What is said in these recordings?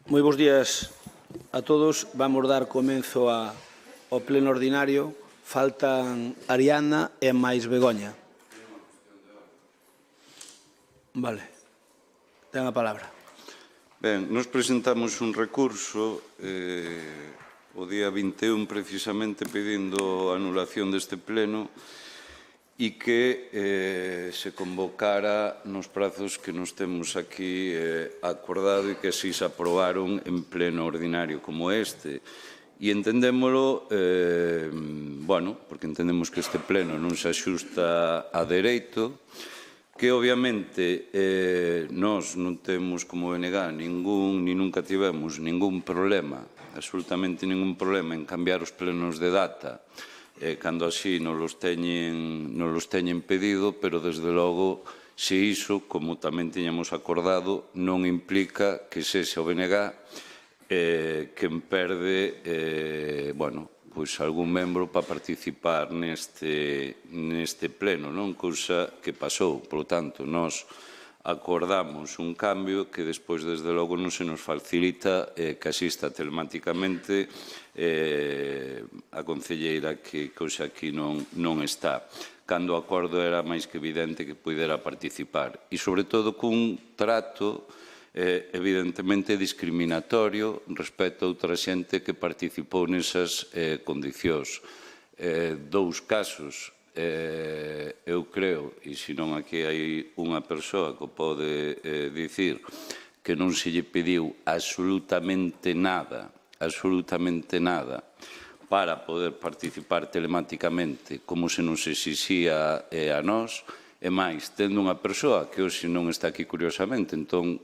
Moi bons días a todos. Vamos dar comezo ao pleno ordinario. Faltan Ariana e máis Begoña. Vale. Ten a palabra. Ben, nos presentamos un recurso o día 21 precisamente pedindo a anulación deste pleno e que se convocara nos prazos que nos temos aquí acordado e que así se aprobaron en pleno ordinario como este. E entendémolo, bueno, porque entendemos que este pleno non se axusta a dereito, que obviamente nós non temos como BNG ni nunca tivemos ningún problema, absolutamente ningún problema en cambiar os plenos de data cando así non los teñen pedido, pero desde logo se iso, como tamén tiñamos acordado, non implica que sexa o BNG quen perde, bueno, pois algún membro para participar neste pleno, non? Cousa que pasou. Por lo tanto, nós acordamos un cambio que despois, desde logo, non se nos facilita que asista telemáticamente a concelleira que cousa aquí non está. Cando o acordo era máis que evidente que pudera participar. E, sobre todo, cun trato evidentemente discriminatorio respecto a outra xente que participou nesas condicións. Dous casos, eu creo, e senón aquí hai unha persoa que o pode dicir, que non se lle pediu absolutamente nada para poder participar telemáticamente como se nos exixía a nós. E máis, tendo unha persoa que hoxe non está aquí curiosamente, entón,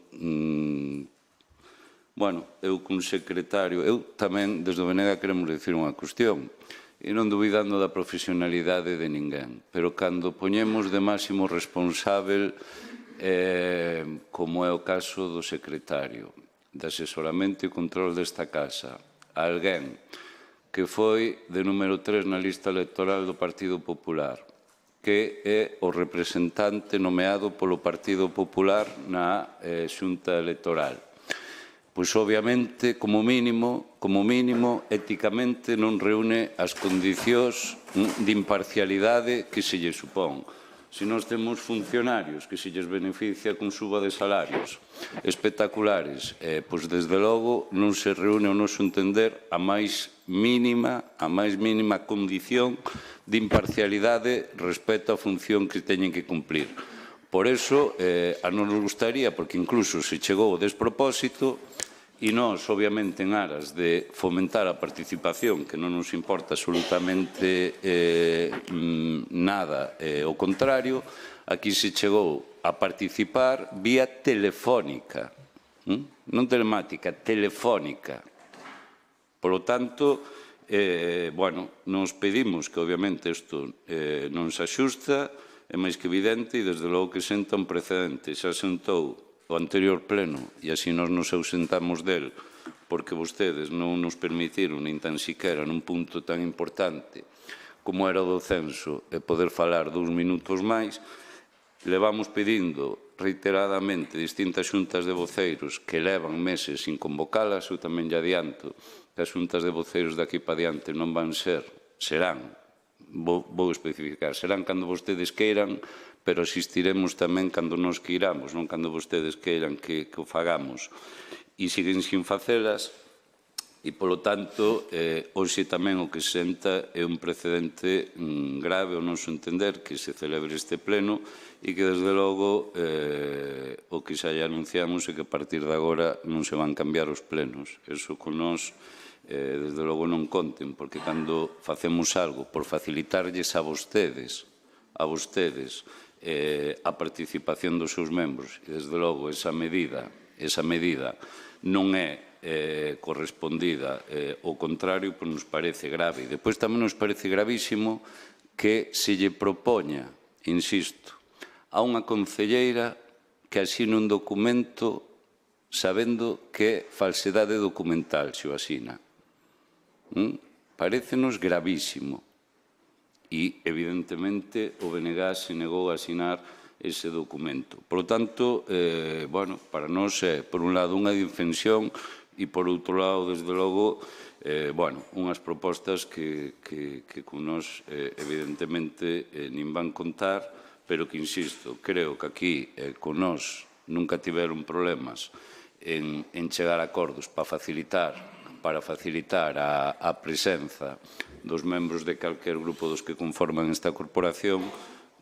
bueno, eu como secretario, eu tamén desde o BNG queremos dicir unha cuestión, e non dubidando da profesionalidade de ninguén, pero cando poñemos de máximo responsável, como é o caso do secretario, de asesoramento e control desta casa, alguén que foi de número 3 na lista electoral do Partido Popular, que é o representante nomeado polo Partido Popular na Xunta Electoral. Pois, obviamente, como mínimo, éticamente non reúne as condicións de imparcialidade que se lle supón. Se nós temos funcionarios que se lles beneficia con suba de salarios espectaculares, pois, desde logo, non se reúne ao noso entender a máis mínima condición de imparcialidade respecto á función que teñen que cumplir. Por iso, a non nos gustaría, porque incluso se chegou ao despropósito, e nós, obviamente, en aras de fomentar a participación, que non nos importa absolutamente nada, o contrario, aquí se chegou a participar vía telefónica, non telemática, telefónica. Por lo tanto, bueno, nos pedimos que, obviamente, isto non se axusta, é máis que evidente, e desde logo que senta un precedente. Xa sentou o anterior pleno, e así nos ausentamos del, porque vostedes non nos permitiron, nin tan siquera nun punto tan importante como era o do censo, e poder falar 2 minutos máis. Levamos pedindo reiteradamente distintas xuntas de voceiros que levan meses sin convocalas. Eu tamén lle adianto que as xuntas de voceiros de aquí para diante non van ser, serán, vou especificar, serán cando vostedes queiran, pero asistiremos tamén cando nos queiramos, non cando vostedes queiran que o fagamos. E siguen sin facelas, e, polo tanto, hoxe tamén o que senta é un precedente grave ao noso entender que se celebre este pleno e que, desde logo, o que xa lle anunciamos é que a partir de agora non se van cambiar os plenos. Eso con nós, desde logo, non conten, porque cando facemos algo por facilitarlles a vostedes a participación dos seus membros, e, desde logo, esa medida non é correspondida ao contrario, pois nos parece grave. E depois tamén nos parece gravísimo que se lle propoña, insisto, a unha concelleira que asine un documento sabendo que é falsedade documental, se o asina. Parécenos gravísimo. E, evidentemente, o BNG se negou a asinar ese documento. Por lo tanto, bueno, para nós é, por un lado, unha indefensión E, por outro lado, desde logo, unhas propostas que con nos, evidentemente, nin van contar, pero que, insisto, creo que aquí con nos nunca tiveron problemas en chegar a acordos para facilitar a presenza dos membros de calquer grupo dos que conforman esta corporación,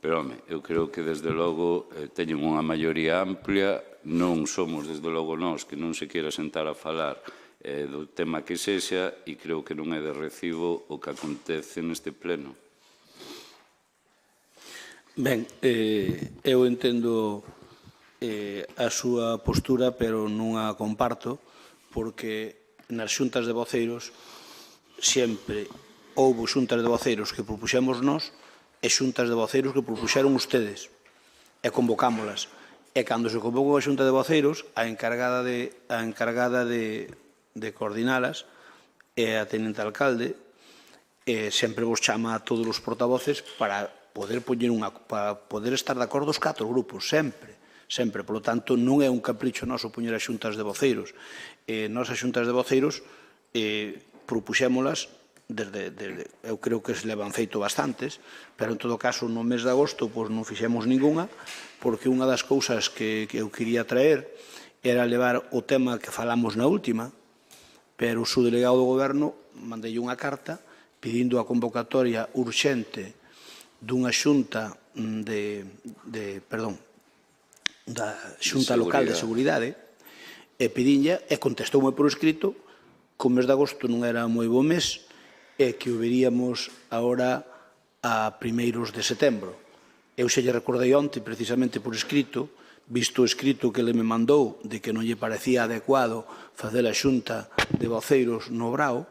pero, home, eu creo que, desde logo, teñen unha maioría amplia, non somos, desde logo, nós que non se quera sentar a falar do tema que sexa, e creo que non é de recibo o que acontece neste pleno. Ben, eu entendo a súa postura, pero non a comparto, porque nas xuntas de voceiros sempre houbo xuntas de voceiros que propuxemos nós e xuntas de voceiros que propuxeron ustedes, e convocámolas. E cando se convocou a xunta de voceiros, a encargada de coordinalas é a tenente alcalde, sempre vos chama a todos os portavoces para poder estar de acordo os 4 grupos, sempre. Por lo tanto, non é un capricho noso poñer as xuntas de voceiros. Nós as xuntas de voceiros propuxémolas eu creo que se levan feito bastantes, pero en todo caso no mes de agosto non fixemos ninguna, porque unha das cousas que eu quería traer era levar o tema que falamos na última, pero o subdelegado do Goberno mandei unha carta pedindo a convocatoria urxente dunha xunta da Xunta Local de Seguridade, e pedinlla, e contestoume por escrito que o mes de agosto non era moi bo mes, e que o veríamos agora a primeiros de setembro. Eu xa lle recordei onte, precisamente por escrito, visto o escrito que ele me mandou de que non lle parecía adecuado facer a xunta de voceiros no Brao,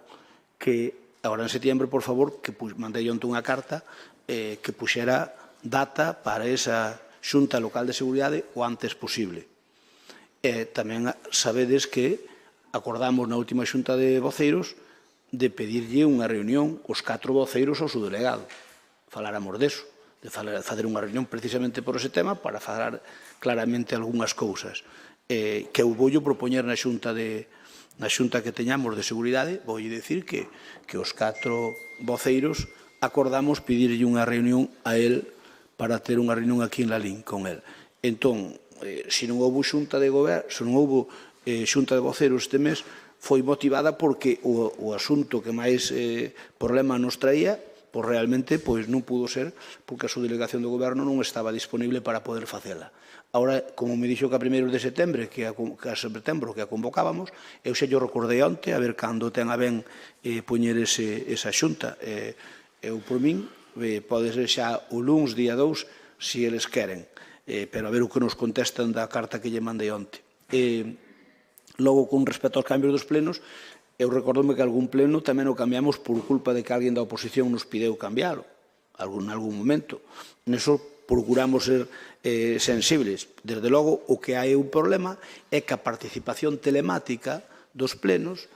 que agora en setembro, por favor, que mandei onte unha carta que puxera data para esa xunta local de seguridade o antes posible. E tamén sabedes que acordamos na última xunta de voceiros de pedirlle unha reunión os 4 voceiros ao subdelegado. Faláramos deso, de facer unha reunión precisamente por ese tema para falar claramente algunhas cousas. Que eu voulle propoñer na xunta que teñamos de seguridade, voulle dicir que os 4 voceiros acordamos pedirlle unha reunión a él para ter unha reunión aquí en Lalín con él. Entón, se non houve xunta de goberno, se non houve xunta de voceiros este mes, foi motivada porque o asunto que máis problema nos traía, pois realmente non pudo ser porque a subdelegación do Goberno non estaba disponible para poder facela. Agora, como me dixo que a 1 de setembro, que a convocábamos, eu xa lle recordei onte, a ver cando ten a ben poñer esa xunta. Eu, por min, pode ser xa o luns, día 2, se eles queren, pero a ver o que nos contestan da carta que lle mandei onte. Logo, con respecto aos cambios dos plenos, eu recordome que algún pleno tamén o cambiamos por culpa de que alguén da oposición nos pideu cambiálo, en algún momento. Neso procuramos ser sensibles. Desde logo, o que hai un problema é que a participación telemática dos plenos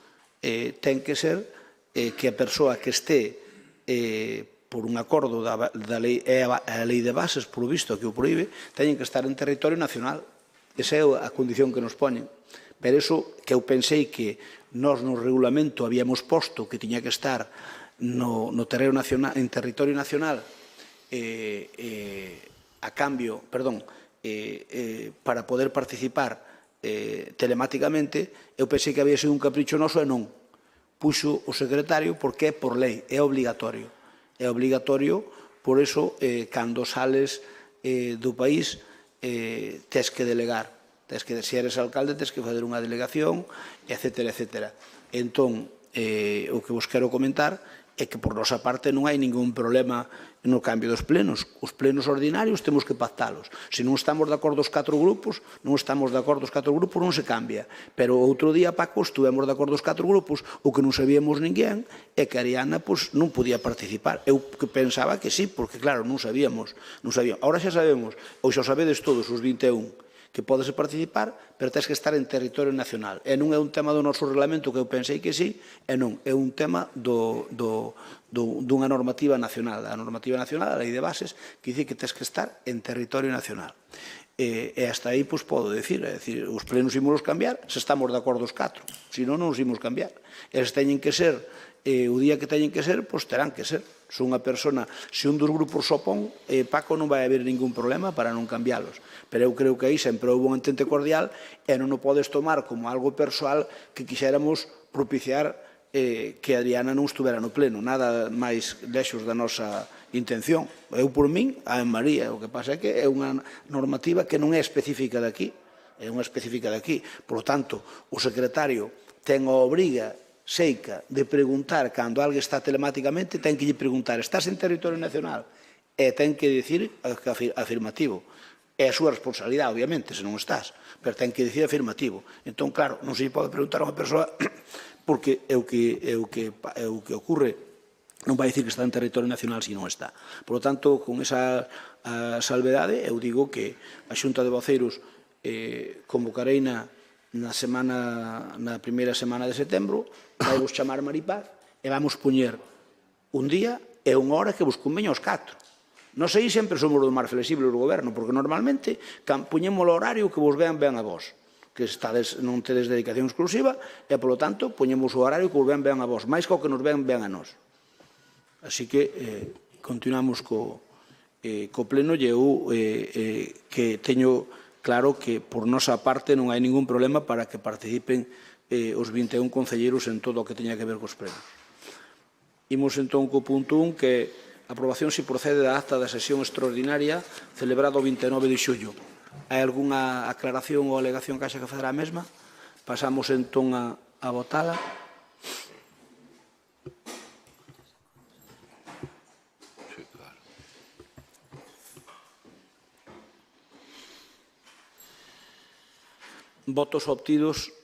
ten que ser que a persoa que este por un acordo da lei, é a lei de bases, polo visto, que o proíbe, teñen que estar en territorio nacional. Esa é a condición que nos poñen. Pero iso que eu pensei que nós no regulamento habíamos posto que tiña que estar no terreno nacional, en territorio nacional a cambio, para poder participar telemáticamente, eu pensei que había sido un capricho noso e non. Puxo o secretario porque é por lei, é obligatorio. É obligatorio, por iso, cando sales do país, tes que delegar. Se eres alcalde, tens que fazer unha delegación, etc. Entón, o que vos quero comentar é que, por nosa parte, non hai ningún problema no cambio dos plenos. Os plenos ordinarios temos que pactalos. Se non estamos de acordo os 4 grupos, non se cambia. Pero outro día, Paco, estuvemos de acordo os 4 grupos, o que non sabíamos ninguén é que Ariana non podía participar. Eu pensaba que sí, porque, claro, non sabíamos. Ahora xa sabemos, ou xa sabedes todos, os 21, que podes participar, pero tens que estar en territorio nacional. E non é un tema do noso reglamento, que eu pensei que sí, e non, é un tema dunha normativa nacional. A normativa nacional, a lei de bases, que dice que tens que estar en territorio nacional. E hasta aí, pois, podo decir, os plenos ímonos cambiar, se estamos de acordo os 4, senón non os imos cambiar. Eles teñen que ser, o día que teñen que ser, pois terán que ser. Se unha persona, se un dos grupos sopón, Paco, non vai haber ningún problema para non cambiálos. Pero eu creo que aí sempre houve un entente cordial e non o podes tomar como algo persoal que quixéramos propiciar que Adriana non estuvera no pleno. Nada máis lexos da nosa intención. Eu, por min, a María, o que pasa é que é unha normativa que non é específica de aquí, é unha específica de aquí. Por lo tanto, o secretario ten a obriga seica de preguntar cando alguén está telemáticamente, ten que lle preguntar, estás en territorio nacional? E ten que dicir afirmativo. É a súa responsabilidade, obviamente, se non estás, pero ten que dicir afirmativo. Entón, claro, non se pode preguntar a unha persoa porque é o que ocorre, non vai dicir que está en territorio nacional se non está. Por lo tanto, con esa salvedade, eu digo que a Xunta de Voceiros convocarei na primeira semana de setembro, vai vos chamar Maripaz e vamos poñer un día e unha hora que vos conveña aos 4. Non sei, sempre somos do máis flexible do goberno, porque normalmente poñemos o horario que vos vean ben a vos, que non tedes dedicación exclusiva, e, polo tanto, poñemos o horario que vos vean ben a vos, máis que o que nos vean ben a nós. Así que continuamos co pleno e eu que teño claro que por nosa parte non hai ningún problema para que participen os 21 concelleiros en todo o que teña que ver cos plenos. Imos entón co punto 1, que aprobación se procede da acta da sesión extraordinaria celebrada o 29 de xullo. Hai algunha aclaración ou alegación que haxa que fazer a mesma? Pasamos entón a votala. Votos obtidos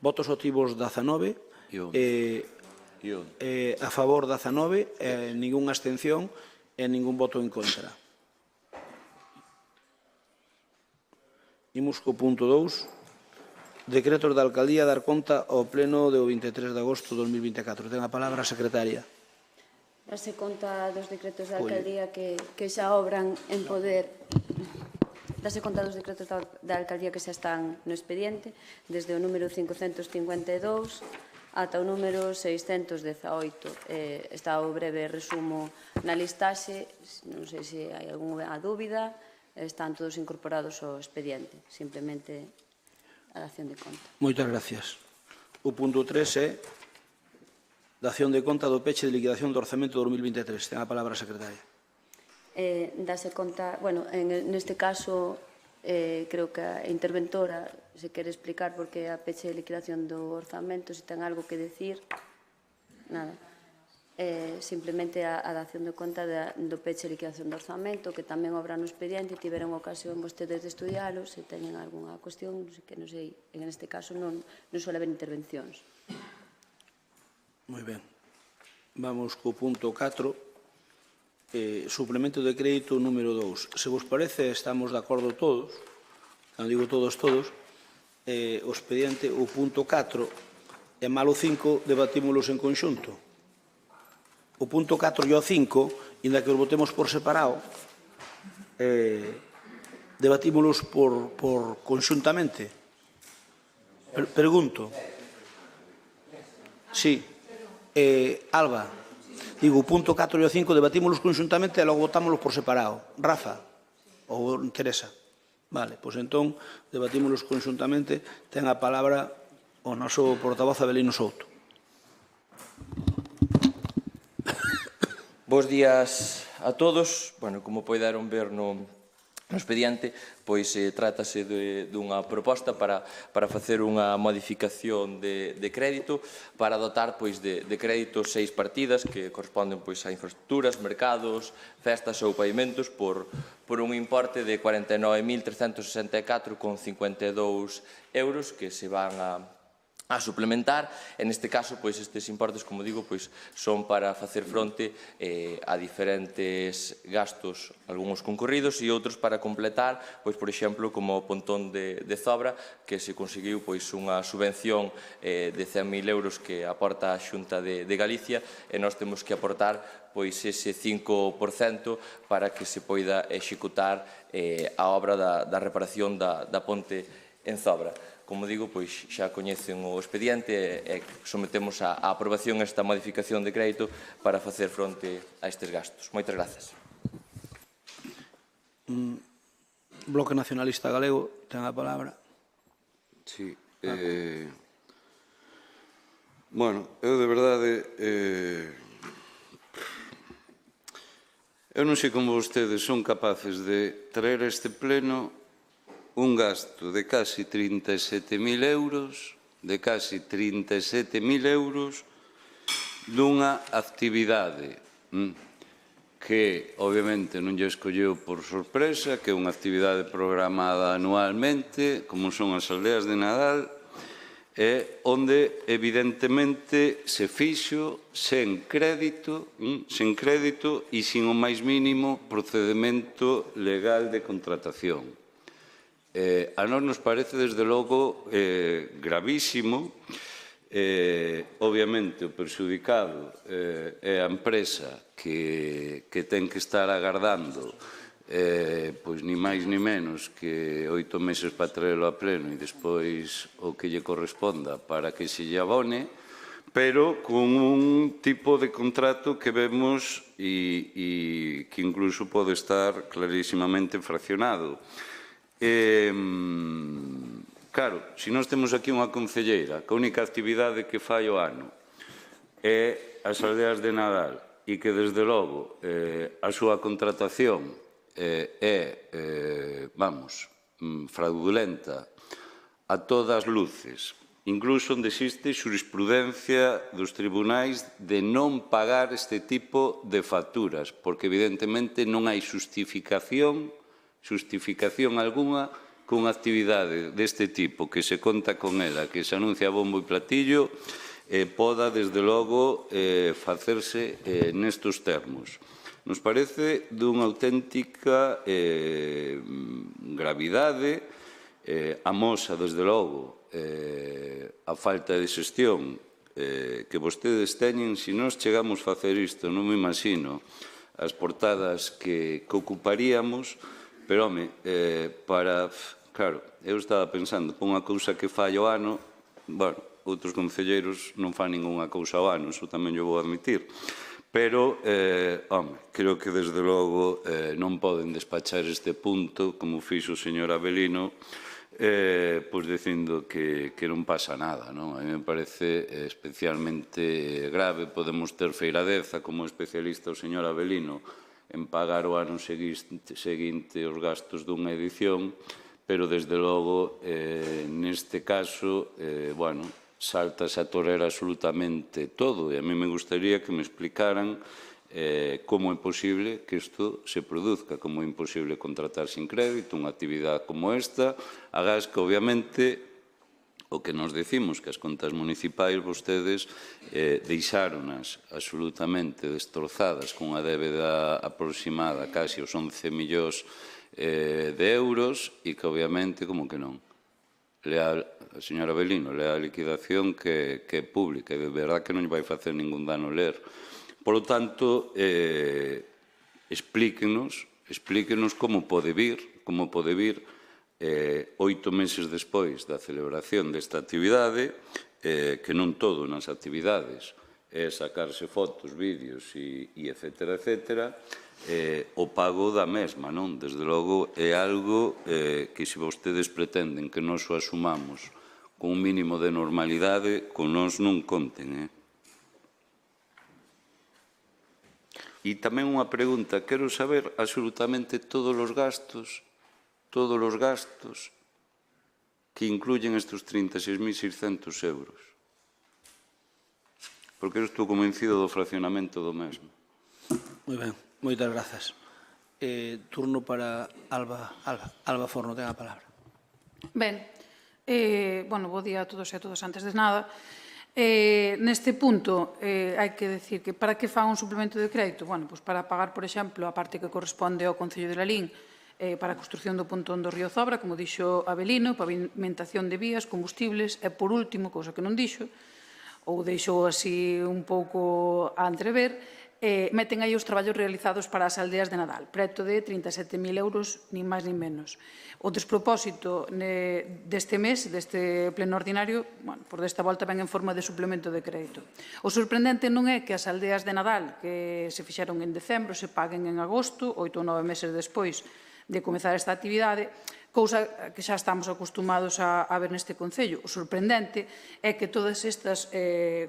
19, a favor 19, ninguna abstención e ningún voto en contra. Imos co punto 2, decretos da alcaldía dar conta ao pleno do 23 de agosto de 2024. Ten a palabra a secretaria. Darse conta dos decretos da alcaldía que xa obran en poder. Darse conta dos decretos da alcaldía que xa están no expediente, desde o número 552 ata o número 618. Está o breve resumo na listaxe, non sei se hai algunha dúbida, están todos incorporados ao expediente, simplemente a dación de conta. Moitas gracias. O punto 3 é dación de conta do peche de liquidación do orzamento do 2023. Ten a palabra a secretaria. Dase conta, bueno, neste caso, creo que a interventora se quere explicar porque a peche de liquidación do orzamento, se ten algo que decir, nada. Simplemente a dación de conta do peche de liquidación do orzamento, que tamén obra no expediente, tiveron ocasión vostedes de estudiálo, se teñen algunha cuestión, que non sei, en este caso non suele haber intervencións. Moi ben. Vamos co punto 4. Suplemento de crédito número 2. Se vos parece, estamos de acordo todos, cando digo todos, o expediente, o punto 4 e malo 5, debatímolos en conxunto. O punto 4 e o 5, inda que os votemos por separado, debatímolos por conxuntamente. Pregunto. Sí. Alba. Digo, o punto 4 e o 5 debatímolos conxuntamente e logo votámolos por separado. Rafa ou Teresa. Vale, pois entón debatímolos conxuntamente. Ten a palabra o noso portavoz Abelino Souto. Bos días a todos. Bueno, como poideron ver no expediente, pois trátase dunha proposta para facer unha modificación de crédito para dotar de crédito 6 partidas que corresponden a infraestructuras, mercados, festas ou pavimentos por un importe de 49.364,52 euros que se van a a suplementar, e neste caso, pois, estes importes, como digo, pois, son para facer fronte a diferentes gastos, algúns concorridos e outros para completar, pois, por exemplo, como o pontón de Zobra, que se conseguiu pois unha subvención de 100.000 euros que aporta a Xunta de Galicia, e nós temos que aportar pois ese 5% para que se poida executar a obra da reparación da ponte en Zobra. Como digo, pois xa coñecen o expediente e sometemos a aprobación esta modificación de crédito para facer fronte a estes gastos. Moitas grazas. Bloque Nacionalista Galego, ten a palabra. Sí. Bueno, eu de verdade... Eu non sei como vostedes son capaces de traer a este pleno un gasto de casi 37.000 euros, dunha actividade que, obviamente, non lle escolleu por sorpresa, que é unha actividade programada anualmente, como son as aldeas de Nadal, onde, evidentemente, se fixo sen crédito e sin o máis mínimo procedimento legal de contratación. A nós nos parece, desde logo, gravísimo. Obviamente, o perxudicado é a empresa que ten que estar agardando pois ni máis ni menos que 8 meses para traerlo a pleno e despois o que lle corresponda para que se lle abone, pero con un tipo de contrato que vemos e que incluso pode estar clarísimamente fraccionado. Claro, se nós temos aquí unha concelleira que a única actividade que fai o ano é as aldeas de Nadal e que, desde logo, a súa contratación é, fraudulenta a todas luces, incluso onde existe xurisprudencia dos tribunais de non pagar este tipo de facturas, porque evidentemente non hai justificación algunha cunha actividade deste tipo que se conta con ela, que se anuncia a bombo e platillo, poda, desde logo, facerse nestos termos. Nos parece dunha auténtica gravidade, amosa, desde logo, a falta de xestión que vostedes teñen. Se nós chegamos a facer isto, non me imagino as portadas que ocuparíamos, pero, home, claro, eu estaba pensando, por unha cousa que fai o ano, bueno, outros concelleiros non fan ningunha cousa ao ano, iso tamén yo vou admitir. Pero, creo que, desde logo, non poden despachar este punto, como fixo o señor Avelino, pois dicindo que non pasa nada, non? A mí me parece especialmente grave. Podemos ter feiradeza como especialista o señor Avelino en pagar o ano seguinte os gastos dunha edición, pero, desde logo, neste caso, saltase a torer absolutamente todo. E a mí me gustaría que me explicaran como é posible que isto se produzca, como é imposible contratar sin crédito unha actividade como esta, agás que, obviamente, o que nos decimos, que as contas municipais vostedes deixáronas absolutamente destrozadas con unha débeda aproximada casi aos 11 millóns de euros e que, obviamente, como que non? A señora Avelino lea a liquidación que é pública e de verdad que non lle vai facer ningún dano ler. Por lo tanto, explíquenos como pode vir 8 meses despois da celebración desta actividade, que non todo nas actividades é sacarse fotos, vídeos e etcétera, o pago da mesma, non? Desde logo é algo que, se vostedes pretenden que nós o asumamos con un mínimo de normalidade, con nós non conten, E tamén unha pregunta, quero saber absolutamente todos os gastos que incluyen estes 36.600 euros. Porque eu estou convencido do fraccionamento do mesmo. Moi ben, moitas grazas. Turno para Alba Forno, ten a palabra. Ben, Bo día a todos e a todas. Antes de nada, neste punto hai que decir que para que fan un suplemento de crédito? Para pagar, por exemplo, a parte que corresponde ao Concello de Lalín para a construción do pontón do río Zobra, como dixo Avelino, pavimentación de vías, combustibles, e por último, cousa que non dixo, ou deixou así un pouco a entrever, meten aí os traballos realizados para as aldeas de Nadal, preto de 37.000 euros, nin máis nin menos. O despropósito deste mes, deste pleno ordinario, por desta volta ven en forma de suplemento de crédito. O sorprendente non é que as aldeas de Nadal, que se fixeron en decembro, se paguen en agosto, 8 ou 9 meses despois de comezar esta actividade, cousa que xa estamos acostumados a ver neste Concello. O sorprendente é que todas estas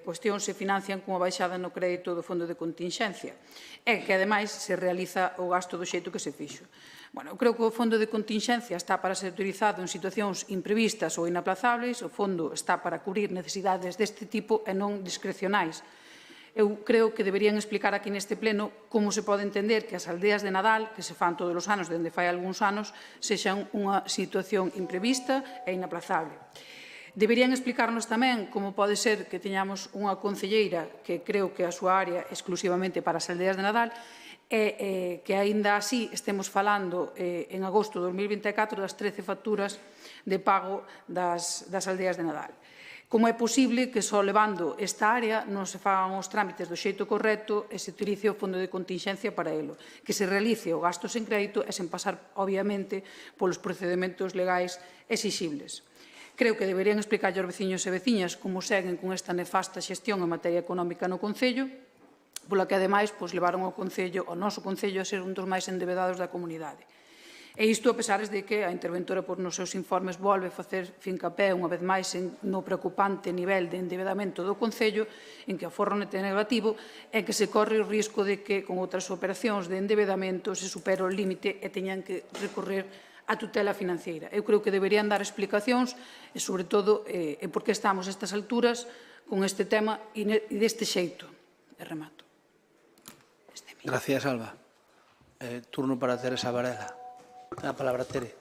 cuestións se financian cunha baixada no crédito do Fondo de Continxencia e que, ademais, se realiza o gasto do xeito que se fixo. Eu creo que o Fondo de Continxencia está para ser utilizado en situacións imprevistas ou inaplazables, o Fondo está para cubrir necesidades deste tipo e non discrecionais. Eu creo que deberían explicar aquí neste pleno como se pode entender que as aldeas de Nadal, que se fan todos os anos, dende fai algúns anos, sexan unha situación imprevista e inaplazable. Deberían explicarnos tamén como pode ser que teñamos unha concelleira que creo que a súa área exclusivamente para as aldeas de Nadal e que aínda así estemos falando en agosto de 2024 das 13 facturas de pago das aldeas de Nadal. Como é posible que só levando esta área non se fagan os trámites do xeito correcto e se utilice o Fondo de Continxencia para elo, que se realice o gasto sen crédito e sen pasar, obviamente, polos procedementos legais exixibles. Creo que deberían explicar aos veciños e veciñas como seguen con esta nefasta xestión en materia económica no Concello, pola que, ademais, levaron o noso Concello a ser un dos máis endebedados da comunidade. E isto a pesar de que a interventora nos seus informes volve a facer fincapé unha vez máis no preocupante nivel de endebedamento do Concello, en que o aforro neto é negativo e que se corre o risco de que con outras operacións de endebedamento se supere o límite e teñan que recorrer a tutela financiera. Eu creo que deberían dar explicacións e, sobre todo, por que estamos a estas alturas con este tema e deste xeito. E remato. Gracias, Alba. Turno para Teresa Varela. A palabra, Tere.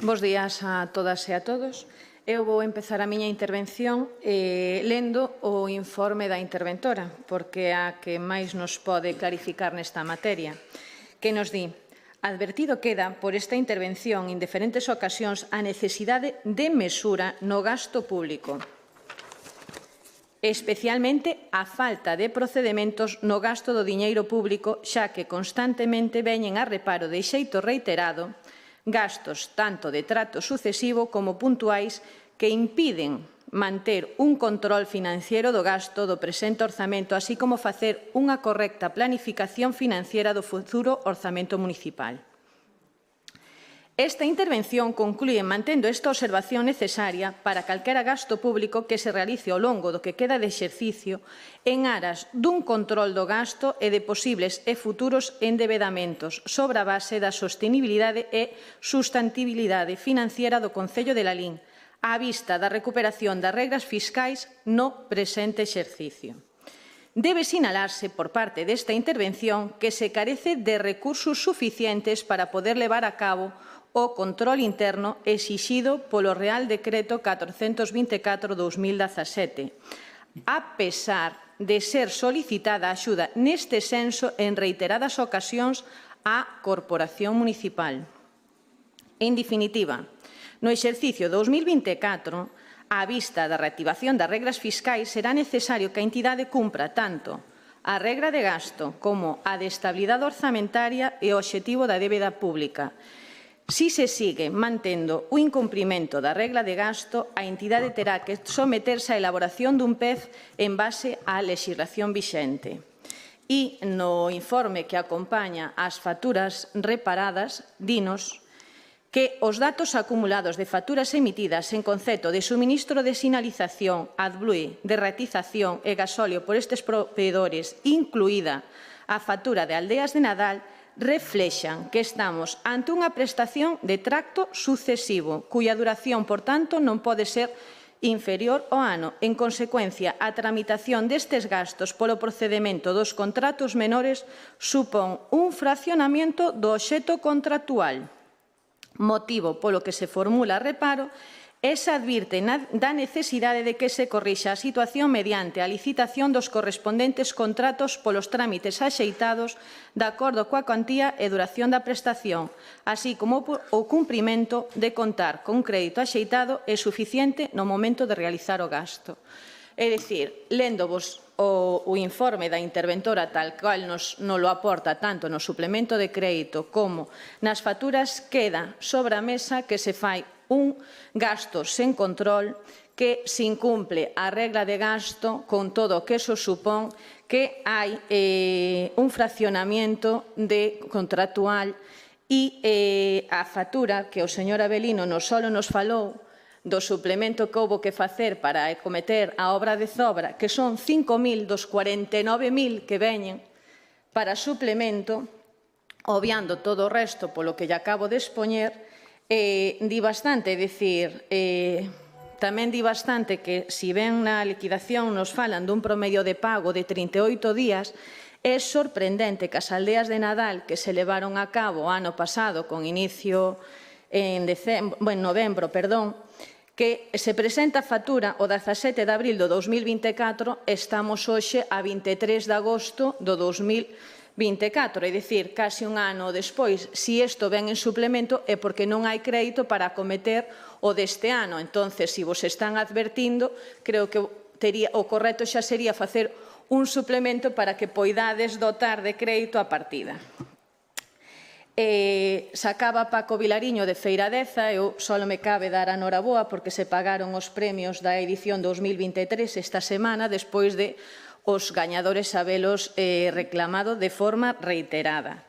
Bos días a todas e a todos. Eu vou empezar a miña intervención lendo o informe da interventora, porque é a que máis nos pode clarificar nesta materia, que nos di: advertido queda por esta intervención en diferentes ocasións a necesidade de mesura no gasto público, especialmente a falta de procedementos no gasto do diñeiro público, xa que constantemente veñen a reparo de xeito reiterado gastos tanto de trato sucesivo como puntuais que impiden manter un control financiero do gasto do presente orzamento, así como facer unha correcta planificación financiera do futuro orzamento municipal. Esta intervención conclúe mantendo esta observación necesaria para calquera gasto público que se realice ao longo do que queda de exercicio en aras dun control do gasto e de posibles e futuros endebedamentos sobre a base da sostenibilidade e sustentabilidade financiera do Concello de Lalín, á vista da recuperación das regras fiscais no presente exercicio. Debe sinalarse por parte desta intervención que se carece de recursos suficientes para poder levar a cabo o control interno exixido polo Real Decreto 424/2017, a pesar de ser solicitada axuda neste senso en reiteradas ocasións á Corporación Municipal. En definitiva, no exercicio 2024, á vista da reactivación das regras fiscais, será necesario que a entidade cumpra tanto a regra de gasto como a de estabilidade orzamentaria e o obxectivo da débeda pública. Si se sigue mantendo o incumprimento da regla de gasto, a entidade terá que someterse á elaboración dun PEF en base á lexislación vixente. E no informe que acompaña as facturas reparadas, dinos que os datos acumulados de facturas emitidas en concepto de suministro de sinalización, AdBlue, de ratización e gasóleo por estes proveedores, incluída a factura de Aldeas de Nadal, reflexan que estamos ante unha prestación de tracto sucesivo, cuya duración, por tanto, non pode ser inferior ao ano. En consecuencia, a tramitación destes gastos polo procedemento dos contratos menores supón un fraccionamento do obxecto contractual, motivo polo que se formula reparo e se advirte da necesidade de que se corrixa a situación mediante a licitación dos correspondentes contratos polos trámites axeitados de acordo coa cuantía e duración da prestación, así como o cumprimento de contar con crédito axeitado e suficiente no momento de realizar o gasto. É dicir, léndovos o informe da interventora tal cual nos lo aporta tanto no suplemento de crédito como nas facturas, queda sobre a mesa que se fai un gasto sen control, que se incumple a regla de gasto con todo o que eso supón, que hai un fraccionamiento de contractual e a factura que o señor Avelino solo nos falou do suplemento que houve que facer para acometer a obra de Zobra, que son 5.000 dos 49.000 que veñen para suplemento, obviando todo o resto polo que lle acabo de expoñer, di bastante, é dicir, tamén di bastante que si ben na liquidación nos falan dun promedio de pago de 38 días, é sorprendente que as aldeas de Nadal que se levaron a cabo ano pasado con inicio en novembro, que se presenta a factura o 17 de abril do 2024, estamos hoxe a 23 de agosto do 2024, é dicir, casi un ano despois. Si isto ven en suplemento é porque non hai crédito para acometer o deste ano. Entonces, se vos están advertindo, creo que o correcto xa sería facer un suplemento para que poidades dotar de crédito a partida. Sacaba Paco Vilariño de Feiradeza, eu só me cabe dar a noraboa porque se pagaron os premios da edición 2023 esta semana, despois de os gañadores habelos reclamado de forma reiterada.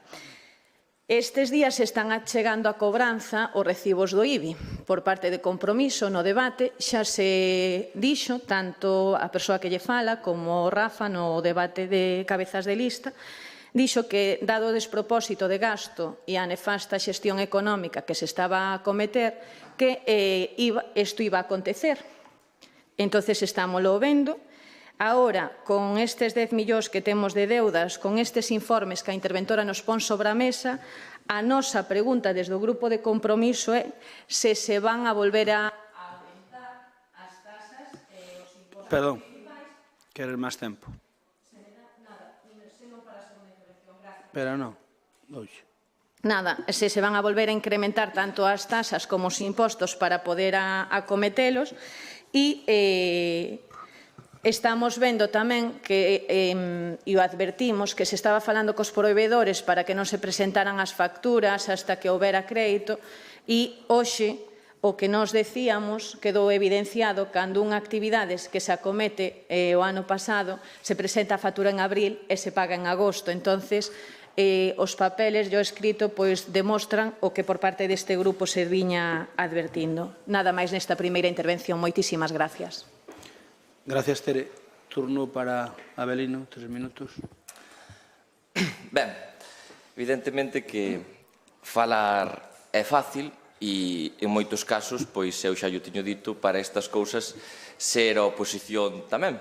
Estes días están achegando a cobranza os recibos do IBI. Por parte de Compromiso, no debate, xa se dixo, tanto a persoa que lle fala como Rafa no debate de cabezas de lista, dixo que, dado o despropósito de gasto e a nefasta xestión económica que se estaba a cometer, que isto iba a acontecer. Entón, estámoslo vendo. Agora, con estes 10 millóns que temos de deudas, con estes informes que a interventora nos pon sobre a mesa, a nosa pregunta desde o grupo de Compromiso é se se van a volver a aumentar as tasas e os impostos. Perdón, querer máis tempo. Pero non, hoxe. Nada, se van a volver a incrementar tanto as tasas como os impostos para poder acometelos e estamos vendo tamén que, e o advertimos, que se estaba falando cos proveedores para que non se presentaran as facturas hasta que houbera crédito e hoxe o que nos decíamos quedou evidenciado cando unha actividade que se acomete o ano pasado se presenta a factura en abril e se paga en agosto. Entonces, os papeles, yo escrito, demostran o que por parte deste grupo se viña advertindo. Nada máis nesta primeira intervención. Moitísimas gracias. Gracias, Tere. Turno para Avelino, 3 minutos. Ben, evidentemente que falar é fácil e en moitos casos, pois eu xa yo teño dito, para estas cousas ser a oposición tamén.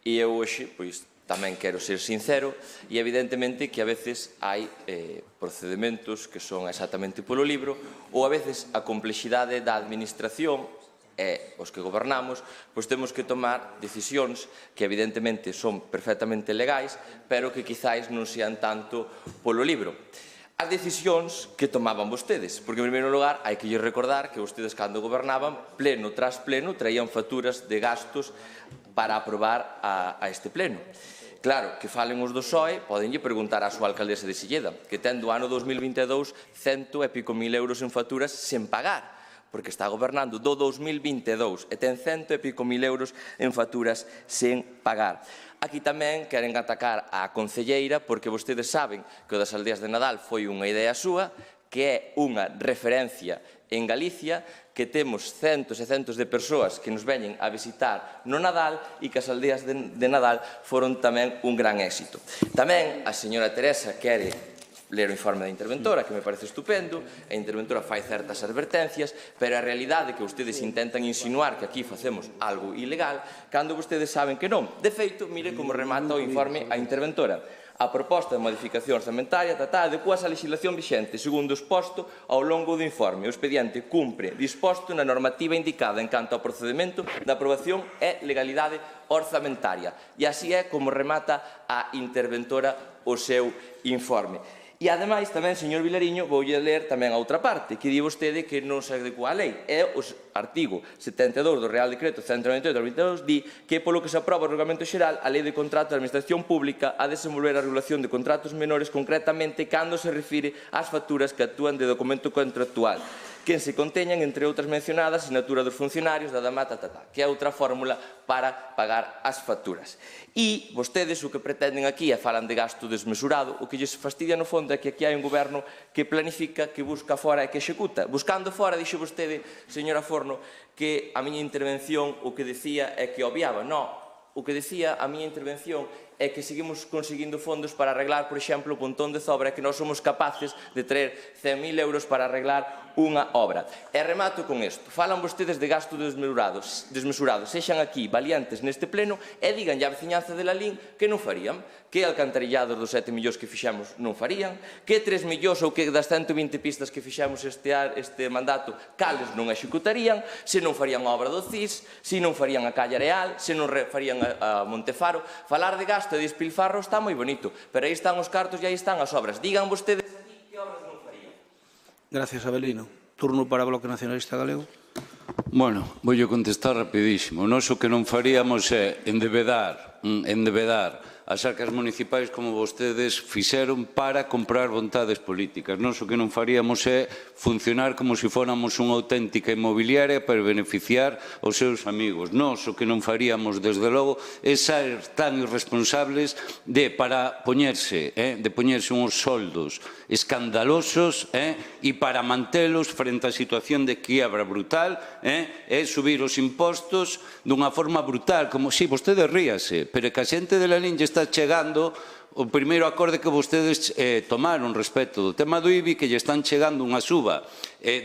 E eu hoxe, pois, tamén quero ser sincero e evidentemente que a veces hai procedementos que son exactamente polo libro ou a veces a complexidade da administración e os que gobernamos, pois temos que tomar decisións que evidentemente son perfectamente legais, pero que quizáis non sean tanto polo libro. As decisións que tomaban vostedes, porque en primeiro lugar hai que lles recordar que vostedes cando gobernaban, pleno tras pleno, traían facturas de gastos para aprobar a este pleno. Claro, que falen os do PSOE, podenlle preguntar á súa alcaldesa de Silleda, que ten do ano 2022 100 e pico mil euros en facturas sen pagar, porque está gobernando do 2022 e ten 100 e pico mil euros en facturas sen pagar. Aquí tamén queren atacar á concelleira, porque vostedes saben que o das aldeas de Nadal foi unha idea súa, que é unha referencia en Galicia, que temos centos e centos de persoas que nos veñen a visitar no Nadal e que as aldeas de Nadal foron tamén un gran éxito. Tamén a señora Teresa quere ler o informe da interventora, que me parece estupendo, a interventora fai certas advertencias, pero a realidade é que vostedes intentan insinuar que aquí facemos algo ilegal, cando vostedes saben que non. De feito, mire como remata o informe a interventora. A proposta de modificación orzamentaria adecúase á legislación vixente, segundo exposto ao longo do informe. O expediente cumpre disposto na normativa indicada en canto ao procedimento da aprobación e legalidade orzamentaria. E así é como remata a interventora o seu informe. E, ademais, tamén, señor Vilariño, voulle ler tamén a outra parte, que di vostede que non se adecua á lei. É o artigo 72 do Real Decreto 198/2022 di que, polo que se aproba o Regulamento Xeral, a Lei de Contratos da Administración Pública a desenvolver a regulación de contratos menores concretamente cando se refire ás facturas que actúan de documento contractual, que se conteñan, entre outras mencionadas, sinatura dos funcionarios, da dama, que é outra fórmula para pagar as facturas. E vostedes o que pretenden aquí, e falan de gasto desmesurado, o que lles fastidia no fondo é que aquí hai un goberno que planifica, que busca fora e que executa. Buscando fora, dixo vostede, señora Forno, que a miña intervención o que decía é que obviaba. Non, o que decía a miña intervención é que seguimos conseguindo fondos para arreglar, por exemplo, o pontón de Zobra, que nós somos capaces de traer 100.000 euros para arreglar unha obra. E remato con isto. Falan vostedes de gasto desmesurado. Sexan aquí valientes neste pleno e diganlle á veciñanza de Lalín que non farían, que alcantarillados dos 7 millóns que fixemos non farían, que 3 millóns ou que das 120 pistas que fixemos este mandato cales non executarían, se non farían a obra do CIS, se non farían a Calle Areal, se non farían a Montefaro. Falar de gasto e de despilfarro está moi bonito, pero aí están os cartos e aí están as obras. Digan vostedes aquí que obras non farían. Gracias, Abelino. Turno para o Bloque Nacionalista Galego. Bueno, voulle contestar rapidísimo. Nós o que non faríamos é endebedar as arcas municipais como vostedes fixeron para comprar vontades políticas. Nós o que non faríamos é funcionar como se fóramos unha auténtica inmobiliaria para beneficiar os seus amigos. Nós o que non faríamos, desde logo, é ser tan irresponsables de poñerse uns soldos escandalosos e para mantelos frente á situación de quiebra brutal e subir os impostos dunha forma brutal, como si vostedes ríase, pero que a xente de Lalín está chegando o primeiro acorde que vostedes tomaron respecto do tema do IBI, que lle están chegando unha suba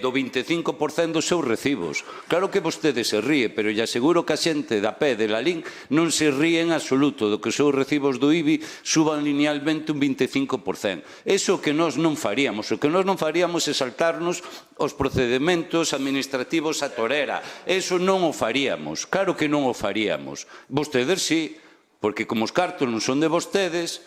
do 25% dos seus recibos. Claro que vostede se ríe, pero lle aseguro que a xente da pé de Lalín non se ríe en absoluto do que os seus recibos do IBI suban linealmente un 25%. Eso que nós non faríamos. O que nós non faríamos é saltarnos os procedimentos administrativos a torera. Eso non o faríamos. Claro que non o faríamos. Vostedes sí, porque como os cartos non son de vostedes,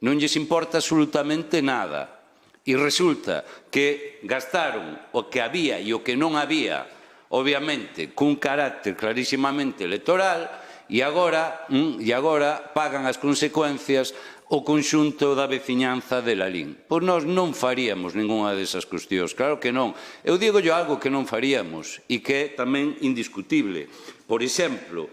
non lles importa absolutamente nada. E resulta que gastaron o que había e o que non había, obviamente, cun carácter clarísimamente electoral, e agora pagan as consecuencias o conxunto da veciñanza de Lalín. Pois nós non faríamos ningunha desas cuestións, claro que non. Eu digo algo que non faríamos e que é tamén indiscutible. Por exemplo,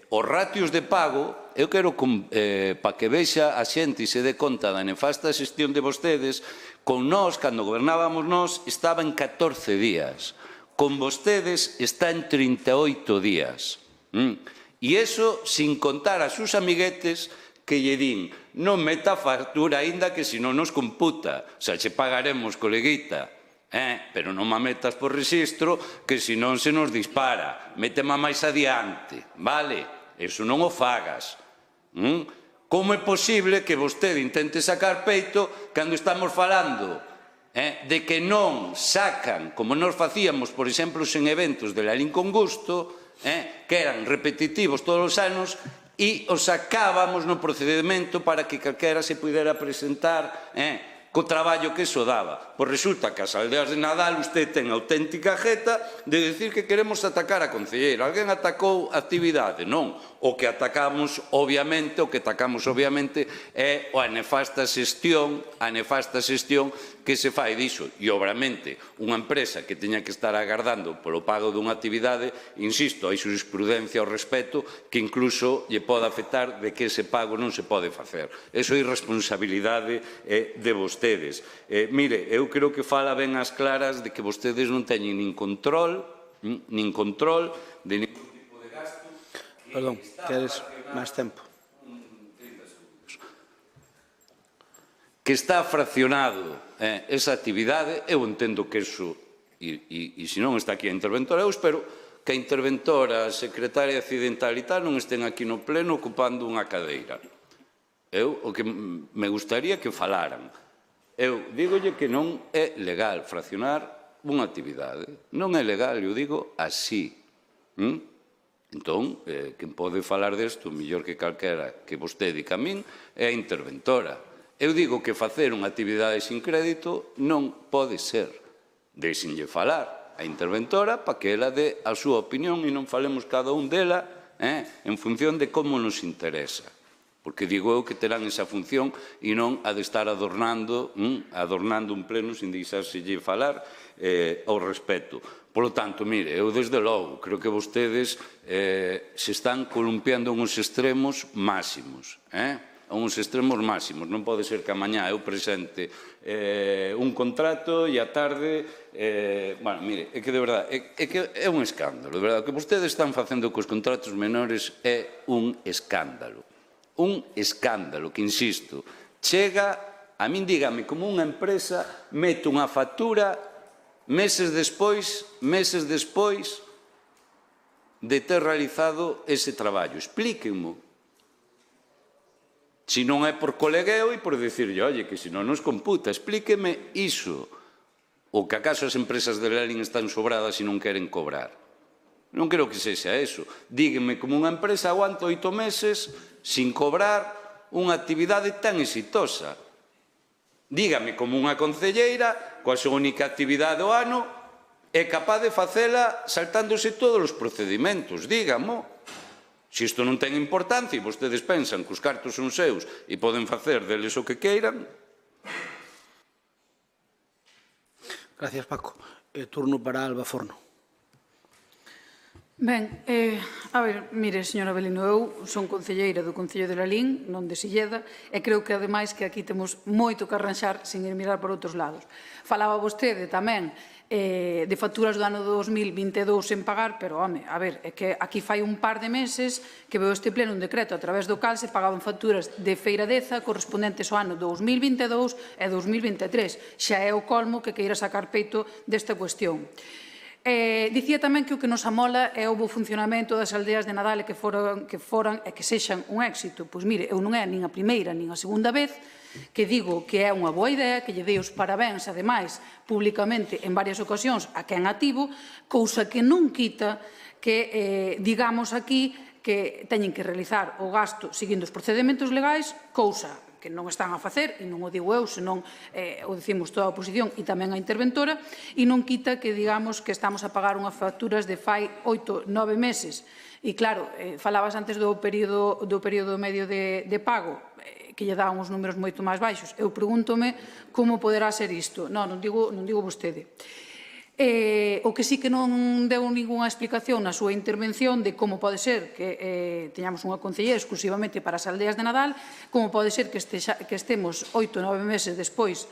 os ratios de pago, eu quero para que vexa a xente e se dé conta da nefasta xestión de vostedes, con nós, cando gobernábamos nós, estaba en 14 días. Con vostedes está en 38 días. E iso sin contar a sus amiguetes que lle din non meta factura aínda que senón nos computa. O sea, che pagaremos, coleguita. Pero non me metas por rexistro que senón se nos dispara. Métema máis adiante, vale? Eso non o fagas. Como é posible que vostede intente sacar peito cando estamos falando de que non sacan, como nos facíamos, por exemplo, en eventos de Lalín con gusto, que eran repetitivos todos os anos, e os sacábamos no procedimento para que calquera se pudera presentar co traballo que iso daba. Pois resulta que as aldeas de Nadal usted ten auténtica jeta de decir que queremos atacar a concelleira. Alguén atacou a actividade? Non. O que atacamos, obviamente, é a nefasta xestión que se fai diso. E, obviamente, unha empresa que teña que estar agardando polo pago dunha actividade, insisto, hai jurisprudencia ao respecto que incluso lle pode afectar de que ese pago non se pode facer. Eso é irresponsabilidade de vostedes. Mire, eu creo que fala ben as claras de que vostedes non teñen nin control de ningún tipo de gasto. Perdón, queres máis tempo? Que está fraccionado esa actividade, eu entendo que eso, e se non está aquí a interventora, eu espero que a interventora, a secretaria accidental e tal, non estén aquí no pleno ocupando unha cadeira. Eu, o que me gustaría que falaran. Eu dígolle que non é legal fraccionar unha actividade. Non é legal, eu digo así. Entón, quen pode falar desto, mellor que calquera que vostede que a min, é a interventora. Eu digo que facer unha actividade sin crédito non pode ser. Deixenlle falar a interventora para que ela dé a súa opinión e non falemos cada un dela en función de como nos interesa. Porque digo eu que terán esa función e non a de estar adornando un pleno sin deixárselle falar ao respecto. Por lo tanto, mire, eu desde logo creo que vostedes se están columpiando en uns extremos máximos. Uns extremos máximos. Non pode ser que a mañá eu presente un contrato e a tarde... Bueno, mire, é que de verdade, é que é un escándalo. De verdade, o que vostedes están facendo cos contratos menores é un escándalo. Un escándalo que, insisto, chega, a min dígame, como unha empresa mete unha factura meses despois de ter realizado ese traballo. Explíquenmo. Si non é por colegueo e por dicirlle, oye, que se non nos computa, explíqueme iso. Ou que acaso as empresas de Lelín están sobradas e non queren cobrar. Non creo que sexa eso. Dígueme como unha empresa aguanta 8 meses sin cobrar unha actividade tan exitosa. Dígame como unha concelleira, coa súa única actividade do ano, é capaz de facela saltándose todos os procedimentos. Dígamo. Se isto non ten importancia e vostedes pensan que os cartos son seus e poden facer deles o que queiran. Gracias, Paco. Turno para Alba Forno. Ben, a ver, mire, señora Belino, eu son concelleira do Concello de Lalín, non de Silleda, e creo que, ademais, que aquí temos moito que arranxar sin ir mirar por outros lados. Falaba vostede tamén de facturas do ano 2022 sen pagar, pero, home, a ver, é que aquí fai un par de meses que veo este pleno un decreto a través do cal se pagaban facturas de feiradeza correspondentes ao ano 2022 e 2023. Xa é o colmo que queira sacar peito desta cuestión. Dicía tamén que o que nos amola é o bo funcionamento das aldeas de Nadal e que foran e que sexan un éxito. Pois mire, eu non é nin a primeira nin a segunda vez que digo que é unha boa idea, que lle dei os parabéns, ademais, públicamente en varias ocasións a quen ativo, cousa que non quita que digamos aquí que teñen que realizar o gasto seguindo os procedementos legais, cousa que non están a facer, e non o digo eu, senón o dicimos toda a oposición e tamén a interventora, e non quita que digamos que estamos a pagar unhas facturas de fai 8, 9 meses. E claro, falabas antes do período medio de pago, que lle dá uns números moito máis baixos. Eu pregúntome como poderá ser isto. Non digo vostede. O que sí que non deu ninguna explicación na súa intervención de como pode ser que teñamos unha concelleira exclusivamente para as aldeas de Nadal, como pode ser que estemos 8 ou 9 meses despois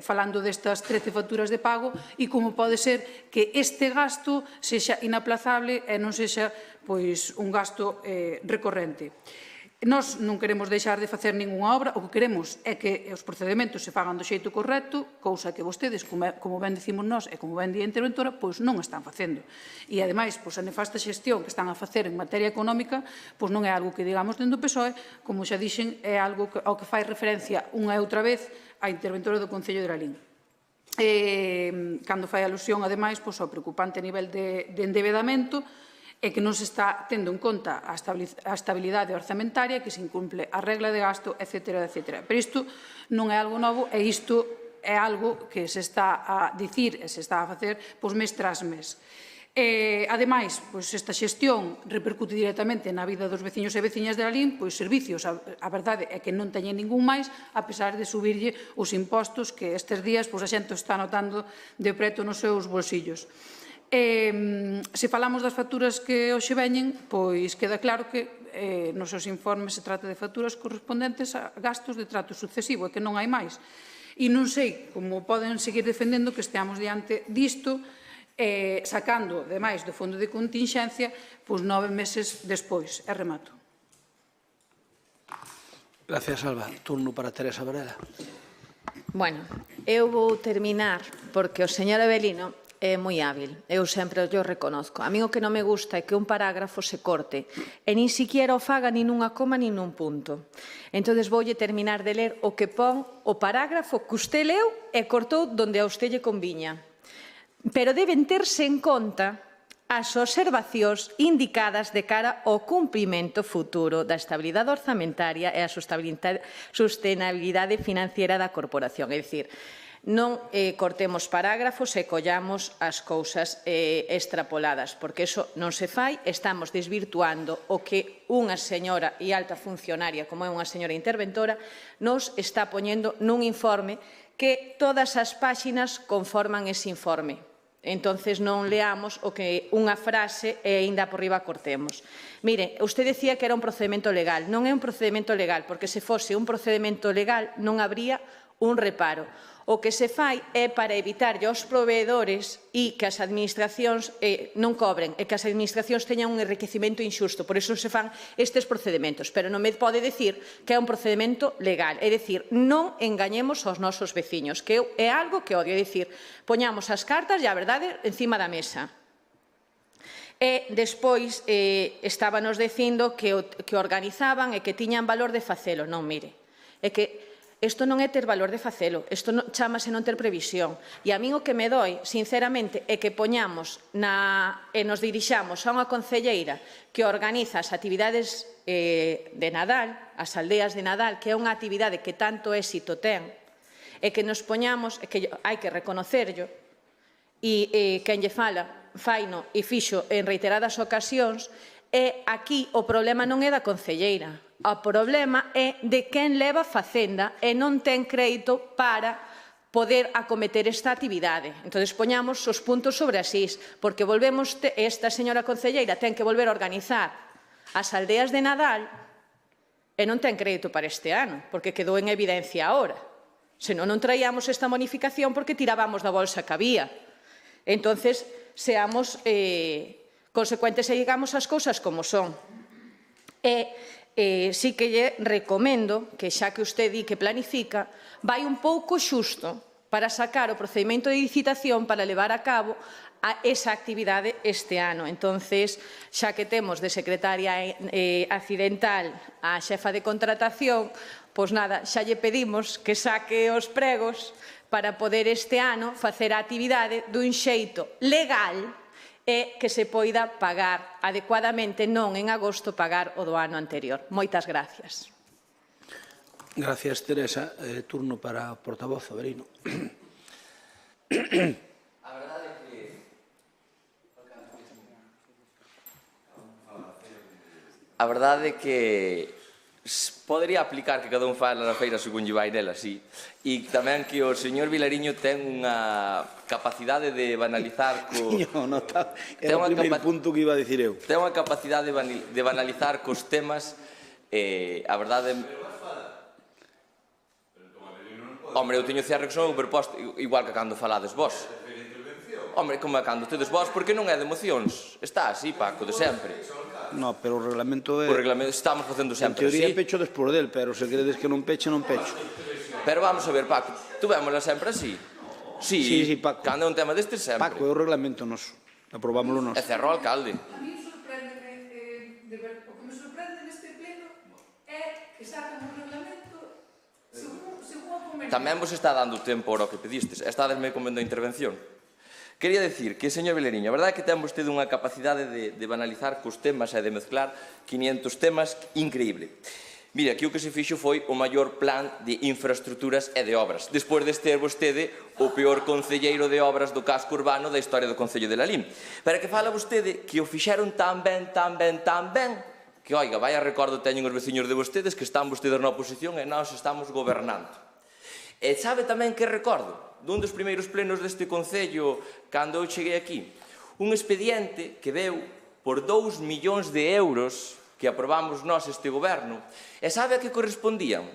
falando destas 13 facturas de pago e como pode ser que este gasto sexa inaplazable e non sexa un gasto recorrente. Nós non queremos deixar de facer ningunha obra, o que queremos é que os procedementos se fagan do xeito correcto, cousa que vostedes, como ben dicimos nós e como ben di a interventora, pois non están facendo. E, ademais, a nefasta xestión que están a facer en materia económica, pois non é algo que digamos dentro do PSOE, como xa dixen, é algo ao que fai referencia unha e outra vez a interventora do Concello de Lalín. Cando fai alusión, ademais, ao preocupante nivel de endevedamento, e que non se está tendo en conta a estabilidade orzamentaria, que se incumple a regla de gasto, etc. Pero isto non é algo novo e isto é algo que se está a dicir e se está a facer mes tras mes. Ademais, esta xestión repercute directamente na vida dos veciños e veciñas de Lalín, servicios, a verdade é que non teñen ningún máis, a pesar de subirlle os impostos que estes días a xente está notando de preto nos seus bolsillos. Se falamos das facturas que hoxe veñen, pois queda claro que nos seus informes se trata de facturas correspondentes a gastos de trato sucesivo, e que non hai máis. E non sei como poden seguir defendendo que esteamos diante disto, sacando, ademais, do fondo de continxencia, 9 meses despois. E remato. Gracias, Alba. Turno para Teresa Varela. Bueno, eu vou terminar, porque o señor Avelino é moi hábil, eu sempre o reconozco. A mí o que non me gusta é que un parágrafo se corte e nin siquiera o faga nin nunha coma nin nun punto. Entón, voulle terminar de ler o que pon o parágrafo que usted leu e cortou donde a usted lle conviña. Pero deben terse en conta as observacións indicadas de cara ao cumprimento futuro da estabilidade orzamentaria e a sostenibilidade financiera da corporación. É dicir, non cortemos parágrafos e collamos as cousas extrapoladas, porque iso non se fai, estamos desvirtuando o que unha señora e alta funcionaria, como é unha señora interventora, nos está poñendo nun informe que todas as páxinas conforman ese informe. Entonces non leamos o que unha frase e aínda por riba cortemos. Mire, usted decía que era un procedimento legal. Non é un procedimento legal, porque se fose un procedimento legal non habría un reparo. O que se fai é para evitar aos proveedores e que as administracións non cobren e que as administracións teñan un enriquecimento inxusto. Por iso se fan estes procedementos. Pero non me pode dicir que é un procedimento legal. É dicir, non engañemos aos nosos veciños, que é algo que odio. É dicir, poñamos as cartas e a verdade encima da mesa. E despois estábanos dicindo que organizaban e que tiñan valor de facelo. Non, mire, é que isto non é ter valor de facelo, isto chamase non ter previsión. E a min o que me doi, sinceramente, é que poñamos e nos dirixamos a unha concelleira que organiza as actividades de Nadal, as aldeas de Nadal, que é unha actividade que tanto éxito ten, e que nos poñamos, que hai que reconocerlo, e quen lle fala, faino e fixo en reiteradas ocasións, e aquí o problema non é da concelleira. O problema é de quen leva facenda e non ten crédito para poder acometer esta actividade. Entón, poñamos os puntos sobre as is, porque esta señora concelleira ten que volver a organizar as aldeas de Nadal e non ten crédito para este ano, porque quedou en evidencia ahora. Senón non traíamos esta bonificación porque tirábamos da bolsa que había. Entón, seamos consecuentes e digamos as cousas como son. Sí que lle recomendo que, xa que usted di que planifica, vai un pouco xusto para sacar o procedimento de licitación para levar a cabo esa actividade este ano. Entón, xa que temos de secretaria accidental a xefa de contratación, pois nada, xa lle pedimos que saque os pregos para poder este ano facer a actividade dun xeito legal e que se poida pagar adecuadamente, non en agosto pagar o do ano anterior. Moitas gracias. Gracias, Teresa. Turno para a portavoz, Averino. A verdade é que podería aplicar que cada un fala na feira según lle vai nela, sí. E tamén que o señor Vilariño ten unha capacidade de banalizar Era o primeiro punto que iba a dicir eu. Ten unha capacidade de banalizar cos temas, a verdade... Hombre, eu teño cierre que son superposto, igual que cando falades vos. Hombre, como é cando tedes vos, porque non é de emocións. Está así, Paco, de sempre. No, pero o reglamento é... O reglamento estamos facendo sempre así. En teoría pecho despois del, pero se credes que non peche, non pecho. Pero vamos a ver, Paco, tuvémola sempre así. Sí, Paco. Cando é un tema destes sempre. Paco, é o reglamento noso. Aprovámoslo noso. E cerro o alcalde. A mí sorprende, o que me sorprende neste pleno é que sacan un reglamento según a conveniencia. Tamén vos está dando tempo ao que pedistes. Estadesme comendo a intervención. Quería decir que, señor Vilariño, a verdade é que ten vostede unha capacidade de banalizar cos temas e de mezclar 500 temas increíble. Mira, aquí o que se fixo foi o maior plan de infraestructuras e de obras, despois de ter vostede o peor concelleiro de obras do casco urbano da historia do Concello de Lalín. Para que fala vostede que o fixeron tan ben, que, oiga, vaya recordo teñen os veciños de vostedes que están vostedes na oposición e nós estamos gobernando. E sabe tamén que recordo dun dos primeiros plenos deste Concello cando eu cheguei aquí, un expediente que deu por 2 millóns de euros que aprobamos nós este goberno, e sabe a que correspondían?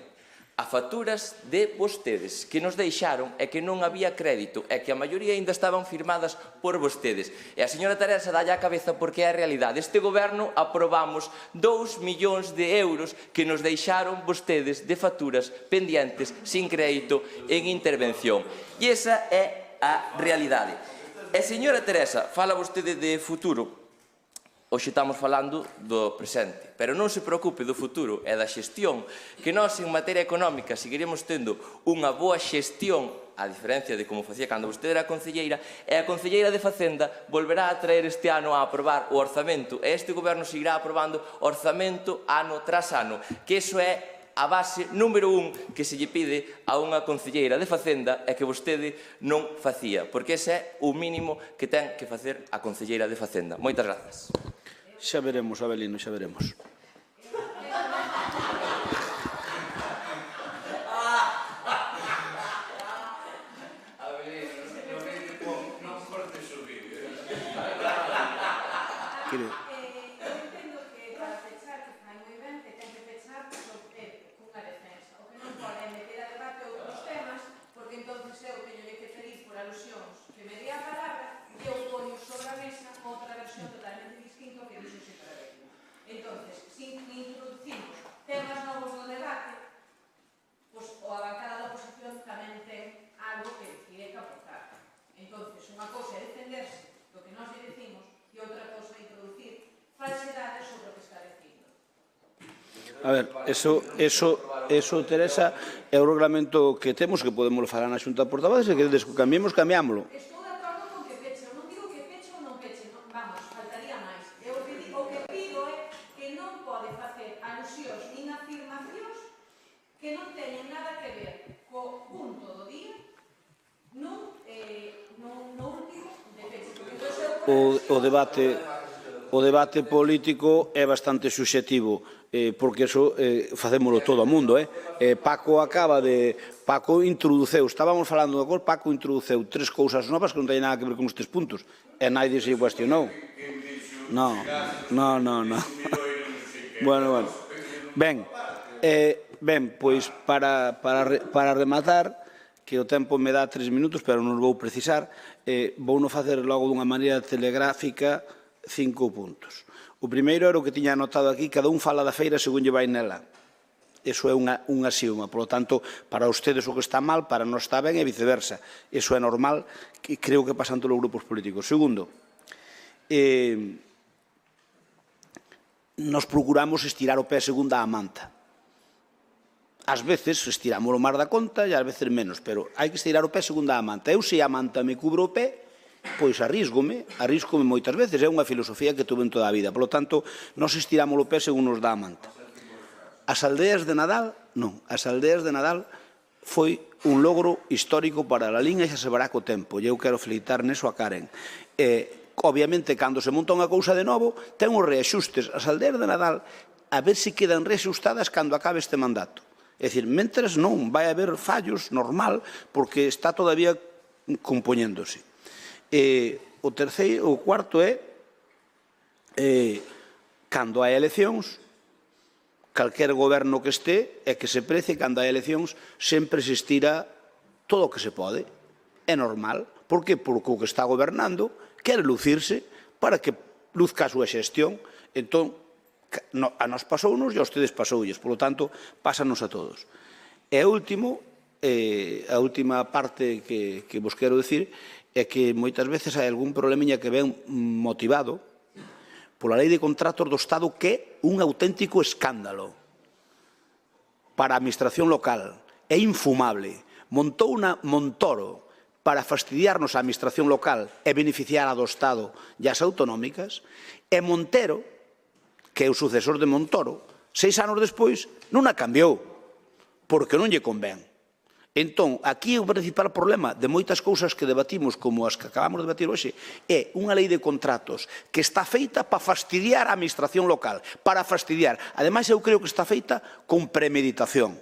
A facturas de vostedes que nos deixaron e que non había crédito e que a maioría ainda estaban firmadas por vostedes. E a señora Teresa dalle a cabeza porque é a realidade. Este goberno aprobamos 2 millóns de euros que nos deixaron vostedes de facturas pendientes sin crédito en intervención. E esa é a realidade. E, señora Teresa, fala vostede de futuro. Hoxe estamos falando do presente, pero non se preocupe do futuro e da xestión, que nós en materia económica seguiremos tendo unha boa xestión, a diferencia de como facía cando vostede era concelleira, e a concelleira de Facenda volverá a traer este ano a aprobar o orzamento, e este goberno seguirá aprobando orzamento ano tras ano, que iso é a base número 1 que se lle pide a unha concelleira de Facenda e que vostede non facía, porque ese é o mínimo que ten que facer a concelleira de Facenda. Moitas grazas. Xa veremos, Abelino, xa veremos. A ver, eso, Teresa, é o reglamento que temos, que podemos falar na Xunta de Portavoces, e que desde que cambiemos, cambiámoslo. Estou de acordo con que peche, non digo que peche ou non peche, vamos, faltaría máis. O que pido é que non pode facer alusións nin afirmacións que non teñen nada que ver co punto do día no último de peche. O debate político é bastante subxetivo, porque eso facémolo todo o mundo. Paco introduceu, estábamos falando de cor, Paco introduceu 3 cousas novas que non teñen nada que ver con os 3 puntos, e naide se cuestionou. No. Bueno. Ben, pois para rematar, que o tempo me dá 3 minutos, pero non vou precisar, vou non facer logo dunha maneira telegráfica 5 puntos. O primeiro era o que tiña anotado aquí, cada un fala da feira según lle vai nela. Iso é un axioma, por lo tanto, para ustedes o que está mal, para non está ben e viceversa. Iso é normal, e creo que pasan todos os grupos políticos. Segundo, nos procuramos estirar o pé segundo a manta. Ás veces estiramos o mar da conta e ás veces menos, pero hai que estirar o pé segundo a manta. Eu, se a manta me cubro o pé, pois arrísgome moitas veces, é unha filosofía que tuve en toda a vida. Por lo tanto, nos estiramos o pé según nos dá a manta. As aldeas de Nadal, non, as aldeas de Nadal foi un logro histórico para a Lalín e xa se verá co tempo, e eu quero felicitar neso a Karen. Obviamente, cando se monta unha cousa de novo, ten os reaxustes. As aldeas de Nadal, a ver se quedan reaxustadas cando acabe este mandato. É dicir, mentres non, vai haber fallos, normal, porque está todavía compoñéndose. O cuarto é, cando hai eleccións, calquer goberno que este, é que se prece, cando hai eleccións, sempre se estira todo o que se pode. É normal. Por que? Porque o que está gobernando quere lucirse para que luzca a súa xestión. Entón, a nós pasounos e a ustedes pasoulles. Por lo tanto, pásanos a todos. E a última parte que vos quero dicir é que moitas veces hai algún problemiña que ven motivado pola lei de contratos do Estado, que é un auténtico escándalo para a administración local. É infumable. Montou unha Montoro para fastidiarnos a administración local e beneficiar a do Estado e as autonómicas, e Montero, que é o sucesor de Montoro, 6 anos despois non a cambiou, porque non lle convén. Entón, aquí o principal problema de moitas cousas que debatimos, como as que acabamos de debatir hoxe, é unha lei de contratos que está feita para fastidiar a administración local, para fastidiar. Ademais, eu creo que está feita con premeditación,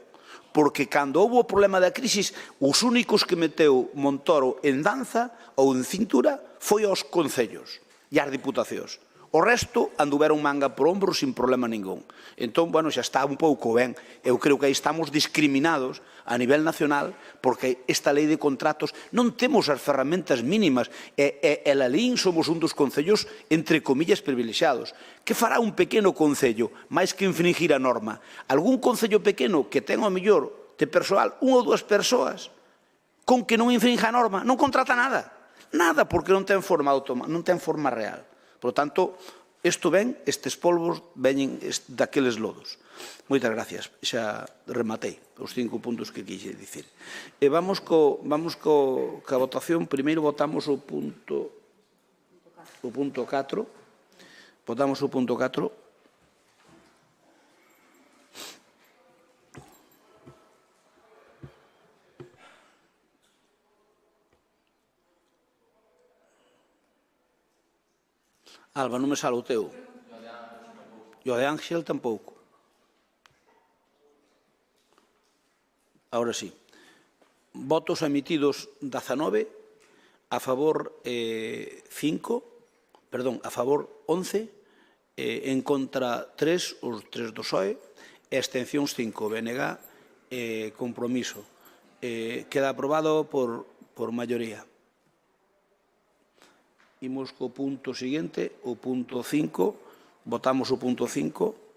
porque cando houve o problema da crisis, os únicos que meteu Montoro en danza ou en cintura foi aos concellos e as diputacións. O resto anduveron manga por ombro sin problema ningún. Entón, bueno, xa está un pouco ben. Eu creo que aí estamos discriminados a nivel nacional, porque esta lei de contratos non temos as ferramentas mínimas. E Lalín somos un dos concellos, entre comillas, privilexiados. Que fará un pequeno concello, máis que infringir a norma? Algún concello pequeno que ten, ao mellor, de persoal, 1 ou 2 persoas, con que non infrinja a norma, non contrata nada. Nada, porque non ten forma real. Por lo tanto, isto ven, estes polvos veñen daqueles lodos. Moitas gracias, xa rematei os 5 puntos que quixe dicir. E vamos ca votación. Primeiro votamos o punto 4. Votamos o punto 4. Alba, non me sale o teu. E o de Ángel tampouco. Ahora sí. Votos emitidos 19, a favor 11, en contra 3, os 3 do PSOE, e abstencións 5, BNG, compromiso. Queda aprobado por maioría. Imos co punto seguinte, o punto 5. Votamos o punto 5.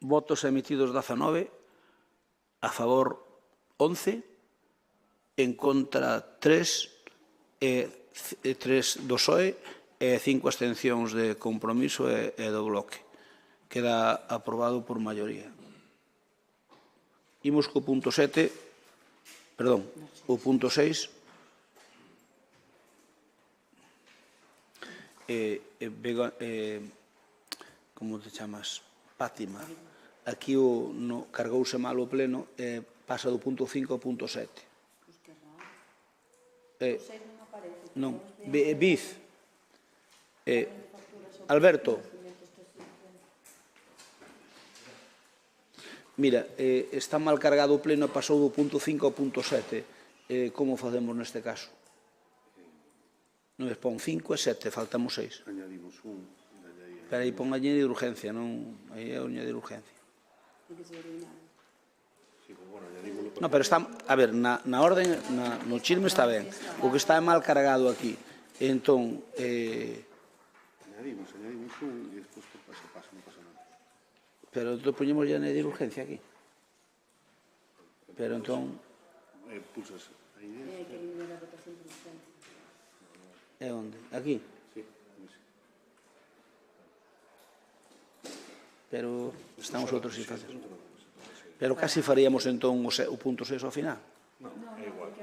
Votos emitidos 19, a favor 11, en contra 3 do PSOE, e 5 abstencións de compromiso e do bloque. Queda aprobado por maioría. Imos co punto 7, perdón, o punto 6. Como te chamas? Fátima. Aquí cargouse mal o pleno e pasa do punto 5 ao punto 7. Non, Biz. Alberto, mira, está mal cargado o pleno e pasou do punto 5 ao punto 7. Como facemos neste caso? Non, pon 5 e 7, faltamos 6. Añadimos un. Pero aí pon añadir urgencia, non? Aí é añadir urgencia. Non, pero está, a ver, na orden, no chisme está ben. O que está mal cargado aquí. Entón, Añadimos un e despois que pasa, non pasa nada. pero entón poñemos ya añadir urgencia aquí. Pero entón... Pulsas aí. É onde? Aquí? Sí. Pero estamos outros sin facer. Pero casi faríamos entón o punto 6 ao final. Non, é igual.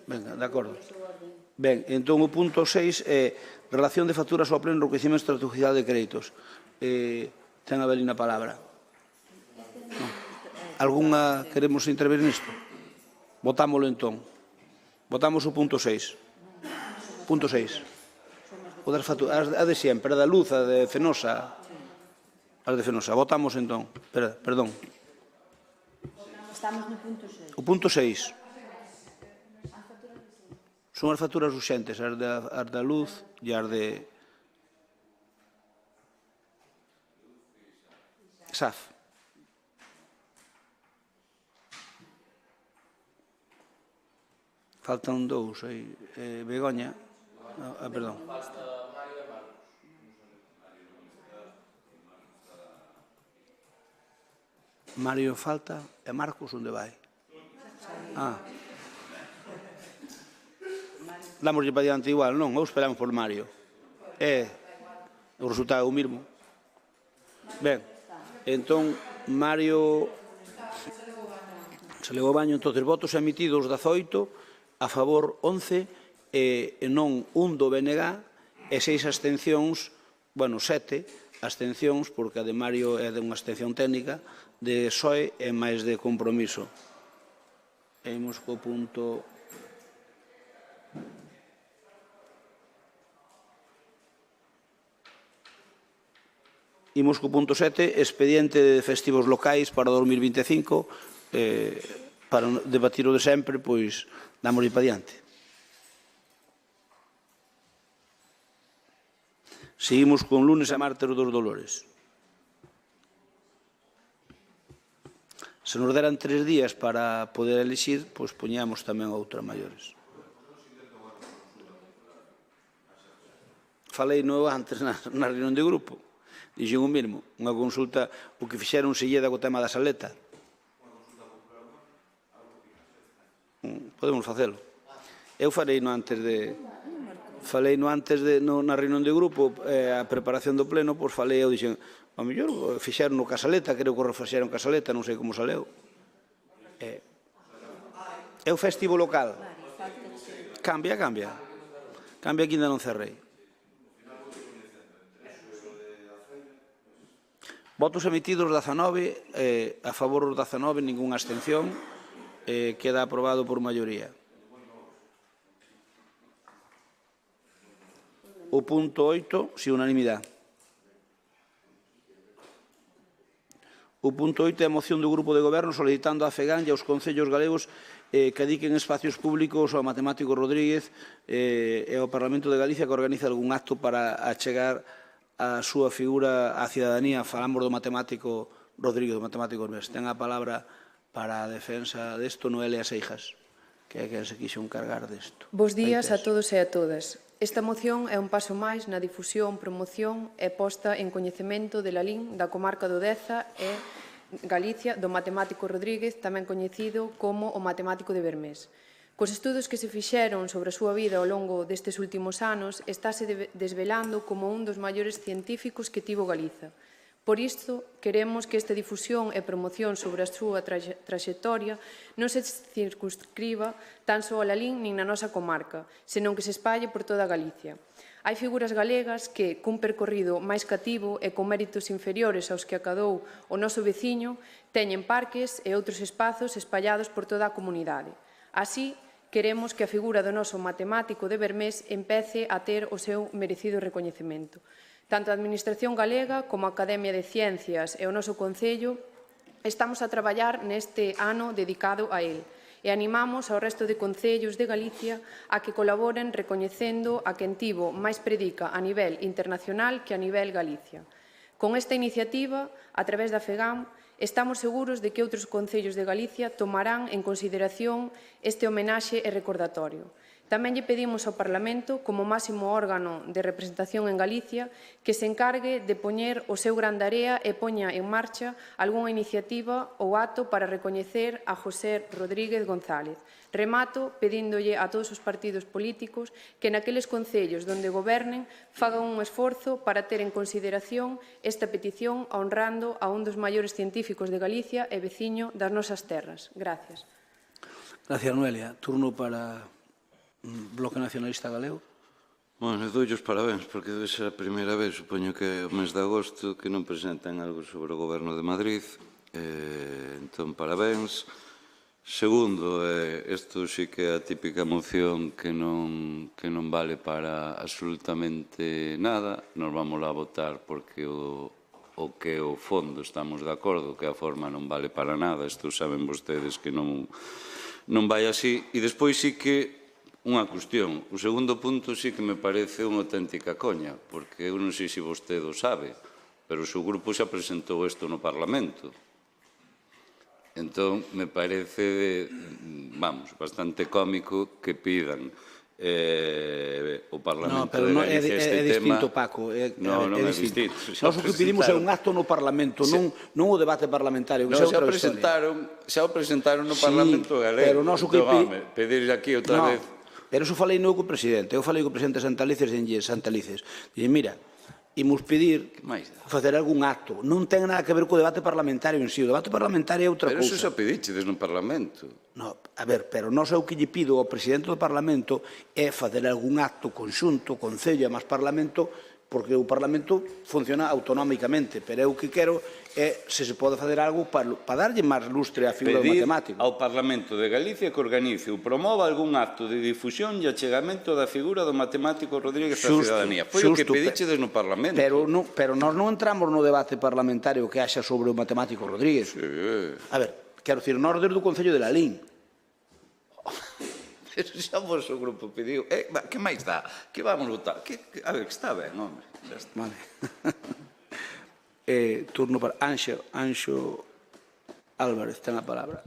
Venga, de acordo. Ben, entón o punto 6 é relación de facturas ao pleno enriquecimento estrategial de créditos. Ten a Belina a palabra. Algúnha queremos intervir nisto? Votámoslo entón. Votamos o punto 6. Punto 6. O das facturas, a de sempre, a da luz, a de Fenosa. A de Fenosa. Votamos entón. Perdón. Estamos no punto 6. O punto 6. Son as facturas urxentes, as da luz e as de SAF. Faltan 2 aí. Begoña. Perdón. Mario falta e Marcos onde vai? Dámoslle para diante igual, non? Ou esperamos por Mario? O resultado é o mesmo. Ben, entón, Mario se levou o baño. Entón, votos emitidos 18, a favor 11, e non un do BNG, e 6 abstencións, 7 abstencións, porque a de Mario é de unha abstención técnica, de PSOE e máis de compromiso. E imos co punto... Imos co punto 7, expediente de festivos locais para 2025, para debatir o de sempre, pois dámoslle para diante. Seguimos con lunes e martes dos Dolores. Se nos deran 3 días para poder elixir, pois poñamos tamén outra maiores. falei no antes na reunión de grupo. Dixen o mesmo, unha consulta, o que fixeron Selleda co tema da saleta. Podemos facelo. Eu falei no antes de na reunión de grupo, a preparación do pleno, pois falei, eu dixen, ao mellor fixeron no Casaleta, creo que refixeron Casaleta, non sei como saleu. É o festivo local. Cambia. Cambia que ainda non cerrei. Votos emitidos 19, a favor os 19, ningunha abstención, queda aprobado por maioría. O punto 8, si unanimidade. O punto 8 é a moción do Grupo de Goberno solicitando a FEGAN e aos concellos galegos que dediquen espacios públicos ao matemático Rodríguez e ao Parlamento de Galicia que organice algún acto para achegar a súa figura á cidadanía. Falamos do matemático Rodríguez, do matemático Hermes. Ten a palabra para a defensa desto Noelia Seijas, que é quen se quixo encargar desto. Bos días a todos e a todas. Esta moción é un paso máis na difusión, promoción e posta en coñecemento de Lalín, da comarca do Deza e Galicia, do matemático Rodríguez, tamén coñecido como o matemático de Bermés. Cos estudos que se fixeron sobre a súa vida ao longo destes últimos anos, estáse desvelando como un dos maiores científicos que tivo Galiza. Por isto, queremos que esta difusión e promoción sobre a súa traxectoria non se circunscriba tan só a Lalín nin na nosa comarca, senón que se espalle por toda Galicia. Hai figuras galegas que, cun percorrido máis cativo e con méritos inferiores aos que acadou o noso veciño, teñen parques e outros espazos espallados por toda a comunidade. Así, queremos que a figura do noso matemático de Bermés empece a ter o seu merecido recoñecemento. Tanto a Administración galega como a Academia de Ciencias e o noso Concello estamos a traballar neste ano dedicado a el e animamos ao resto de concellos de Galicia a que colaboren recoñecendo a quen tivo máis predica a nivel internacional que a nivel Galicia. Con esta iniciativa, a través da FEGAM, estamos seguros de que outros concellos de Galicia tomarán en consideración este homenaxe e recordatorio. Tamén lle pedimos ao Parlamento, como máximo órgano de representación en Galicia, que se encargue de poñer o seu gran area e poña en marcha algunha iniciativa ou acto para recoñecer a José Rodríguez González. Remato pedíndolle a todos os partidos políticos que naqueles concellos donde gobernen fagan un esforzo para ter en consideración esta petición honrando a un dos maiores científicos de Galicia e veciño das nosas terras. Gracias. Gracias, Noelia. Turno para Bloque Nacionalista Galego. Bueno, doulles parabéns, porque debe ser a primeira vez, supoño que o mes de agosto, que non presentan algo sobre o Goberno de Madrid. Entón, parabéns. Segundo, isto sí que é a típica moción que non vale para absolutamente nada. Nos vamos a votar porque o que o fondo estamos de acordo, que a forma non vale para nada. Isto saben vostedes que non vai así. E despois sí que unha cuestión. O segundo punto sí que me parece unha auténtica coña, porque eu non sei se vostede o sabe, pero o seu grupo xa presentou isto no Parlamento. Entón, me parece, bastante cómico que pidan o Parlamento de Galicia este tema. É distinto, Paco. Non é distinto. Nós o que pedimos é un acto no Parlamento, non o debate parlamentario. Xa o presentaron no Parlamento galego. Pero nós o que pedir aquí outra vez. Pero eso falei non co presidente. Eu falei co presidente Santalices e Santalices. Dixen, mira, imos pedir facer algún acto. Non ten nada que ver co debate parlamentario en sí. O debate parlamentario é outra cousa. Pero eso xa pedichedes no Parlamento. No, a ver, pero non sei o que lle pido ao presidente do Parlamento é facer algún acto conxunto, Concello e máis Parlamento, porque o Parlamento funciona autonómicamente, pero eu o que quero é se pode facer algo para darlle máis lustre á figura do matemático. Pedir ao Parlamento de Galicia que organice ou promova algún acto de difusión e achegamento da figura do matemático Rodríguez á cidadanía. Foi o que pedichedes no Parlamento. Pero nós non entramos no debate parlamentario que haxa sobre o matemático Rodríguez. A ver, quero dicir, nós desde o Concello de Lalín. Pero xa vos o grupo pediu. Que máis dá? Que vamos votar? A ver, que está ben, home. Vale. Turno para Anxo Álvarez, ten a palabra.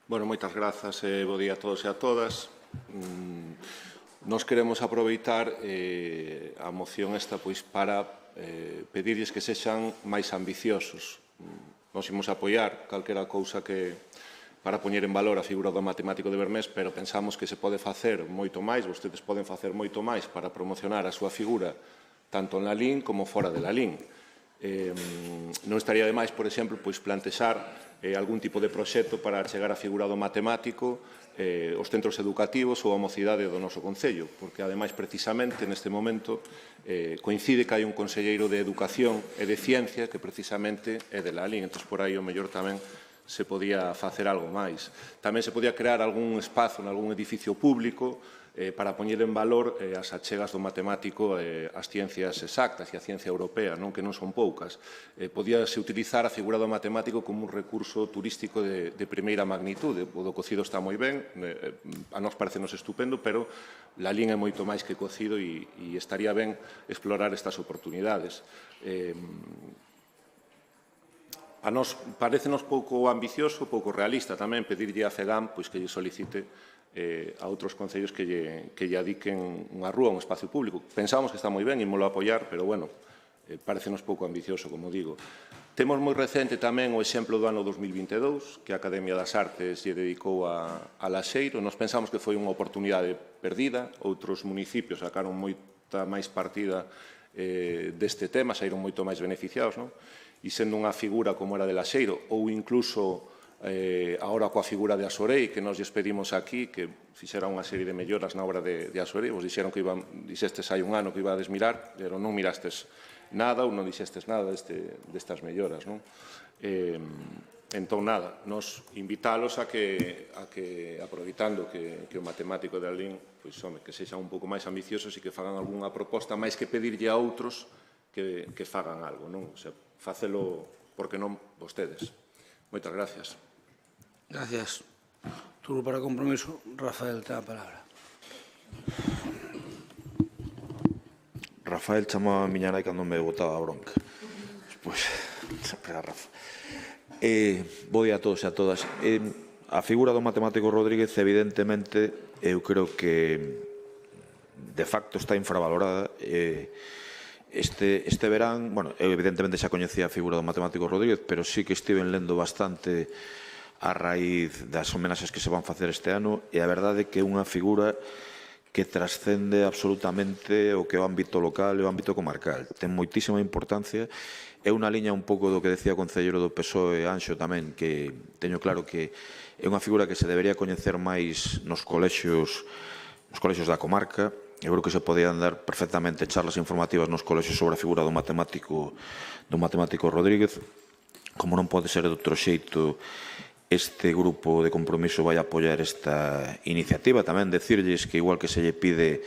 Bueno, moitas grazas e bo día a todos e a todas. Nós queremos aproveitar a moción esta pois para pedirlles que sexan máis ambiciosos. Nós imos apoiar calquera cousa que para poñer en valor a figura do matemático de Bermés, pero pensamos que se pode facer moito máis, vostedes poden facer moito máis para promocionar a súa figura tanto en la LIN como fora de la LIN. Non estaría de máis, por exemplo, pois plantexar algún tipo de proxecto para chegar a figura do matemático os centros educativos ou a mocidade do noso Concello, porque, ademais, precisamente, neste momento, coincide que hai un conselleiro de Educación e de Ciencia que, precisamente, é de la LIN. Entón, por aí, o mellor tamén se podía facer algo máis. Tamén se podía crear algún espazo en algún edificio público para poñer en valor as achegas do matemático ás ciencias exactas e a ciencia europea, non que non son poucas. Podíase utilizar a figura do matemático como un recurso turístico de primeira magnitude. O do cocido está moi ben, a nós parecenos estupendo, pero la LIN é moito máis que cocido e estaría ben explorar estas oportunidades. A nós parecenos pouco ambicioso, pouco realista tamén pedirlle a FEGAM pois que lle solicite a outros concellos que lle adiquen unha rúa, un espacio público. Pensamos que está moi ben, ímolo apoiar, pero, bueno, parecenos pouco ambicioso, como digo. Temos moi recente tamén o exemplo do ano 2022, que a Academia das Artes lle dedicou a Laxeiro. Nos pensamos que foi unha oportunidade perdida. Outros municipios sacaron moita máis partida deste tema, saíron moito máis beneficiados, non? E sendo unha figura como era de Laxeiro, ou incluso agora coa figura de Asorei, que nos despedimos aquí, que fixera unha serie de melloras na obra de Asorei, vos dixeron que dixestes hai un ano que ibades mirar, pero non mirastes nada ou non dixestes nada destas melloras, non? Entón, nada, nos invítalos a que aproveitando que o matemático de Alín, pois, home, que sexan un pouco máis ambiciosos e que fagan algunha proposta máis que pedirlle a outros que fagan algo, non? O sea, facelo porque non vostedes. Moitas gracias. Gracias. Turno para compromiso. Rafael, ten a palabra. Rafael chamaba a miña nai cando me botaba a bronca. Pois, espera, Rafa. Bo día a todos e a todas. A figura do matemático Rodríguez, evidentemente, eu creo que de facto está infravalorada. Este verán, bueno, eu evidentemente xa coñecía a figura do matemático Rodríguez, pero sí que estive lendo bastante a raíz das homenaxes que se van facer este ano, e a verdade é que é unha figura que trascende absolutamente o que é o ámbito local e o ámbito comarcal. Ten moitísima importancia. É unha liña un pouco do que decía o concelleiro do PSOE, Anxo, tamén, que teño claro que é unha figura que se debería coñecer máis nos colexios da comarca. Eu creo que se podían dar perfectamente charlas informativas nos colexios sobre a figura do matemático Rodríguez. Como non pode ser de outro xeito, este grupo de compromiso vai apoiar esta iniciativa. Tamén decirlles que, igual que se lle pide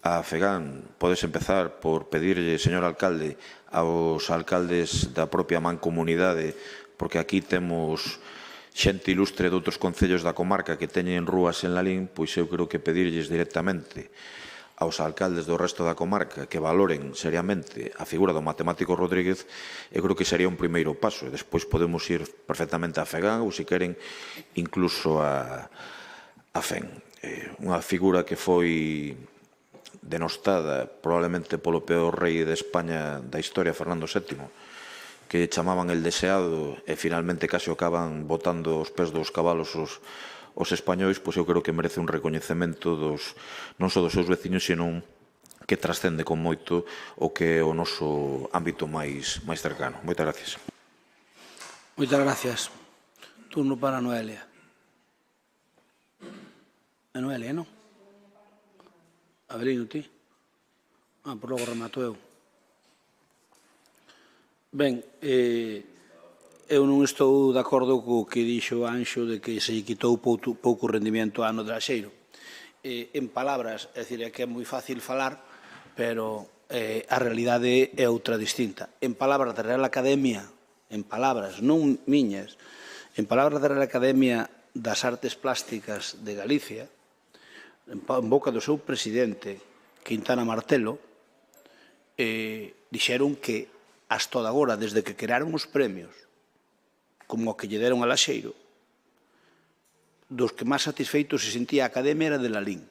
a FEGAN, podes empezar por pedirlle, señor alcalde, aos alcaldes da propia mancomunidade, porque aquí temos xente ilustre de outros concellos da comarca que teñen rúas en Lalín, pois eu creo que pedirlles directamente aos alcaldes do resto da comarca que valoren seriamente a figura do matemático Rodríguez, eu creo que sería un primeiro paso. E despois podemos ir perfectamente a FEGAN ou, se queren, incluso a FEN. Unha figura que foi denostada probablemente polo peor rei de España da historia, Fernando VII, que chamaban el deseado e finalmente case acaban botando os pés dos cabalos os españois, pois eu creo que merece un recoñecemento non só dos seus veciños, senón que trascende con moito o que é o noso ámbito máis cercano. Moitas gracias. Moitas gracias. Turno para Noelia. A Noelia, non? Avelino, ti? Por logo remato eu. Ben, eu non estou de acordo co que dixo Anxo de que se lle quitou pouco rendimento ao ano de Laxeiro. En palabras, é dicir, é que é moi fácil falar, pero a realidade é outra distinta. En palabras da Real Academia, en palabras non miñas, en palabras da Real Academia das Artes Plásticas de Galicia, en boca do seu presidente, Quintana Martelo, dixeron que hasta agora, desde que crearon os premios, como o que lle deron a Laxeiro, dos que máis satisfeitos se sentía a Academia era de Lalín,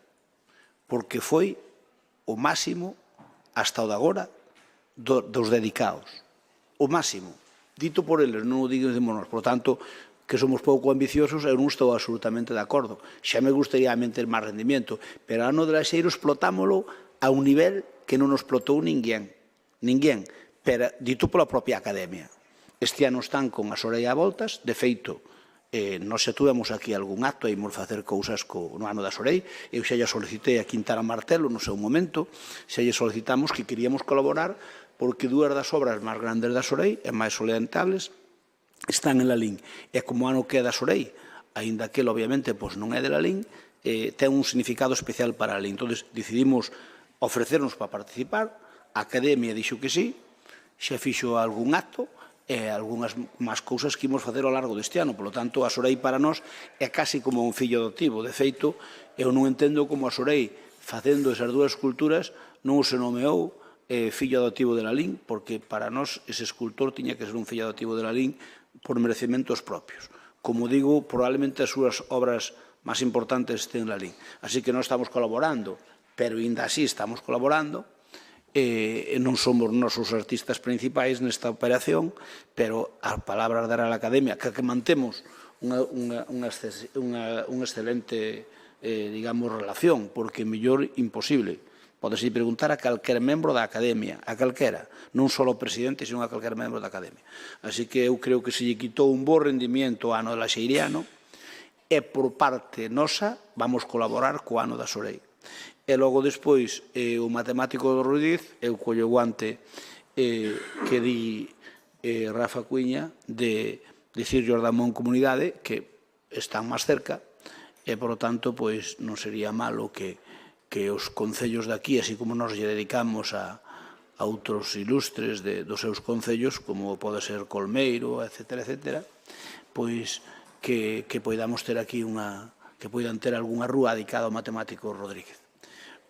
porque foi o máximo hasta o de agora dos dedicados. O máximo. Dito por eles, non o digamos nós. Por tanto, que somos pouco ambiciosos, eu non estou absolutamente de acordo. Xa me gustaría ter máis rendimento, pero ano de Laxeiro explotámolo a un nivel que non nos explotou ninguén. Ninguén. Pero dito pola propia academia. Este ano están con as orellas voltas, de feito, nos xa tuvemos aquí algún acto e imos facer cousas no ano da Sorei. Eu xa lle solicitei a Quintana Martelo no seu momento, xa lle solicitamos que queríamos colaborar porque dúas das obras máis grandes da Sorei e máis salientables están en Lalín. E como ano que é da Sorei, aínda que, obviamente, non é de Lalín, ten un significado especial para Lalín. Entón, decidimos ofrecernos para participar, a Academia dixo que sí, xa fixo algún acto, e algunhas máis cousas que imos facer ao largo deste ano. Por lo tanto, a Sorei para nós é casi como un fillo adoptivo. De feito, eu non entendo como a Sorei, facendo esas dúas esculturas, non se nomeou fillo adoptivo de Lalín, porque para nós ese escultor tiña que ser un fillo adoptivo de Lalín por merecementos propios. Como digo, probablemente as súas obras máis importantes estén en Lalín. Así que non estamos colaborando, pero ainda así estamos colaborando. Non somos nós os artistas principais nesta operación, pero as palabras da Real Academia, que mantemos unha excelente, digamos, relación, porque mellor imposible. Podese preguntar a calquer membro da Academia, a calquera, non só o presidente, sino a calquer membro da Academia. Así que eu creo que se lle quitou un bo rendimento ao ano laxeiriano e por parte nosa vamos colaborar co ano da Sorei. E logo despois o matemático do Ruiz, eu collo o guante que di Rafa Cuiña de dicir Jordamón Comunidade, que están máis cerca, e, por lo tanto, non sería malo que os concellos de aquí, así como nos lle dedicamos a outros ilustres dos seus concellos, como pode ser Colmeiro, etc., pois que poidamos ter aquí que poidan ter algunha rúa dedicada ao matemático Rodríguez.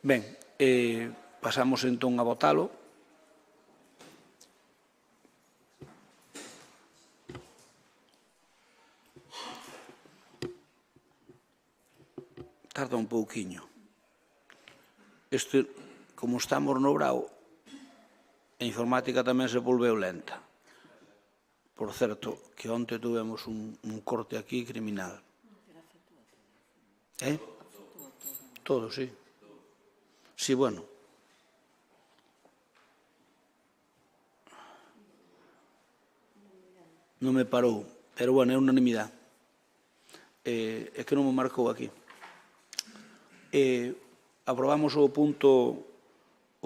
Ben, pasamos entón a votalo. Tarda un pouquiño. Como estamos no Brao, a informática tamén se volveu lenta. Por certo, que onte tuvemos un corte aquí criminal. Todo, sí. Sí, bueno. Non me parou, pero, bueno, é unanimidade. É que non me marcou aquí. Aprobamos o punto 9,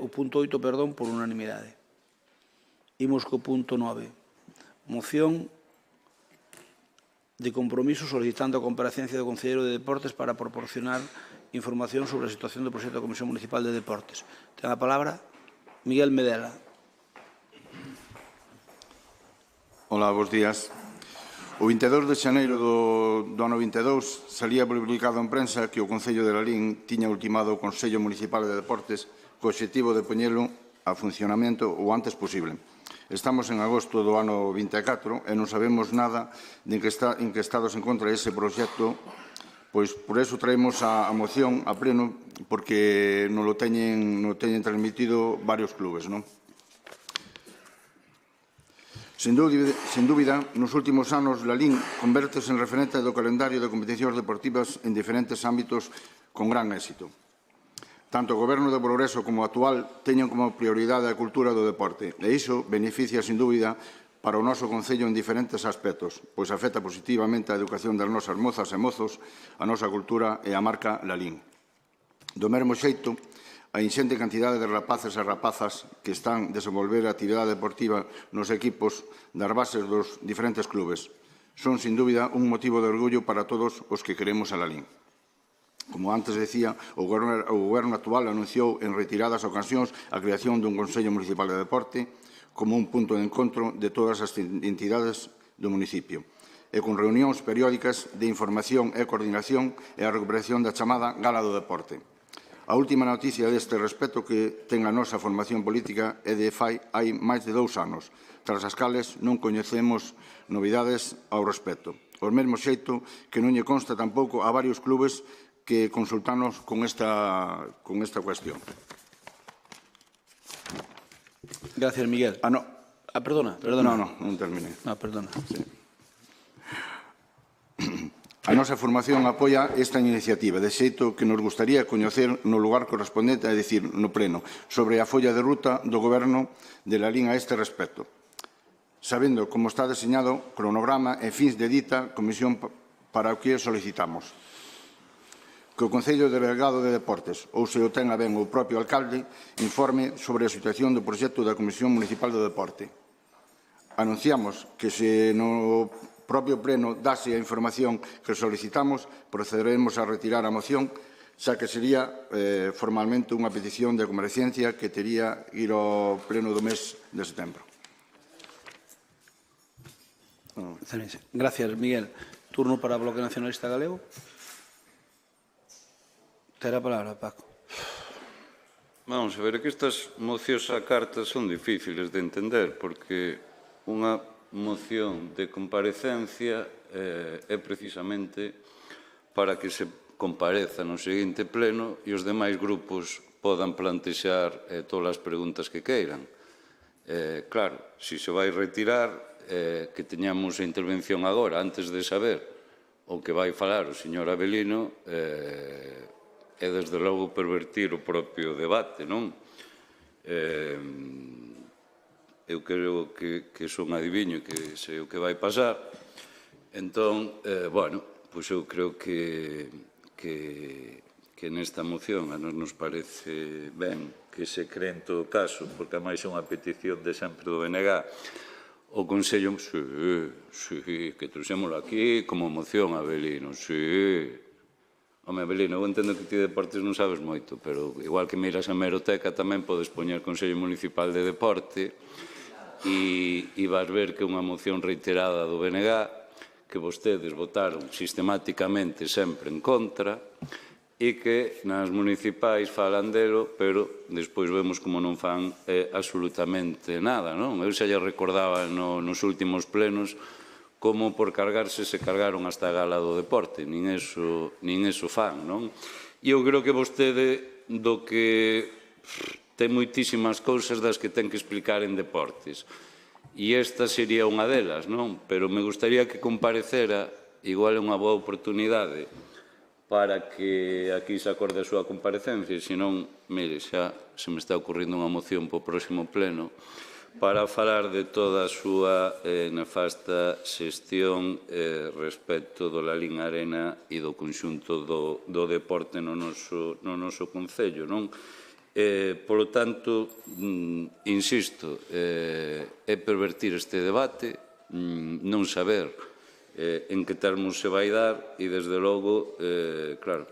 o punto 8, perdón, por unanimidade. Imos co punto 9. Moción de compromiso solicitando a comparecencia do Concelleiro de Deportes para proporcionar información sobre a situación do proxecto da Comisión Municipal de Deportes. Ten a palabra Miguel Medela. Hola, bons días. O 22 de xaneiro do ano 22 salía publicado en prensa que o Concello de Lalín tiña ultimado o Consello Municipal de Deportes co obxectivo de poñelo a funcionamento o antes posible. Estamos en agosto do ano 24 e non sabemos nada de en que estado se encontra ese proxecto, pois por eso traemos a moción a pleno, porque non lo teñen transmitido varios clubes, non? Sen dúbida, nos últimos anos, Lalín convértese en referente do calendario de competicións deportivas en diferentes ámbitos con gran éxito. Tanto o Goberno de Progreso como o actual teñen como prioridade a cultura do deporte, e iso beneficia, sen dúbida, para o noso Concello en diferentes aspectos, pois afecta positivamente a educación das nosas mozas e mozos, a nosa cultura e a marca Lalín. Do mesmo xeito, a inxente cantidade de rapaces e rapazas que están a desenvolver a actividade deportiva nos equipos das bases dos diferentes clubes son, sin dúbida, un motivo de orgullo para todos os que queremos a Lalín. Como antes decía, o Goberno actual anunciou en retiradas ocasións a creación dun Consello Municipal de Deporte como un punto de encontro de todas as entidades do municipio e con reunións periódicas de información e coordinación e a recuperación da chamada Gala do Deporte. A última noticia deste respecto que ten a nosa formación política é de hai máis de 2 anos, tras as cales non coñecemos novidades ao respecto. O mesmo xeito que non lle consta tampouco a varios clubes que consultarnos con esta cuestión. Gracias, Miguel. No. Perdona. Non terminé. Perdona. Sí. A nosa formación apoia esta iniciativa, de xeito que nos gustaría coñecer no lugar correspondente, é dicir, no pleno, sobre a folla de ruta do Goberno de la LIN a este respecto, sabendo como está deseñado cronograma e fins de dita comisión para o que solicitamos. Que o Concello Delegado de Deportes, ou se o ten a ben o propio alcalde, informe sobre a situación do proxecto da Comisión Municipal do Deporte. Anunciamos que se no propio pleno dase a información que solicitamos, procederemos a retirar a moción, xa que sería formalmente unha petición de comparecencia que tería ir ao pleno do mes de setembro. Gracias, Miguel. Turno para o Bloque Nacionalista Galego. Ten a palabra, Paco. Vamos a ver, que estas mocións a carta son difíciles de entender, porque unha moción de comparecencia é precisamente para que se compareza no seguinte pleno e os demais grupos podan plantexar todas as preguntas que queiran. Claro, se se vai retirar, que teñamos a intervención agora, antes de saber o que vai falar o señor Avelino, é desde logo pervertir o propio debate, non? Eu creo que son adiviño que sei o que vai pasar. Entón, bueno, pois eu creo que nesta moción a nos parece ben que se cree en todo caso, porque a máis é unha petición de sempre do BNG, o Consello, que trouxémolo aquí como moción, Avelino, Home, Avelino, eu entendo que ti de deportes non sabes moito, pero igual que miras a hemeroteca tamén podes poñer Consello Municipal de Deporte e vas ver que é unha moción reiterada do BNG que vostedes votaron sistemáticamente sempre en contra e que nas municipais falan delo, pero despois vemos como non fan absolutamente nada, non? Eu xa lle recordaba nos últimos plenos como por cargarse se cargaron hasta a gala do deporte, nin eso fan, non? E eu creo que vostede do que ten moitísimas cousas das que ten que explicar en deportes. E esta sería unha delas, non? Pero me gustaría que comparecera, igual é unha boa oportunidade para que aquí se acorde a súa comparecencia, e senón, mire, xa se me está ocurrindo unha moción para o próximo pleno, para falar de toda a súa nefasta xestión respecto do Lalín Arena e do conxunto do deporte no noso concello, non? Polo tanto, insisto, é pervertir este debate, non saber en que termos se vai dar e, desde logo, claro,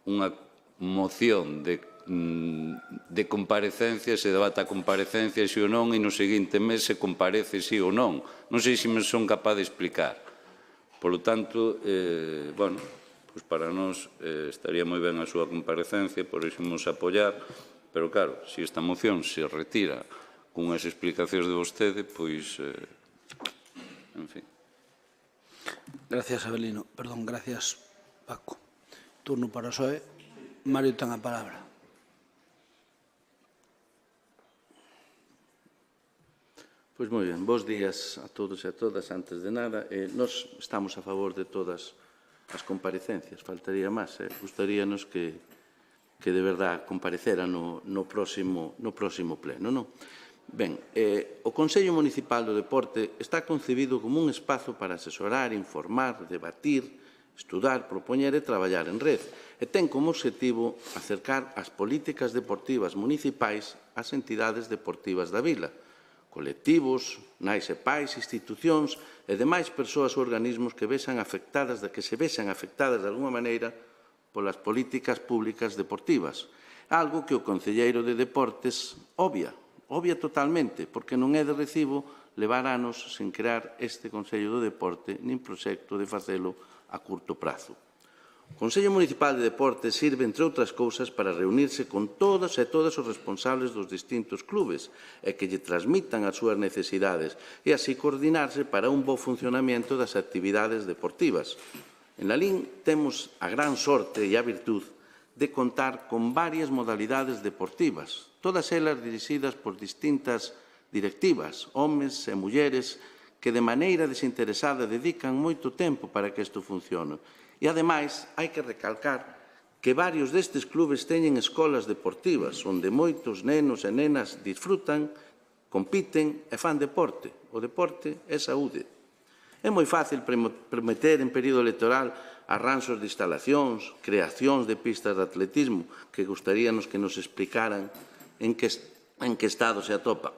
unha moción de comparecencia, se debata a comparecencia si ou non, e no seguinte mes se comparece si ou non. Non sei se me son capaz de explicar. Polo tanto, bueno, pois para nós estaría moi ben a súa comparecencia, por iso imos apoiar, pero claro, se esta moción se retira con as explicacións de vostede, pois, en fin. Gracias, Avelino. Perdón, gracias, Paco. Turno para o PSOE. Mario ten a palabra. Pois moi ben, bons días a todos e a todas. Antes de nada, nós estamos a favor de todas as comparecencias, faltaría máis. Gustaríanos que de verdad comparecera no próximo pleno, non? Ben, o Consello Municipal do Deporte está concebido como un espazo para asesorar, informar, debatir, estudar, propoñer e traballar en red, e ten como obxectivo acercar as políticas deportivas municipais ás entidades deportivas da vila, colectivos, nais e pais, institucións e demais persoas ou organismos que se vexan afectadas de alguma maneira polas políticas públicas deportivas. Algo que o concelleiro de Deportes obvia totalmente, porque non é de recibo levar anos sen crear este Consello do Deporte nin proxecto de facelo a curto prazo. O Consello Municipal de Deportes sirve, entre outras cousas, para reunirse con todas e todos os responsables dos distintos clubes e que lle transmitan as súas necesidades e así coordinarse para un bo funcionamento das actividades deportivas. En Lalín temos a gran sorte e a virtud de contar con varias modalidades deportivas, todas elas dirixidas por distintas directivas, homes e mulleres, que de maneira desinteresada dedican moito tempo para que isto funcione. E, ademais, hai que recalcar que varios destes clubes teñen escolas deportivas, onde moitos nenos e nenas disfrutan, compiten e fan deporte. O deporte é saúde. É moi fácil prometer en período electoral arranxos de instalacións, creacións de pistas de atletismo, que gustaríanos que nos explicaran en que estado se atopa,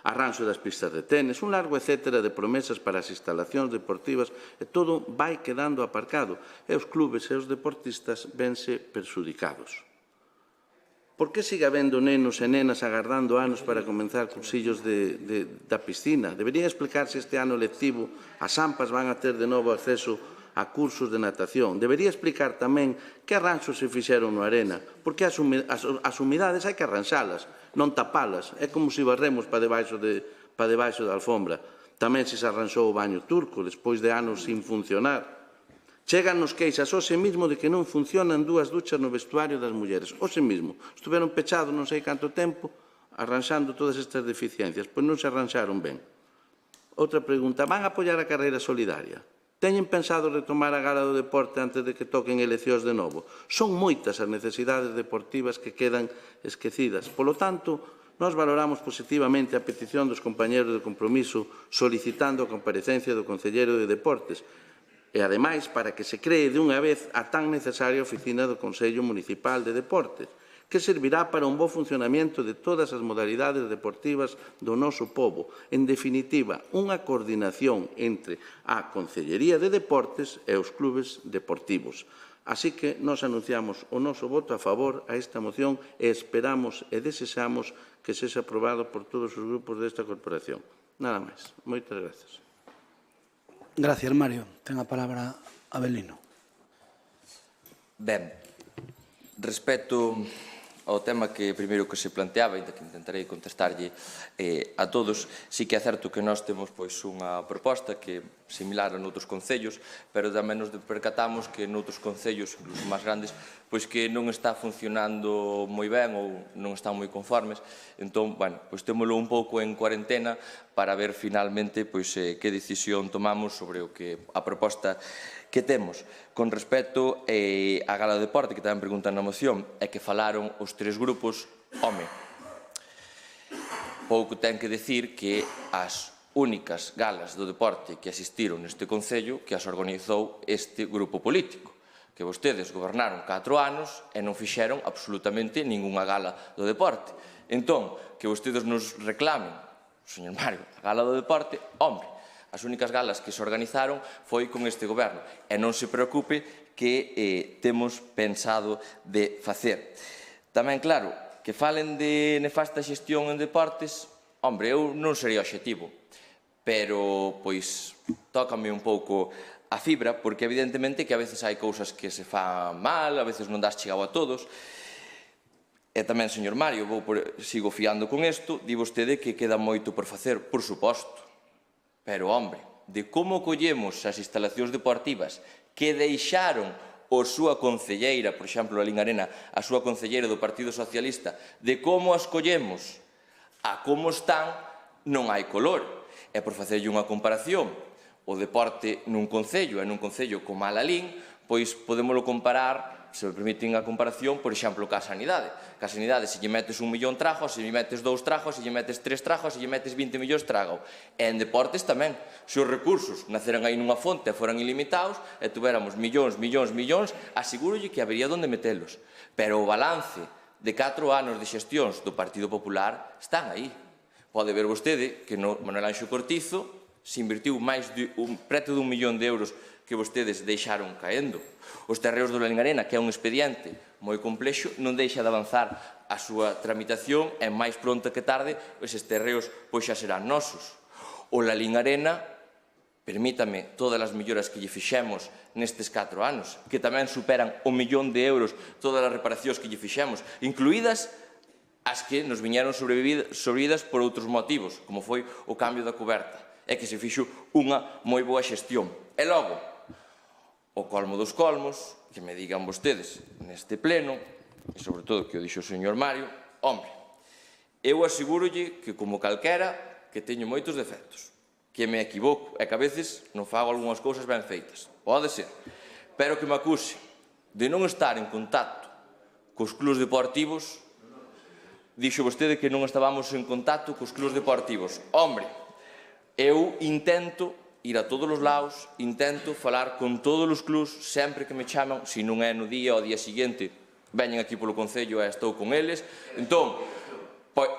arranxo das pistas de tenis, un largo etcétera de promesas para as instalacións deportivas, e todo vai quedando aparcado, e os clubes e os deportistas vense perxudicados. Por que sigue habendo nenos e nenas agardando anos para comenzar cursillos da piscina? Debería explicarse este ano lectivo as AMPAs van a ter de novo acceso a cursos de natación. Debería explicar tamén que arranxos se fixeron no Arena, porque as humidades hai que arranxalas, non tapalas. É como se barremos para debaixo da alfombra. Tamén se arranxou o baño turco, despois de anos sin funcionar. Chegan nos queixas hoxe mesmo de que non funcionan 2 duchas no vestuario das mulleres. Hoxe mesmo. Estiveron pechados non sei canto tempo arranxando todas estas deficiencias, pois non se arranxaron ben. Outra pregunta, van a apoiar a carreira solidaria? Teñen pensado retomar a gala do deporte antes de que toquen eleccións de novo? Son moitas as necesidades deportivas que quedan esquecidas. Polo tanto, nós valoramos positivamente a petición dos compañeros de Compromiso solicitando a comparecencia do Concelleiro de Deportes, e, ademais, para que se cree de unha vez a tan necesaria oficina do Consello Municipal de Deportes, que servirá para un bo funcionamento de todas as modalidades deportivas do noso pobo. En definitiva, unha coordinación entre a Concellería de Deportes e os clubes deportivos. Así que nos anunciamos o noso voto a favor a esta moción e esperamos e desexamos que sexa aprobado por todos os grupos desta corporación. Nada máis. Moitas grazas. Gracias, Mario. Ten a palabra Abelino. Ben, respecto ao tema que primeiro que se planteaba, e que intentarei contestarlle a todos, sí que é certo que nós temos unha proposta que é similar a noutros concellos, pero tamén nos percatamos que noutros concellos, incluso máis grandes, pois que non está funcionando moi ben ou non están moi conformes. Entón, bueno, pois témolo un pouco en cuarentena para ver finalmente pois que decisión tomamos sobre o que a proposta que temos. Con respecto á gala de deporte, que tamén preguntan na moción, é que falaron os 3 grupos, home, pouco ten que decir que as únicas galas do deporte que asistiron neste Concello que as organizou este grupo político, que vostedes gobernaron 4 anos e non fixeron absolutamente ningunha gala do deporte. Entón, que vostedes nos reclamen, señor Mario, a gala do deporte, hombre, as únicas galas que se organizaron foi con este goberno. E non se preocupe que temos pensado de facer. Tamén, claro, que falen de nefasta xestión en deportes, hombre, eu non sería obxectivo, pero, pois, tócame un pouco a fibra, porque evidentemente que a veces hai cousas que se fan mal, a veces non das chegado a todos. E tamén, señor Mario, sigo fiando con isto, di vostede que queda moito por facer, por suposto. Pero, hombre, de como collemos as instalacións deportivas que deixaron a súa concelleira, por exemplo, a Lalín Arena, a súa concelleira do Partido Socialista, de como as collemos a como están, non hai color. E por facerlle unha comparación, o deporte nun concello e nun concello como a Lalín, pois podémolo comparar, se me permiten a comparación, por exemplo, ca sanidade. Ca sanidade, se lle metes 1 millón trajo, se lle metes 2 trajos, se lle metes 3 trajos, se lle metes 20 millóns trago. E en deportes tamén. Se os recursos naceran aí nunha fonte e foran ilimitados, e tuveramos millóns, asegúrolle que habería onde metelos. Pero o balance de 4 anos de xestións do Partido Popular están aí. Pode ver vostede que no Manuel Anxo Cortizo se invertiu preto de 1 millón de euros que vostedes deixaron caendo. Os terreos do Lalín Arena, que é un expediente moi complexo, non deixa de avanzar a súa tramitación e máis pronto que tarde eses terreos pois xa serán nosos. O Lalín Arena, permítame, todas as melloras que lle fixemos nestes 4 anos, que tamén superan 1 millón de euros todas as reparacións que lle fixemos, incluídas as que nos viñeron sobrevidas por outros motivos, como foi o cambio da coberta, e que se fixo unha moi boa xestión. E logo, o colmo dos colmos, que me digan vostedes neste pleno, e sobre todo que o dixo o señor Mario, hombre, eu asegúrolle que como calquera que teño moitos defectos, que me equivoco e que a veces non fago algunhas cousas ben feitas, pode ser, pero que me acuse de non estar en contacto cos clubs deportivos. Dixo vostede que non estábamos en contacto cos clubs deportivos. Hombre, eu intento ir a todos os lados, intento falar con todos os clubs sempre que me chaman, se non é no día ou día seguinte, veñen aquí polo Concello e estou con eles. Entón,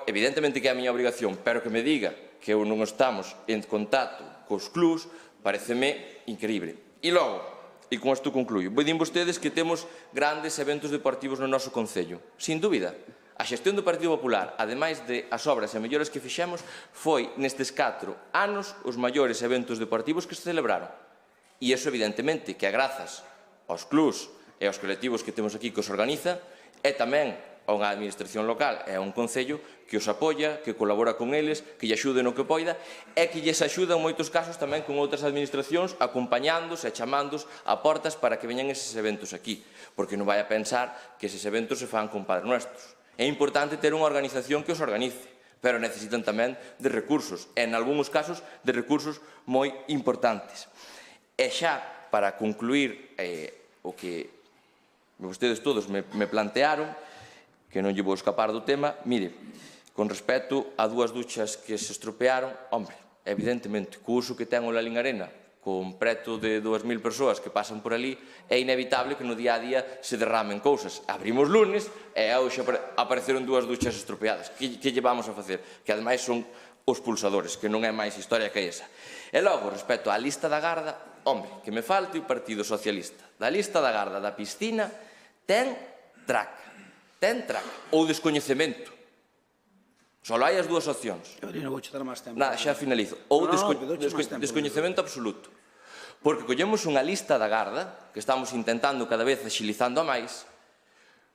evidentemente que é a miña obrigación, pero que me diga que eu non estamos en contacto cos clubs, pareceme increíble. E logo, e con isto concluyo, din vostedes que temos grandes eventos deportivos no noso Concello. Sin dúbida, a xestión do Partido Popular, ademais de as obras e melloras que fixemos, foi nestes 4 anos os maiores eventos deportivos que se celebraron. E iso, evidentemente, que é grazas aos clubs e aos colectivos que temos aquí que os organiza, e tamén a unha administración local e a un concello que os apoia, que colabora con eles, que lle axude no que poida, e que lles axuda en moitos casos tamén con outras administracións, acompañándos e chamándos a portas para que veñan eses eventos aquí, porque non vai a pensar que eses eventos se fan con Padres Nuestros. É importante ter unha organización que os organice, pero necesitan tamén de recursos, e en algúns casos de recursos moi importantes. E xa, para concluir o que vostedes todos me plantearon, que non lle vou escapar do tema, mire, con respecto a 2 duchas que se estropearon, hombre, evidentemente, co uso que ten o Lalín Arena, con preto de 2.000 persoas que pasan por ali, é inevitable que no día a día se derramen cousas. Abrimos lunes e hoxe apareceron 2 duchas estropeadas. Que lle vamos a facer? Que ademais son os pulsadores, que non é máis historia que esa. E logo, respecto á lista da Garda, hombre, que me falte o Partido Socialista. Da lista da Garda da piscina ten traca, ou descoñecemento. Só hai as 2 opcións. Non vou dar máis tempo. Nada, xa finalizo. Ou descoñecemento absoluto. Porque collemos unha lista da Garda, que estamos intentando cada vez axilizando a máis,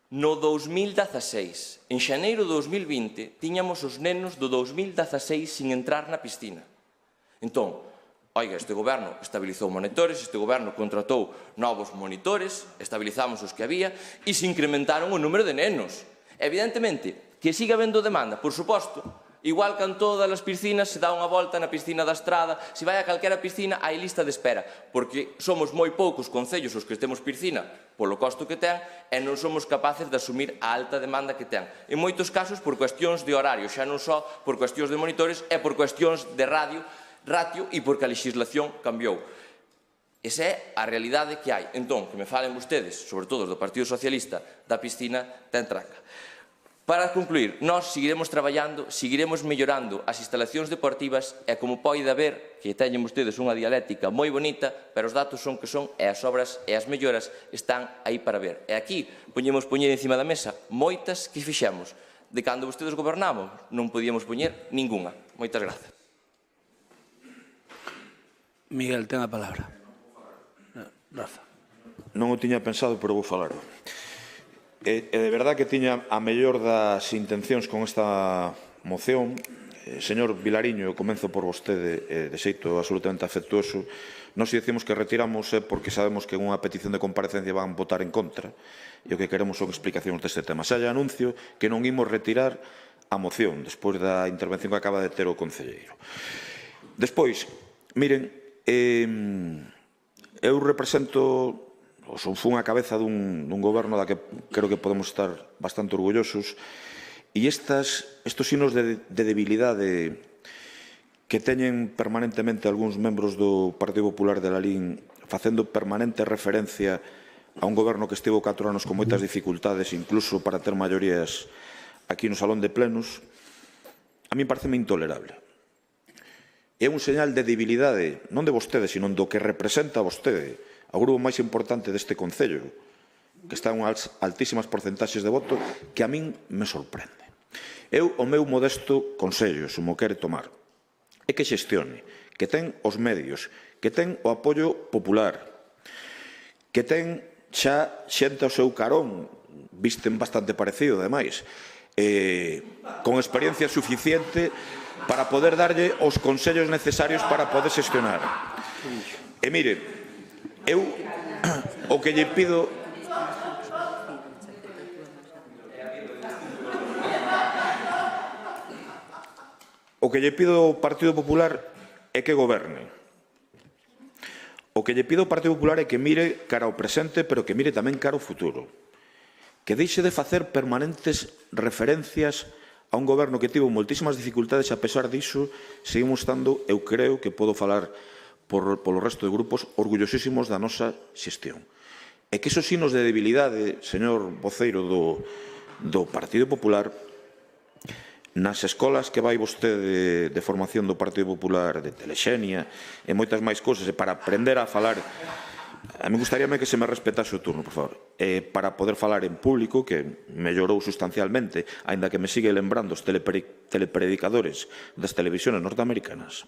no 2016. En xaneiro de 2020, tiñamos os nenos do 2016 sin entrar na piscina. Entón, oiga, este goberno estabilizou monitores, este goberno contratou novos monitores, estabilizamos os que había e se incrementaron o número de nenos. Evidentemente, que siga habendo demanda, por suposto, igual que en todas as piscinas se dá unha volta na piscina da Estrada, se vai a calquera piscina hai lista de espera, porque somos moi poucos concellos os que temos piscina polo costo que ten e non somos capaces de asumir a alta demanda que ten. En moitos casos por cuestións de horario, xa non só por cuestións de monitores e por cuestións de ratio e porque a legislación cambiou. Esa é a realidade que hai. Entón, que me falen vostedes, sobre todo do Partido Socialista, da piscina ten tranca. Para concluir, nós seguiremos traballando, seguiremos mellorando as instalacións deportivas e como pode haber, que teñen vostedes unha dialéctica moi bonita, pero os datos son que son e as obras e as melloras están aí para ver. E aquí poñemos encima da mesa moitas que fixemos. De cando vostedes gobernamos non podíamos poñer ningunha. Moitas grazas. Miguel, ten a palabra. Rafa. Non o tiña pensado, pero vou falar. E de verdad que tiña a mellor das intencións con esta moción. Señor Vilariño, comenzo por vostede, de xeito absolutamente afectuoso. Nós dicimos que retiramos porque sabemos que en unha petición de comparecencia van votar en contra e o que queremos son explicacións deste tema. Xa lle anuncio que non imos retirar a moción despois da intervención que acaba de ter o concelleiro. Despois, miren, eu represento fun a cabeza dun goberno da que creo que podemos estar bastante orgullosos e estos signos de debilidade que teñen permanentemente algúns membros do Partido Popular de Lalín facendo permanente referencia a un goberno que estivo 4 anos con moitas dificultades incluso para ter maiorías aquí no Salón de Plenos, a mí pareceme intolerable. É un señal de debilidade non de vostede, sino do que representa vostede, ao grupo máis importante deste Concello, que está en unhas altísimas porcentaxes de voto, que a min me sorprende. Eu, o meu modesto consello, se mo quere tomar, é que xestione, que ten os medios, que ten o apoio popular, que ten xa xente ao seu carón, visten bastante parecido, ademais, con experiencia suficiente para poder darlle os consellos necesarios para poder xestionar. E mire, eu O que lle pido... O que lle pido ao Partido Popular é que goberne. O que lle pido ao Partido Popular é que mire cara ao presente, pero que mire tamén cara ao futuro. Que deixe de facer permanentes referencias a un goberno que tivo moitísimas dificultades, a pesar diso, seguimos estando, eu creo que podo falar polo resto de grupos, orgullosísimos da nosa xestión. E que esos signos de debilidade, señor voceiro do Partido Popular, nas escolas que vai vostede de formación do Partido Popular, de Telexenia e moitas máis cousas, e para aprender a falar, a mí gustaríame que se me respetase o turno, por favor, para poder falar en público, que mellorou sustancialmente, aínda que me sigue lembrando os telepredicadores das televisións norteamericanas,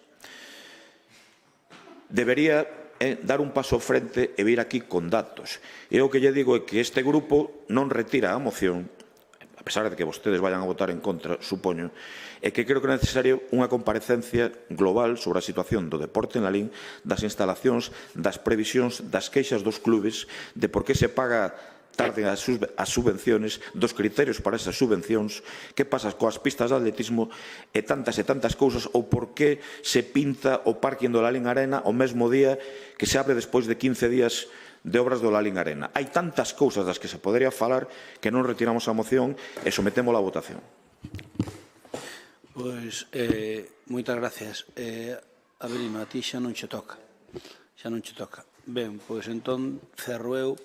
debería dar un paso ao frente e vir aquí con datos. E o que lle digo é que este grupo non retira a moción, a pesar de que vostedes vayan a votar en contra, supoño, é que creo que é necesario unha comparecencia global sobre a situación do deporte en Lalín, das instalacións, das previsións, das queixas dos clubes, de por que se paga tarde as subvenciones, dos criterios para esas subvencións, que pasa coas pistas de atletismo e tantas cousas, ou por que se pinta o parking do Lalín Arena o mesmo día que se abre despois de 15 días de obras do Lalín Arena. Hai tantas cousas das que se podería falar que non retiramos a moción e sometemos a votación. Pois, moitas gracias. Avelino, a ti xa non che toca. Xa non che toca. Ben, pois entón cerro eu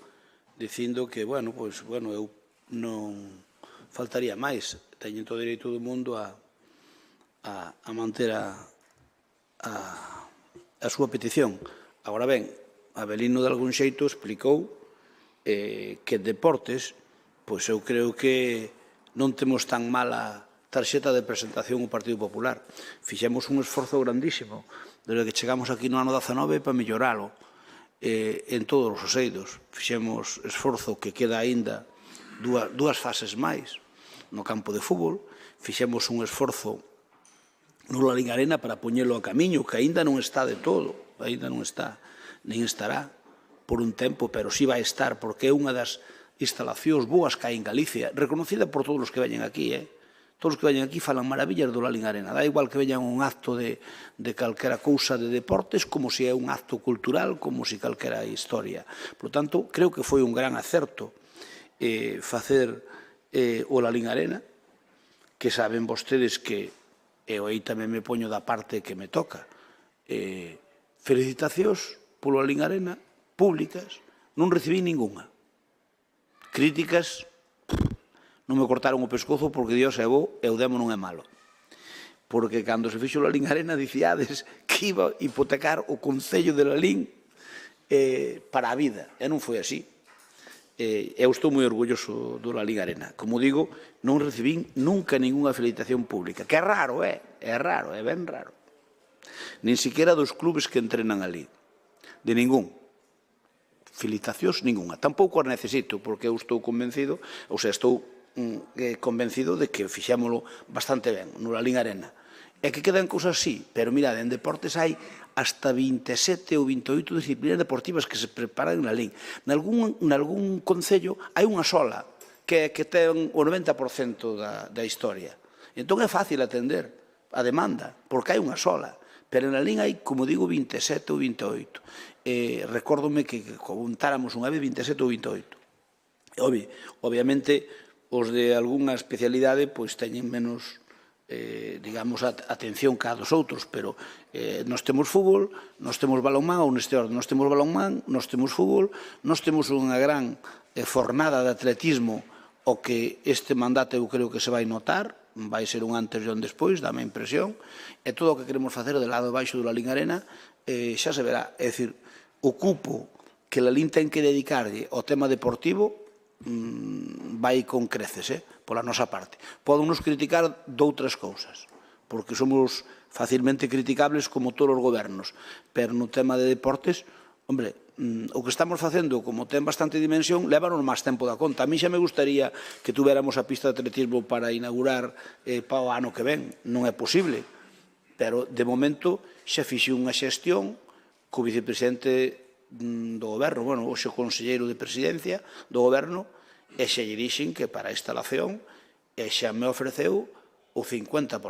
dicindo que, bueno, eu non faltaría máis. Teñen todo o dereito do mundo a manter a súa petición. Agora ben, Avelino de algún xeito explicou que deportes, pois eu creo que non temos tan mala tarxeta de presentación o Partido Popular. Fixemos un esforzo grandísimo desde que chegamos aquí no ano 19 para melloralo en todos os eidos. Fixemos esforzo que queda aínda dúas fases máis no campo de fútbol. Fixemos un esforzo no Lalín Arena para poñelo a camiño, que aínda non está de todo, aínda non está, nin estará por un tempo, pero sí vai estar, porque é unha das instalacións boas que hai en Galicia, reconocida por todos os que veñen aquí, Todos os que veñen aquí falan maravillas do Lalín Arena. Dá igual que veñan un acto de calquera cousa de deportes, como se é un acto cultural, como se calquera historia. Por tanto, creo que foi un gran acerto facer o Lalín Arena, que saben vostedes que, e aí tamén me poño da parte que me toca, felicitacións polo Lalín Arena, públicas, non recibí ningunha. Críticas, non me cortaron o pescozo porque Dios é bo e o demo non é malo. Porque cando se fixo o Lalín Arena dicíades que iba a hipotecar o Concello de Lalín para a vida. E non foi así. Eu estou moi orgulloso do Lalín Arena. Como digo, non recibín nunca ninguna felicitación pública. Que é raro, é ben raro. Nin siquiera dos clubes que entrenan ali. De ningún. Felicitacións ninguna. Tampouco as necesito, porque eu estou convencido, estou convencido de que fixémolo bastante ben no Lalín Arena. É que quedan cousas así, pero mirade, en deportes hai hasta 27 ou 28 disciplinas deportivas que se preparan en Lalín. Nalgún concello hai unha sola que ten o 90% da historia. Entón é fácil atender a demanda, porque hai unha sola. Pero en Lalín hai, como digo, 27 ou 28. Recórdome que contáramos unha vez 27 ou 28. Obviamente, os de algunha especialidade pois teñen menos, digamos, atención que a dos outros, pero nós temos fútbol, nós temos balonmán, ou neste orden, nós temos balonmán, nós temos fútbol, nós temos unha gran fornada de atletismo, o que este mandato eu creo que se vai notar, vai ser un antes e un despois, dame a impresión, e todo o que queremos facer do lado baixo do Lalín Arena xa se verá. É dicir, o cupo que Lalín ten que dedicarlle ao tema deportivo vai con creces, pola nosa parte. Pódennos criticar doutras cousas, porque somos facilmente criticables como todos os gobernos, pero no tema de deportes, hombre, o que estamos facendo, como ten bastante dimensión, lévanos máis tempo da conta. A mí xa me gustaría que tuviéramos a pista de atletismo para inaugurar para o ano que ven. Non é posible, pero de momento xa fixe unha xestión co vicepresidente do Goberno, bueno, hoxe o conselleiro de Presidencia do Goberno, e xa lle dixen que para a instalación xa me ofreceu o 50%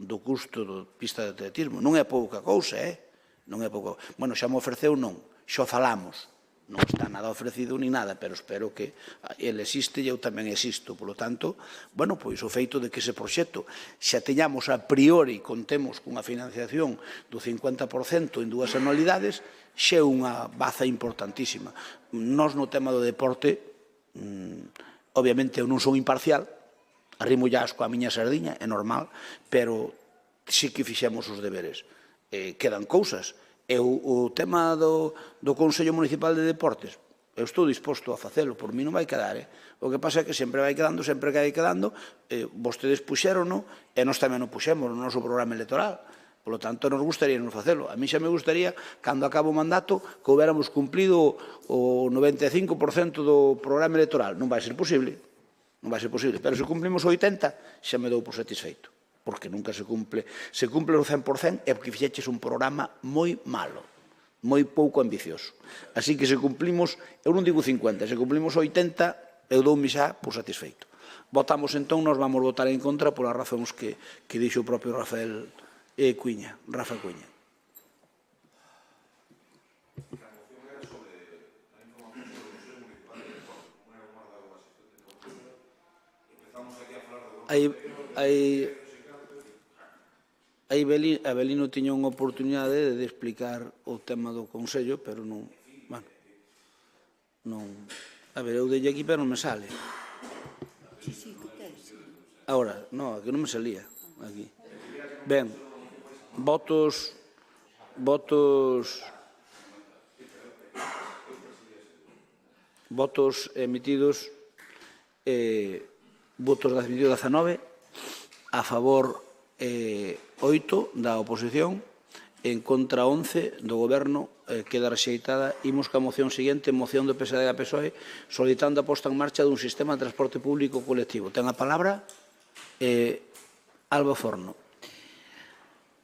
do custo da pista de atletismo. Non é pouca cousa, non é pouca. Bueno, xa me ofreceu non, xa falamos. Non está nada ofrecido ni nada, pero espero que ele existe e eu tamén existo. Por lo tanto, bueno, pois o feito de que ese proxecto xa teñamos a priori, contemos cunha financiación do 50% en 2 anualidades, xa é unha baza importantísima. Nós no tema do deporte, obviamente eu non son imparcial, arrimo ya coa miña sardiña, é normal, pero sí que fixemos os deberes. Quedan cousas. E o tema do Consello Municipal de Deportes, eu estou disposto a facelo, por mí non vai quedar. O que pasa é que sempre vai quedando, vostedes puxérono, e nós tamén o puxemos no noso programa electoral. Por lo tanto, nos gustaría non facelo. A mí xa me gustaría, cando acabe o mandato, que houbéramos cumplido o 95% do programa electoral. Non vai ser posible, pero se cumplimos o 80%, xa me dou por satisfeito. Porque nunca se cumple o 100% é porque fixeches un programa moi malo, moi pouco ambicioso. Así que se cumplimos, eu non digo 50, se cumplimos 80, eu doume xa por satisfeito. Votamos entón, nos vamos votar en contra polas razóns que dixo o propio Rafa Cuña. A Belino tiña unha oportunidade de explicar o tema do Consello, pero non... A ver, eu dei aquí, pero non me sale. Ahora, non, que non me salía. Aquí. Ben, votos emitidos, votos admitidos 19, a favor 8 da oposición, en contra 11 do Goberno, queda rexeitada. Imos ca moción seguinte, moción do PSD e da PSOE, solicitando a posta en marcha dun sistema de transporte público colectivo. Ten a palabra Alba Forno.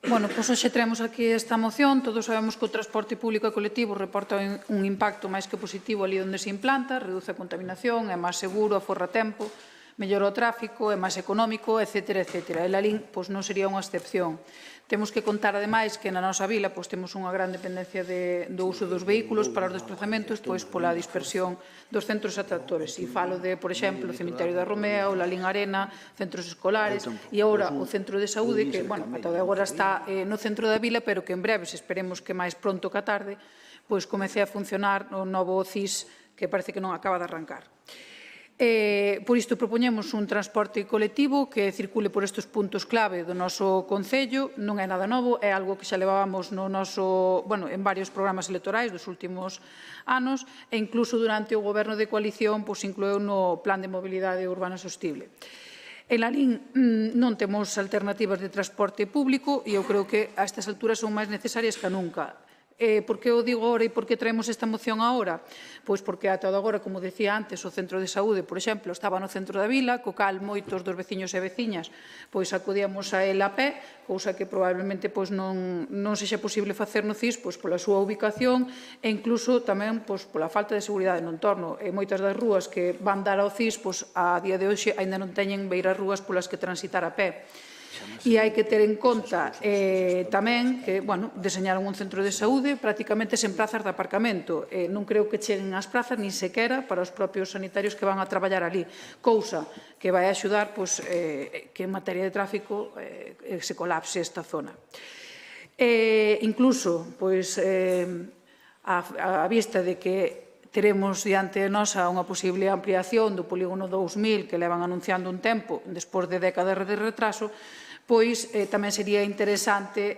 Bueno, pois hoxe traemos aquí esta moción. Todos sabemos que o transporte público e colectivo reporta un impacto máis que positivo ali onde se implanta, reduce a contaminación, é máis seguro, aforra tempo, mellora o tráfico, é máis económico, etc. E Lalín non sería unha excepción. Temos que contar, ademais, que na nosa vila temos unha gran dependencia do uso dos vehículos para os desplazamentos pola dispersión dos centros atractores. E falo de, por exemplo, o Cemiterio da Romea, o Lalín Arena, centros escolares, e agora o centro de saúde, que, bueno, ata agora está no centro da vila, pero que en breves, esperemos que máis pronto que a tarde, comece a funcionar o novo CIS, que parece que non acaba de arrancar. Por isto propoñemos un transporte colectivo que circule por estes puntos clave do noso Concello. Non é nada novo, é algo que xa levábamos en varios programas electorais dos últimos anos, e incluso durante o goberno de coalición inclueu no Plan de Mobilidade Urbana Sostible. En Lalín non temos alternativas de transporte público e eu creo que a estas alturas son máis necesarias que nunca. Por que o digo agora e por que traemos esta moción agora? Pois porque ata agora, como decía antes, o centro de saúde, por exemplo, estaba no centro da vila, co cal moitos dos veciños e veciñas acudíamos a el a pé, cousa que probablemente non sexa posible facer no CIS pola súa ubicación e incluso tamén pola falta de seguridade no entorno. Moitas das rúas que van dar ao CIS a día de hoxe aínda non teñen beiras rúas polas que transitar a pé. E hai que ter en conta tamén que, deseñaron un centro de saúde prácticamente sen prazas de aparcamento. Non creo que cheguen ás prazas nin sequera para os propios sanitarios que van a traballar ali, cousa que vai axudar que en materia de tráfico se colapse esta zona. Incluso, a vista de que teremos diante de nosa unha posible ampliación do polígono 2000 que levan anunciando un tempo, despois de décadas de retraso, tamén sería interesante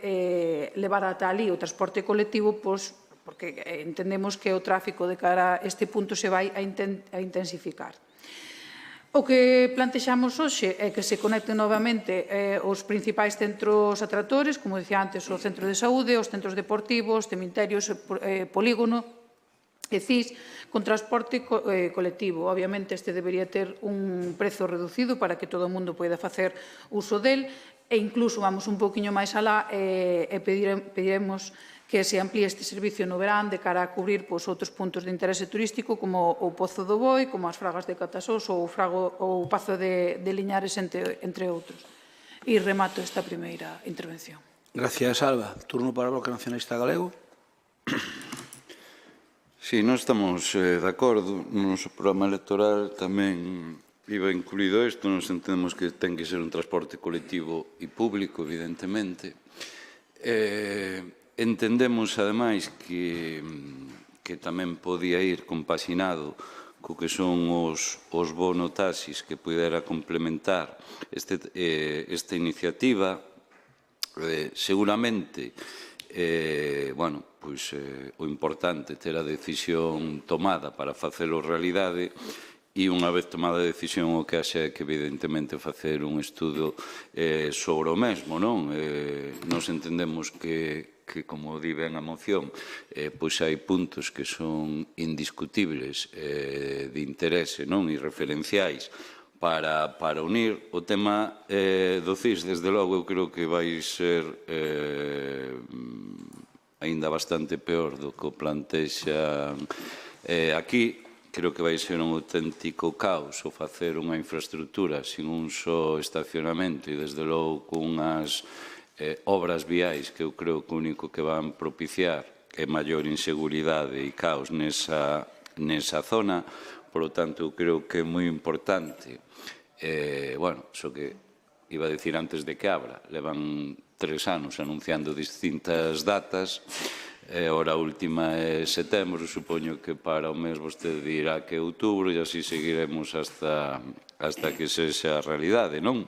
levar ata ali o transporte colectivo, porque entendemos que o tráfico de cara a este punto se vai a intensificar. O que plantexamos hoxe é que se conecten novamente os principais centros atractores, como dicía antes, o centro de saúde, os centros deportivos, cementerios, polígono, e CIS, con transporte colectivo. Obviamente, este debería ter un prezo reducido para que todo o mundo poida facer uso del, e incluso vamos un poquinho máis alá e pediremos que se amplíe este servicio no verán de cara a cubrir outros puntos de interese turístico como o Pozo do Boi, como as Fragas de Catasós ou o Pazo de Liñares, entre outros. E remato esta primeira intervención. Gracias, Alba. Turno para o Bloque Nacionalista Galego. Sí, nós estamos de acordo. No noso programa electoral tamén iba incluído isto. Nos entendemos que ten que ser un transporte colectivo e público, evidentemente. Entendemos, ademais, que tamén podía ir compaxinado co que son os bonotaxis que pudera complementar esta iniciativa. Seguramente, o importante ter a decisión tomada para facelo realidade e unha vez tomada a decisión o que haxe é que evidentemente facer un estudo sobre o mesmo, non? Nos entendemos que como di ben a moción, pois hai puntos que son indiscutibles de interese, non? E referenciais para unir. O tema do CIS, desde logo, eu creo que vai ser aínda bastante peor do que o plantexan aquí. Creo que vai ser un auténtico caos o facer unha infraestructura sin un só estacionamento e, desde logo, cunhas obras viais que eu creo que o único que van propiciar é maior inseguridade e caos nesa zona. Por lo tanto, eu creo que é moi importante. Só que iba a dicir antes de que abra. Levan 3 anos anunciando distintas datas. Ora, a última é setembro. Supoño que para o mes vostede dirá que é outubro e así seguiremos hasta que sexa a realidade, non?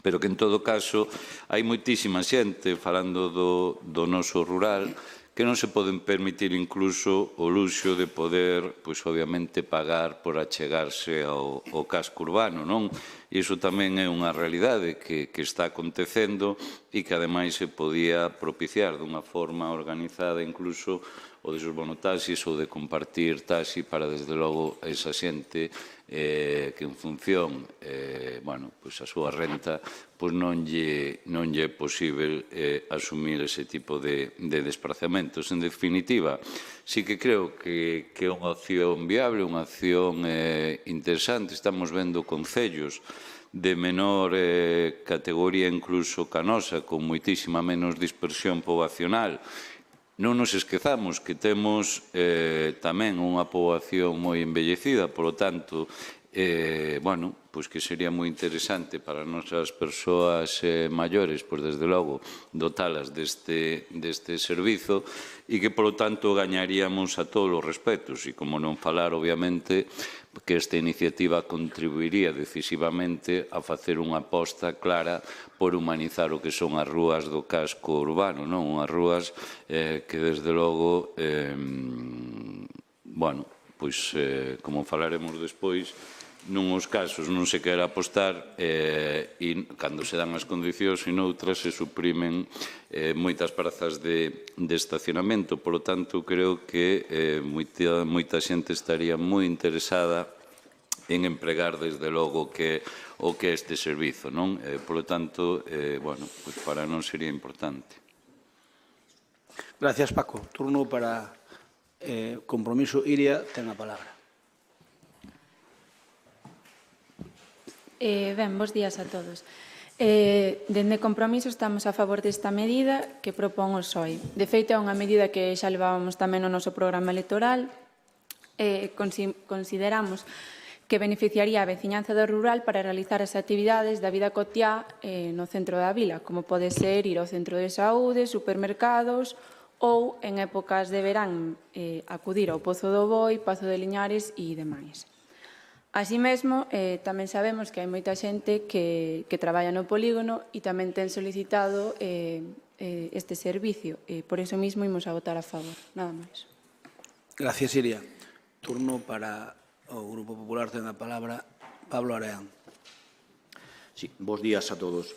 Pero que, en todo caso, hai moitísima xente falando do noso rural que non se poden permitir incluso o luxo de poder, pois, obviamente, pagar por achegarse ao casco urbano, non? E iso tamén é unha realidade que está acontecendo e que, ademais, se podía propiciar dunha forma organizada incluso o desos bonotaxis ou de compartir taxi para, desde logo, esa xente que en función a súa renta non lle é posible asumir ese tipo de desplazamentos. En definitiva, sí que creo que é unha opción viable, unha opción interesante. Estamos vendo concellos de menor categoría, incluso canosa, con moitísima menos dispersión poboacional. Non nos esquezamos que temos tamén unha poboación moi envellecida, polo tanto, pois que sería moi interesante para as nosas persoas maiores, pois desde logo, dotalas deste servizo e que, polo tanto, gañaríamos a todos os respectos. E como non falar, obviamente, que esta iniciativa contribuiría decisivamente a facer unha aposta clara por humanizar o que son as rúas do casco urbano, non? Unhas rúas que, desde logo, como falaremos despois, nuns casos non se quere apostar e cando se dan as condicións e noutras se suprimen moitas prazas de estacionamento. Por lo tanto, creo que moita xente estaría moi interesada en empregar, desde logo, o que é este servizo, non? Por lo tanto, para nós sería importante. Gracias, Paco. Turno para Compromiso. Iria, ten a palabra. Bos días a todos. Dende Compromiso estamos a favor desta medida que propón o PSOE. De feito, é unha medida que xa levábamos tamén no noso programa electoral. Consideramos que beneficiaría a veciñanza do rural para realizar as actividades da vida cotiá no centro da vila, como pode ser ir ao centro de saúde, supermercados ou, en épocas de verán, acudir ao Pozo do Boi, Pazo de Liñares e demais. Así mesmo, tamén sabemos que hai moita xente que traballa no polígono e tamén ten solicitado este servicio. Por iso mesmo imos a votar a favor. Nada máis. Gracias, Iria. Turno para o Grupo Popular, ten a palabra Pablo Areán. Sí, bos días a todos.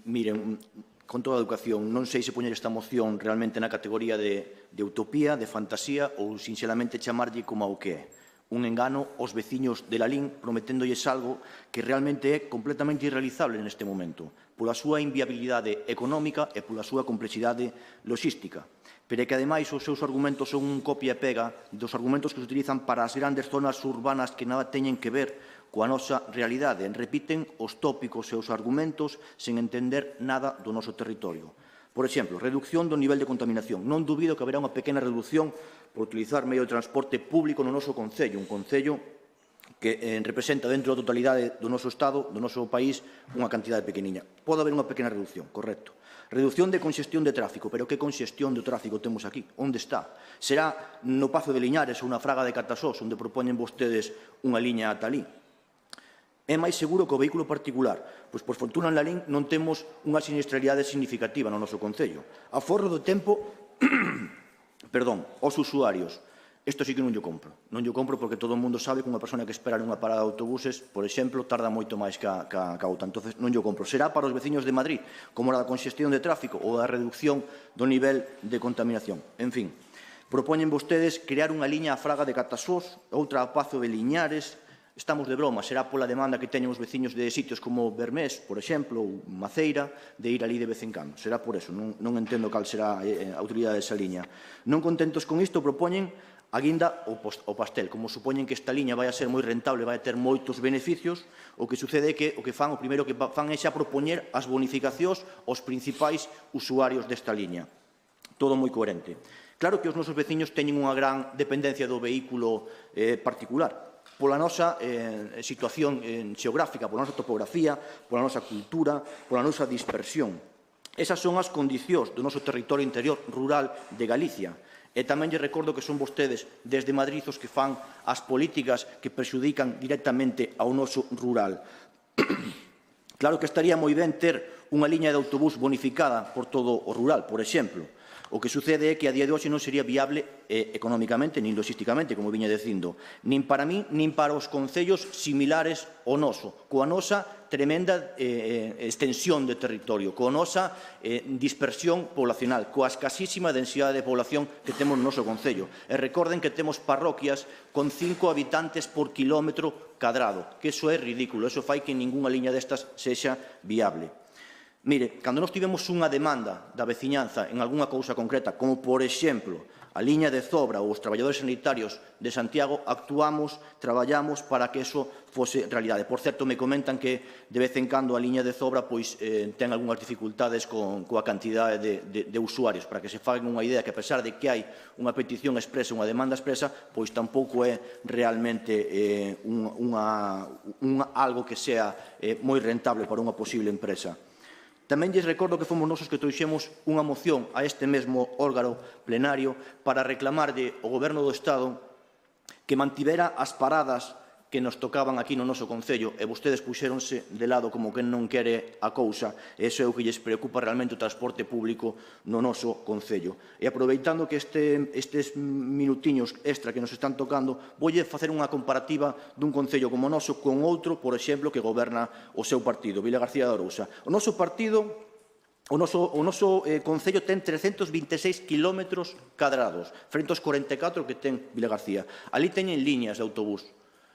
Miren, con toda a educación, non sei se poñer esta moción realmente na categoría de utopía, de fantasía ou sinxelamente chamarlle como ao que é. un engano aos veciños de Lalín prometéndolles algo que realmente é completamente irrealizable neste momento, pola súa inviabilidade económica e pola súa complexidade logística. Pero é que, ademais, os seus argumentos son un copia e pega dos argumentos que se utilizan para as grandes zonas urbanas que nada teñen que ver coa nosa realidade. Repiten os tópicos e os argumentos sen entender nada do noso territorio. Por exemplo, reducción do nivel de contaminación. Non dubido que haberá unha pequena reducción por utilizar medio de transporte público no noso concello, un concello que representa dentro da totalidade do noso Estado, do noso país, unha cantidade pequeniña. Pode haber unha pequena reducción, correcto. Reducción de congestión de tráfico, pero que congestión de tráfico temos aquí? Onde está? Será no Pazo de Liñares ou na Fraga de Catasós, onde propoñen vostedes unha liña ata ali? É máis seguro que o vehículo particular, pois por fortuna en Lalín non temos unha sinistralidade significativa no noso concello. Aforro do tempo, aos usuarios. Isto sí que non yo compro. Non yo compro porque todo o mundo sabe que unha persona que espera nunha parada de autobuses, por exemplo, tarda moito máis que a outra. Entón, non yo compro. Será para os veciños de Madrid, como a da congestión de tráfico ou a reducción do nivel de contaminación. En fin, propoñen vostedes crear unha liña a Fraga de Catasós, outra a Pazo de Liñares. Estamos de broma, será pola demanda que teñen os veciños de sitios como Bermés, por exemplo, ou Maceira, de ir ali de vez en cando. Será por eso, non entendo cal será a utilidade desa liña. Non contentos con isto, propoñen a guinda ou pastel. Como supoñen que esta liña vai a ser moi rentable, vai a ter moitos beneficios, o que sucede é que o primeiro que fan é xa propoñer as bonificacións aos principais usuarios desta liña. Todo moi coherente. Claro que os nosos veciños teñen unha gran dependencia do vehículo particular, pola nosa situación xeográfica, pola nosa topografía, pola nosa cultura, pola nosa dispersión. Esas son as condicións do noso territorio interior rural de Galicia. E tamén lle recordo que son vostedes desde Madrid os que fan as políticas que prexudican directamente ao noso rural. Claro que estaría moi ben ter unha liña de autobús bonificada por todo o rural, por exemplo. O que sucede é que a día de hoxe non sería viable económicamente nin logísticamente, como viña dicindo, nin para mí, nin para os concellos similares ao noso, coa nosa tremenda extensión de territorio, coa nosa dispersión poblacional, coa escasísima densidade de población que temos no noso concello. E recorden que temos parroquias con 5 habitantes por kilómetro cadrado, que iso é ridículo, iso fai que ningunha liña destas sexa viable. Mire, cando nós tivemos unha demanda da veciñanza en algunha cousa concreta, como, por exemplo, a liña de Zobra ou os traballadores sanitarios de Santiago, actuamos, traballamos para que eso fose realidade. Por certo, me comentan que de vez en cando a liña de Zobra ten algunhas dificultades coa cantidade de usuarios, para que se fagan unha idea que, a pesar de que hai unha petición expresa, unha demanda expresa, pois tampouco é realmente algo que sea moi rentable para unha posible empresa. Tamén lles recordo que fomos nosos que trouxemos unha moción a este mesmo órgano plenario para reclamarlle ao Goberno do Estado que mantivera as paradas que nos tocaban aquí no noso concello e vostedes puxéronse de lado como que non quere a cousa e iso é o que lles preocupa realmente o transporte público no noso concello. E aproveitando que estes minutiños extra que nos están tocando, voulle facer unha comparativa dun concello como o noso con outro, por exemplo, que goberna o seu partido, Vilagarcía de Arousa. O noso partido O noso concello ten 326 kilómetros cadrados, frente aos 44 que ten Vilagarcía. Ali teñen liñas de autobús.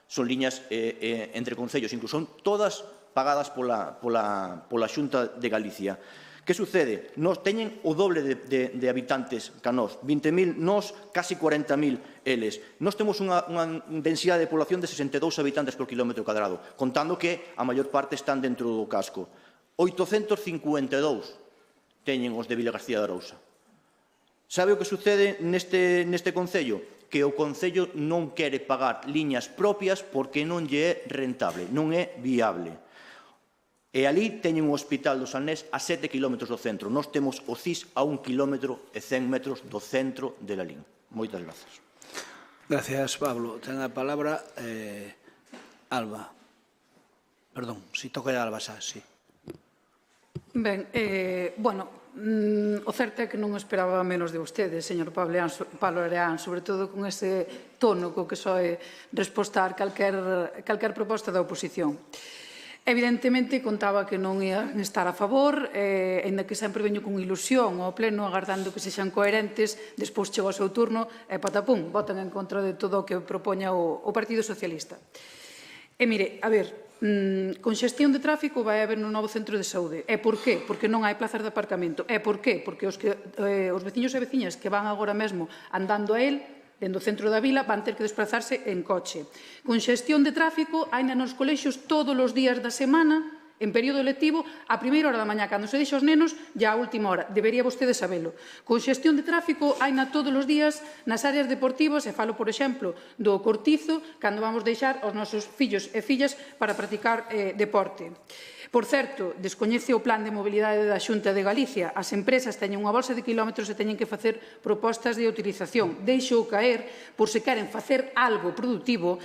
Son liñas entre concellos, incluso son todas pagadas pola Xunta de Galicia. Que sucede? Nos teñen o doble de habitantes que nós, 20.000 nós, casi 40.000 eles. Nós temos unha densidade de población de 62 habitantes por kilómetro cadrado, contando que a maior parte están dentro do casco. 852 teñen os de Vilagarcía de Arousa. Sabe o que sucede neste concello? Que o concello non quere pagar liñas propias porque non lle é rentable, non é viable. E ali teñen un hospital do Salnés a 7 km do centro. Nós temos o CIS a 1 km e 100 metros do centro de Lalín. Moitas grazas. Gracias, Pablo. Ten a palabra Alba. Perdón, si toca a Alba xa, sí. Ben, o certo é que non esperaba menos de vostedes, señor Pablo Areán, sobre todo con ese tono co que soe respostar calquer proposta da oposición. Evidentemente, contaba que non ian estar a favor, ainda que sempre veño con ilusión ao pleno, agardando que sexan coherentes, despois chego ao seu turno e patapum, votan en contra de todo o que propoña o Partido Socialista. E mire, a ver, con xestión de tráfico vai haber un novo centro de saúde. E por qué? Porque non hai plazas de aparcamento. E por qué? Porque os veciños e veciñas que van agora mesmo andando a él, dentro do centro da vila, van ter que desplazarse en coche. Con xestión de tráfico, hai nos colexios todos os días da semana, en período lectivo, a primeira hora da mañá, cando se deixa os nenos, ya a última hora. Debería vostede sabelo. Con xestión de tráfico, hai todos os días nas áreas deportivas, e falo, por exemplo, do Cortizo, cando vamos deixar os nosos fillos e fillas para practicar deporte. Por certo, descoñece o plan de mobilidade da Xunta de Galicia. As empresas teñen unha bolsa de kilómetros e teñen que facer propostas de utilización. Deixo caer por se queren facer algo productivo,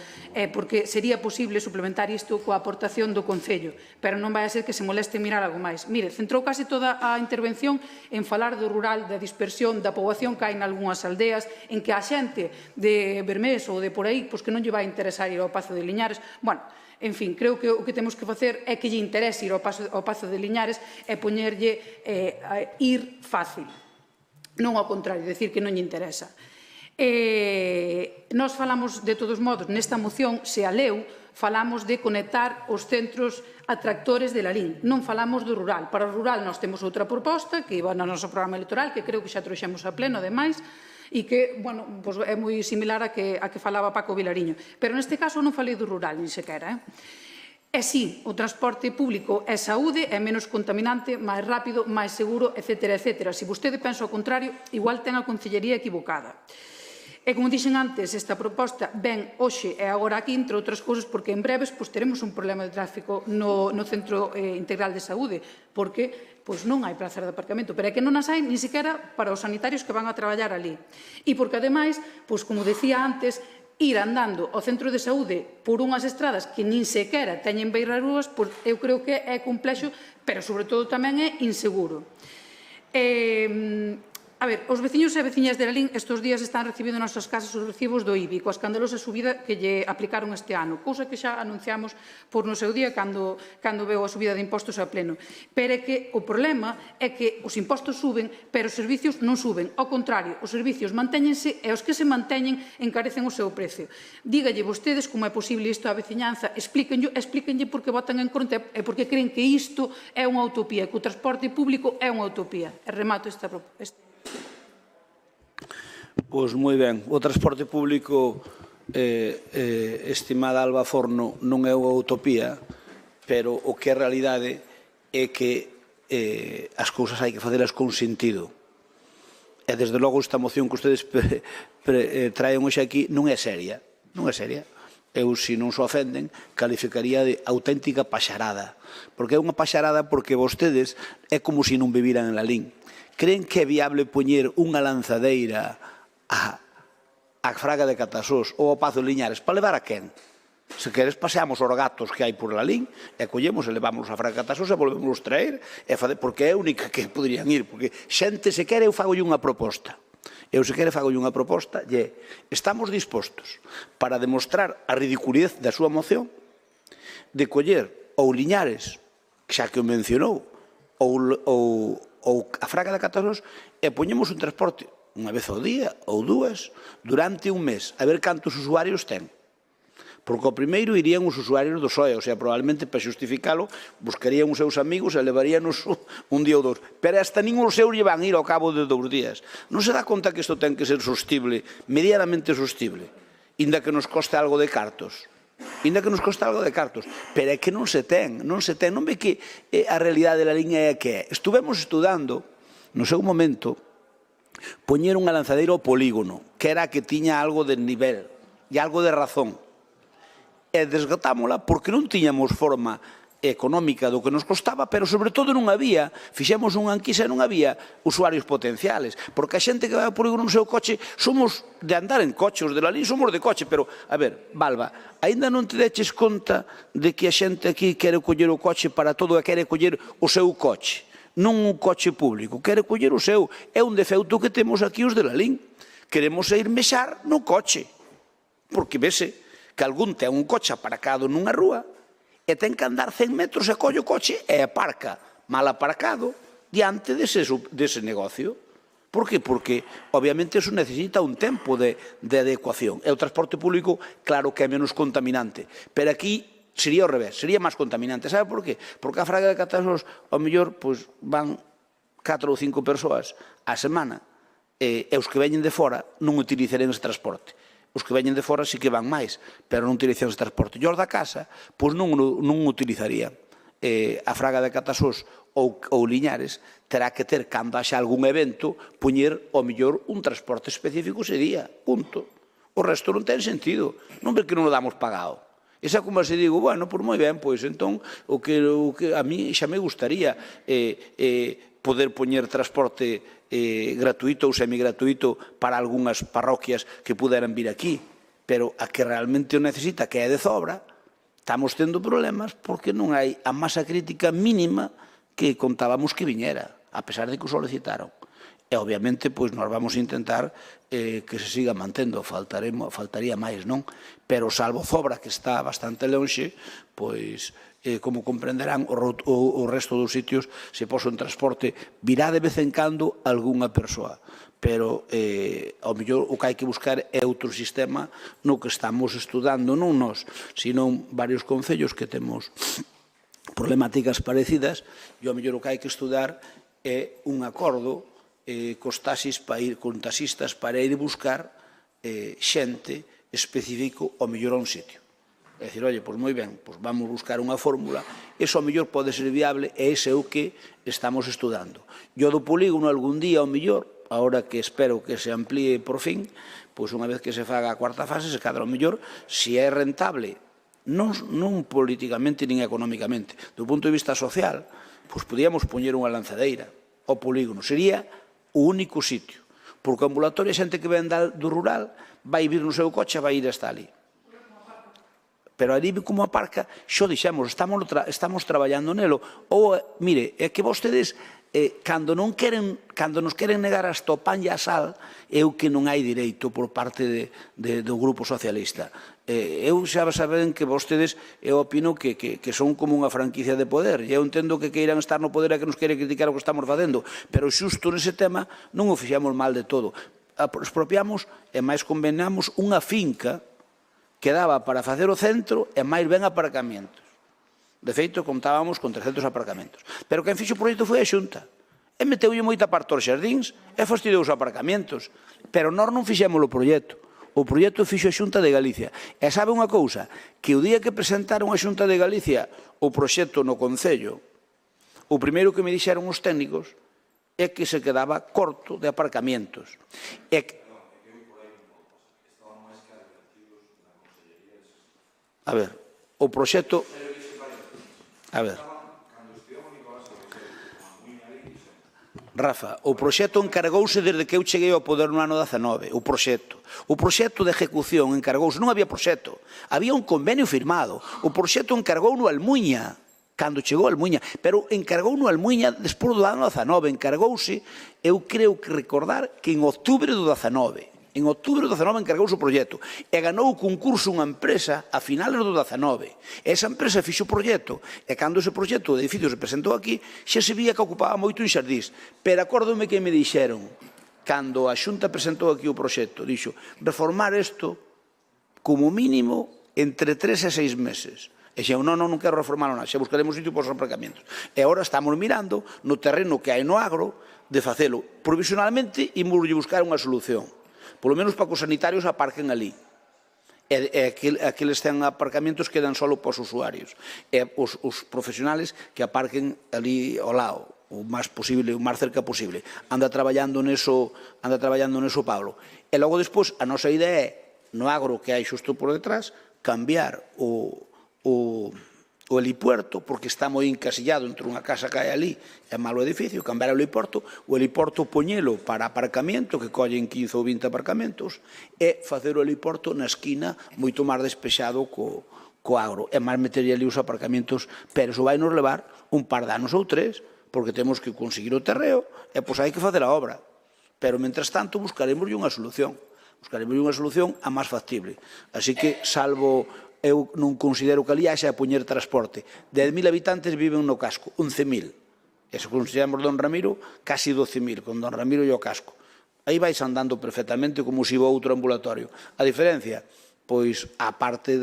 porque sería posible suplementar isto coa aportación do Concello. Pero non vai a ser que se moleste mirar algo máis. Mire, centrou case toda a intervención en falar do rural, da dispersión, da poboación que hai nalgúnas aldeas, en que a xente de Bermés ou de por aí, pois que non lle vai interesar ir ao Pazo de Liñares. Bueno, en fin, creo que o que temos que facer é que lle interese ir ao Pazo de Liñares e poñerlle ir fácil. Non ao contrario, decir que non lle interesa. Nós falamos, de todos modos, nesta moción, se a leu, falamos de conectar os centros atractores de Lalín. Non falamos do rural. Para o rural nós temos outra proposta, que iba no noso programa electoral, que creo que xa trouxemos a pleno, ademais, e que, bueno, é moi similar a que falaba Paco Vilariño. Pero neste caso non falei do rural, ni sequera. E sí, o transporte público é saúde, é menos contaminante, máis rápido, máis seguro, etc. etc. Se vostede pensa o contrario, igual ten a Concellería equivocada. E, como dixen antes, esta proposta ven hoxe e agora aquí, entre outras cousas, porque en breves teremos un problema de tráfico no Centro Integral de Saúde, porque non hai plazas de aparcamento, pero é que non as hai ni sequera para os sanitarios que van a traballar ali. E porque, ademais, como decía antes, ir andando ao centro de saúde por unhas estradas que nin sequera teñen beirarrúas, eu creo que é complexo, pero, sobre todo, tamén é inseguro. A ver, os veciños e veciñas de Lalín estes días están recibindo nas súas casas os recibos do IBI, coa escandalosa subida que lle aplicaron este ano, cousa que xa anunciamos por no seu día cando veo a subida de impostos a pleno. Pero é que o problema é que os impostos suben, pero os servicios non suben. Ao contrario, os servicios mantéñense e os que se manteñen encarecen o seu precio. Dígalle vostedes como é posible isto á veciñanza, explíquenlle por que votan en contra e por que creen que isto é unha utopía, que o transporte público é unha utopía. E remato esta proposta. Pois moi ben, o transporte público, estimada Alba Forno, non é unha utopía, pero o que é realidade é que as cousas hai que facelas con sentido. E, desde logo, esta moción que ustedes traen hoxe aquí non é seria. Non é seria. Eu, se non se ofenden, calificaría de auténtica paxarada. Porque é unha paxarada porque vostedes é como se non viviran en Lalín. Creen que é viable poñer unha lanzadeira a Fraga de Catasós ou ao Pazo de Liñares para levar a quen? Se queres, paseamos os gatos que hai por Lalín e collemos e levamos a Fraga de Catasós e volvemos traer, porque é a única que poderían ir, porque xente, se quere, eu fagolle unha proposta. Eu, se quere, fagolle unha proposta e estamos dispostos para demostrar a ridiculez da súa moción de coller ou Liñares, xa que o mencionou, ou a Fraga de Catasós e poñemos un transporte unha vez ao día ou dúas durante un mes, a ver cantos usuarios ten. Porque ao primeiro irían os usuarios do SOE, o sea, probablemente para justificalo buscarían os seus amigos e levaríanos un día ou dous. Pero hasta nin os seus lle van ir ao cabo de 2 días. Non se dá conta que isto ten que ser sostible, medianamente sostible, inda que nos coste algo de cartos. Pero é que non se ten. Non ve que a realidade da liña é que é. Estuvemos estudando, no seu momento, poñer unha lanzadeira ao polígono, que era a que tiña algo de nivel e algo de razón. E desgatámola porque non tiñamos forma económica do que nos costaba, pero sobre todo non había, fixemos unha enquisa e non había usuarios potenciales, porque a xente que vai ao polígono no seu coche, somos de andar en coche, os de Lalín somos de coche, pero, a ver, Balba, aínda non te deches conta de que a xente aquí quere coller o coche para todo e quere coller o seu coche, non un coche público, quere coller o seu, é un defecto que temos aquí os de Lalín, queremos ir mexar no coche, porque vese que algún ten un coche aparcado nunha rúa, e ten que andar 100 metros e colle o coche e aparca mal aparcado diante dese negocio. Por qué? Porque, obviamente, eso necesita un tempo de adecuación. E o transporte público, claro que é menos contaminante, pero aquí sería ao revés, sería máis contaminante. Sabe por qué? Porque a Fraga de Catasos, ao mellor, van 4 ou 5 persoas á semana, e os que veñen de fora non utilizarán ese transporte. Os que veñen de fora sí que van máis, pero non utilizan ese transporte. E os da casa, non utilizarían. A Fraga de Catasos ou Liñares terá que ter, cando haxa algún evento, poñer, ao mellor, un transporte específico ese día. Punto. O resto non ten sentido. Non ve que non o damos pagado. Esa como se digo, bueno, moi ben, pois entón, o que a mí xa me gustaría poder poñer transporte gratuito ou semigratuito para algunhas parroquias que puderan vir aquí, pero a que realmente o necesita, que é de sobra, estamos tendo problemas porque non hai a masa crítica mínima que contábamos que viñera, a pesar de que o solicitaron. E, obviamente, nós vamos a intentar que se siga mantendo, faltaría máis, non? Pero, salvo Zobra, que está bastante lonxe, como comprenderán, o resto dos sitios se poso en transporte, virá de vez en cando algunha persoa. Pero, ao mellor, o que hai que buscar é outro sistema no que estamos estudando, non nós, sino varios concellos que temos problemáticas parecidas, e ao mellor o que hai que estudar é un acordo con taxistas para ir buscar xente específico ao mellor a un sitio. É dicir, oye, moi ben, vamos buscar unha fórmula, iso ao mellor pode ser viable e ese é o que estamos estudando. E o do polígono algún día ao mellor, agora que espero que se amplíe por fin, unha vez que se faga a cuarta fase, se cadra ao mellor, se é rentable, non políticamente nin económicamente, do punto de vista social, podíamos poñer unha lanzadeira ao polígono, sería o único sitio, porque o ambulatorio a xente que ven do rural vai vir no seu coche e vai ir hasta ali. Pero ali como aparca, xo dixemos, estamos traballando nelo. Ou, mire, é que vostedes, cando nos queren negar hasta o pan e a sal, é o que non hai direito por parte do Grupo Socialista. Eu xa saben que vostedes, eu opino que son como unha franquicia de poder, e eu entendo que queiran estar no poder e que nos queren criticar o que estamos facendo, pero xusto nese tema non o fixamos mal de todo. Expropiamos e máis convenamos unha finca que daba para facer o centro e máis ben aparcamentos. De feito, contábamos con 300 aparcamentos. Pero quen fixo o proxecto foi a Xunta. E meteulle moita parte aos xardíns e fastidiou os aparcamentos. Pero nós non fixemos o proxecto. O proxecto fixo a Xunta de Galicia. E sabe unha cousa? Que o día que presentaron a Xunta de Galicia o proxecto no Concello, o primeiro que me dixeron os técnicos é que se quedaba corto de aparcamentos. A ver, o proxecto... A ver... Rafa, o proxecto encargouse desde que eu cheguei ao poder no ano 19, o proxecto de ejecución encargouse, non había proxecto, había un convenio firmado, o proxecto encargou no Almuña, cando chegou a Almuña, pero encargou no Almuña despois do ano 19, encargouse, eu creo que recordar que en outubro do 19, encargouse o proxecto e ganou o concurso unha empresa a finales do 19. Esa empresa fixo o proxecto e cando ese proxecto de edificio se presentou aquí xa se vía que ocupaba moito en xardís. Pero acórdome que me dixeron cando a Xunta presentou aquí o proxecto, dixo reformar isto como mínimo entre 3 e 6 meses. E xa, non quero reformar nada, xa buscaremos sitio para os aparcamentos. E agora estamos mirando no terreno que hai no agro de facelo. Provisionalmente imos buscar unha solución. Polo menos para que os sanitarios aparquen ali. E aqueles ten aparcamentos quedan só para os usuarios. E os profesionales que aparquen ali ao lado, o máis posible, o máis cerca posible. Anda traballando neso Pablo. E logo despois, a nosa idea é, no agro que hai xusto por detrás, cambiar o helipuerto, porque está moi encasillado entre unha casa que hai ali e malo edificio, cambiar o heliporto poñelo para aparcamiento, que collen 15 ou 20 aparcamentos, e facer o heliporto na esquina moito máis despexado co agro, e máis meterlle ali os aparcamentos, pero iso vai nos levar un par de anos ou 3, porque temos que conseguir o terreo, e pois hai que facer a obra. Pero, mentras tanto, buscaremos unha solución a máis factible. Así que, salvo eu non considero que ali haxa a poñer transporte. 10.000 habitantes viven no casco, 11.000. E se consideramos Don Ramiro, casi 12.000, con Don Ramiro e o casco. Aí vais andando perfectamente como se iba outro ambulatorio. A diferencia, pois, a parte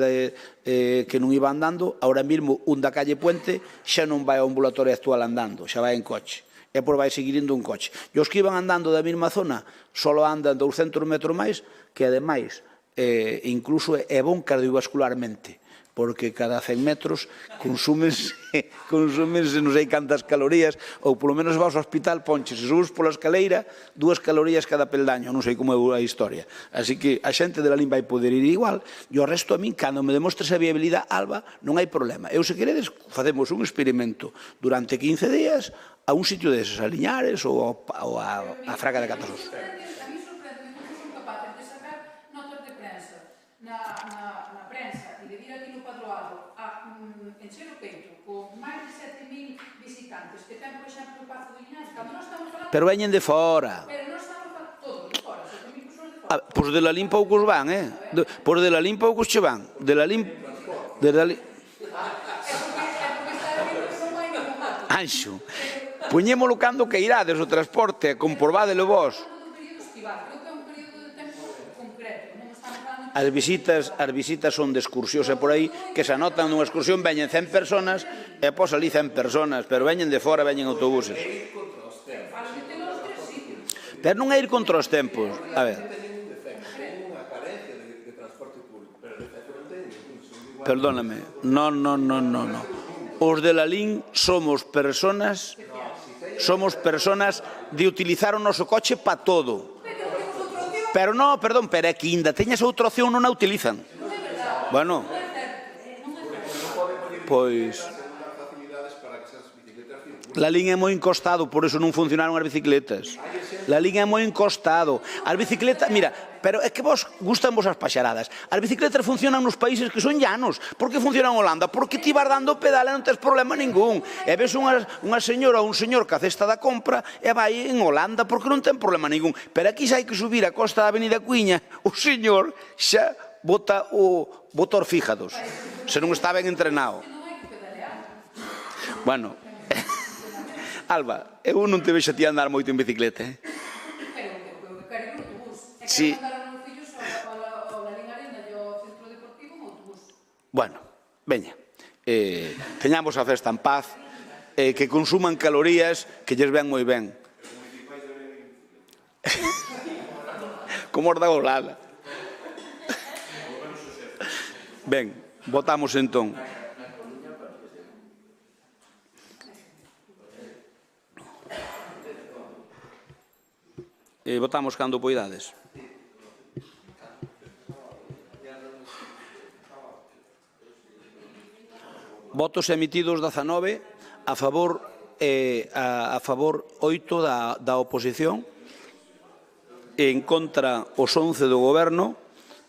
que non iba andando, ahora mesmo un da calle Puente xa non vai ao ambulatorio actual andando, xa vai en coche. E por vai seguir indo un coche. E os que iban andando da mesma zona só andan 200 metros máis, que ademais incluso é bon cardiovascularmente, porque cada 100 metros consúmense non sei cantas calorías, ou polo menos vas ao hospital, ponches, se subes pola escaleira, 2 calorías cada peldaño, non sei como é a historia. Así que a xente de Lalín vai poder ir igual, e o resto a min, cando me demostres a viabilidade, Alba, non hai problema. Eu, se queredes, facemos un experimento durante 15 días a un sitio deses, a Liñares ou a Fraga de Catasos. Na prensa e de vir aquí no Padroado a encher o peito con máis de 7.000 visitantes que ten, por exemplo, o Pazo de Liñares, cando nós estamos falando... Pero veñen de fora. Pero nós estamos falando todos de fora, 7.000 persoas de fora. Pois de Lalín poucos van, Pois de Lalín poucos che van. De Lalín... Anxo, poñémolo cando que irades o transporte, comprobádelo vos. As visitas son de excursións e por aí, que se anotan nunha excursión, veñen 100 personas, e pos ali 100 personas, pero veñen de fora, veñen autobuses. Pero non é ir contra os tempos. A ver. Perdóname. Non. Os de Lalín somos personas de utilizar o noso coche para todo. Pero non, perdón, pero é que ainda teñas outra opción, non a utilizan. Bueno, pois... Lalín é moi encostado, por eso non funcionaron as bicicletas. Lalín é moi encostado. As bicicletas, mira, pero é que vos gustan vos as paxaradas. As bicicletas funcionan nos países que son llanos. Por que funcionan en Holanda? Porque ti vas dando pedal e non tens problema ningún. E ves unha señora ou un señor que a cesta da compra e vai en Holanda porque non ten problema ningún. Pero aquí xa hai que subir a costa da Avenida Cuiña, o señor xa bota os fígados, se non está ben entrenado. Bueno, Alba, eu non te vexo a ti andar moito en bicicleta, Si. Bueno, veña, teñamos a festa en paz, que consuman calorías que lles ven moi ben. Como os da Golada. Ben, votamos entón. Votamos cando poidades. Votos emitidos 19, a favor 8 da oposición, en contra os 11 do Goberno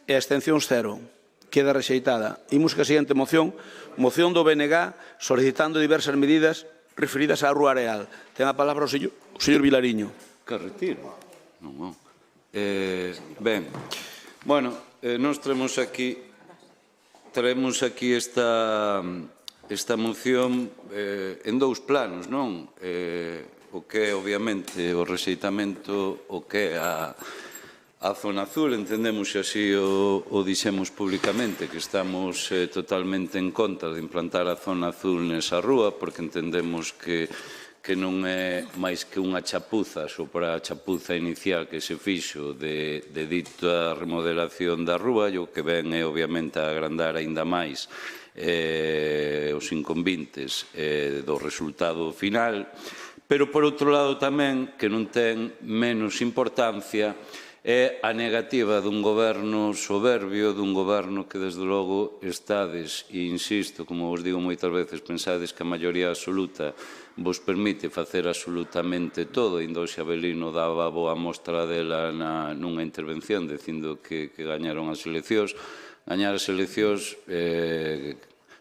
e abstencións 0. Queda rexeitada. Imos que a seguinte moción, moción do BNG solicitando diversas medidas referidas á Rúa Areal. Ten a palabra o señor Vilariño. Que retiro. Non. Ben, bueno, nós traemos aquí esta moción en dous planos, non? O que é, obviamente, o rexeitamento, o que é a zona azul, entendemos que así o dixemos públicamente, que estamos totalmente en contra de implantar a zona azul nesa rúa, porque entendemos que non é máis que unha chapuza sobre a chapuza inicial que se fixo de dita remodelación da rúa, e o que ven é, obviamente, a agrandar aínda máis os inconvintes do resultado final, pero, por outro lado, tamén, que non ten menos importancia, é a negativa dun goberno soberbio, dun goberno que, desde logo, estades, e insisto, como vos digo moitas veces, pensades que a maioría absoluta vos permite facer absolutamente todo. Indoxe Avelino daba boa mostra dela nunha intervención dicindo que gañaron as eleccións. Gañar as eleccións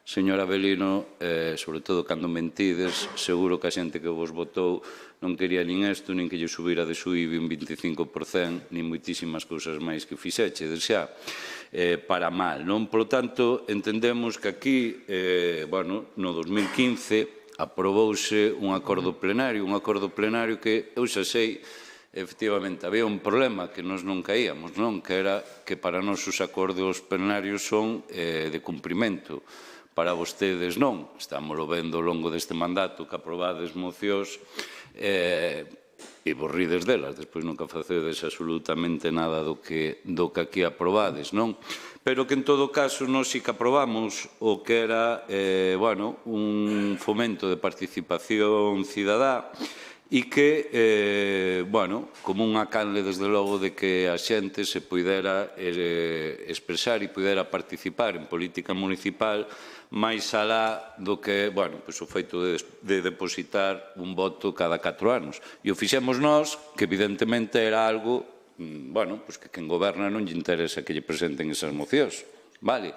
Señor Avelino, sobre todo cando mentides, seguro que a xente que vos votou non quería nin isto, nin que lle subira de SUIB un 25%, nin moitísimas cousas máis que fixechedes xa, para mal, non? Por lo tanto, entendemos que aquí, bueno, no 2015, aprobouse un acordo plenario que eu xa sei, efectivamente, había un problema que nós non caíamos, non? Que era que para nós os acordos plenarios son de cumprimento. Para vostedes non. Estamos vendo ao longo deste mandato que aprobades mocións e vos rides delas, despois nunca facedes absolutamente nada do que aquí aprobades, non? Pero que en todo caso nós sí que aprobamos o que era, bueno, un fomento de participación cidadá e que, bueno, como unha canle, desde logo, de que a xente se pudera expresar e pudera participar en política municipal máis alá do que, bueno, pois o feito de depositar un voto cada 4 anos. E o fixemos nós, que evidentemente era algo, bueno, pois que quen goberna non lle interesa que lle presenten esas mocións, vale?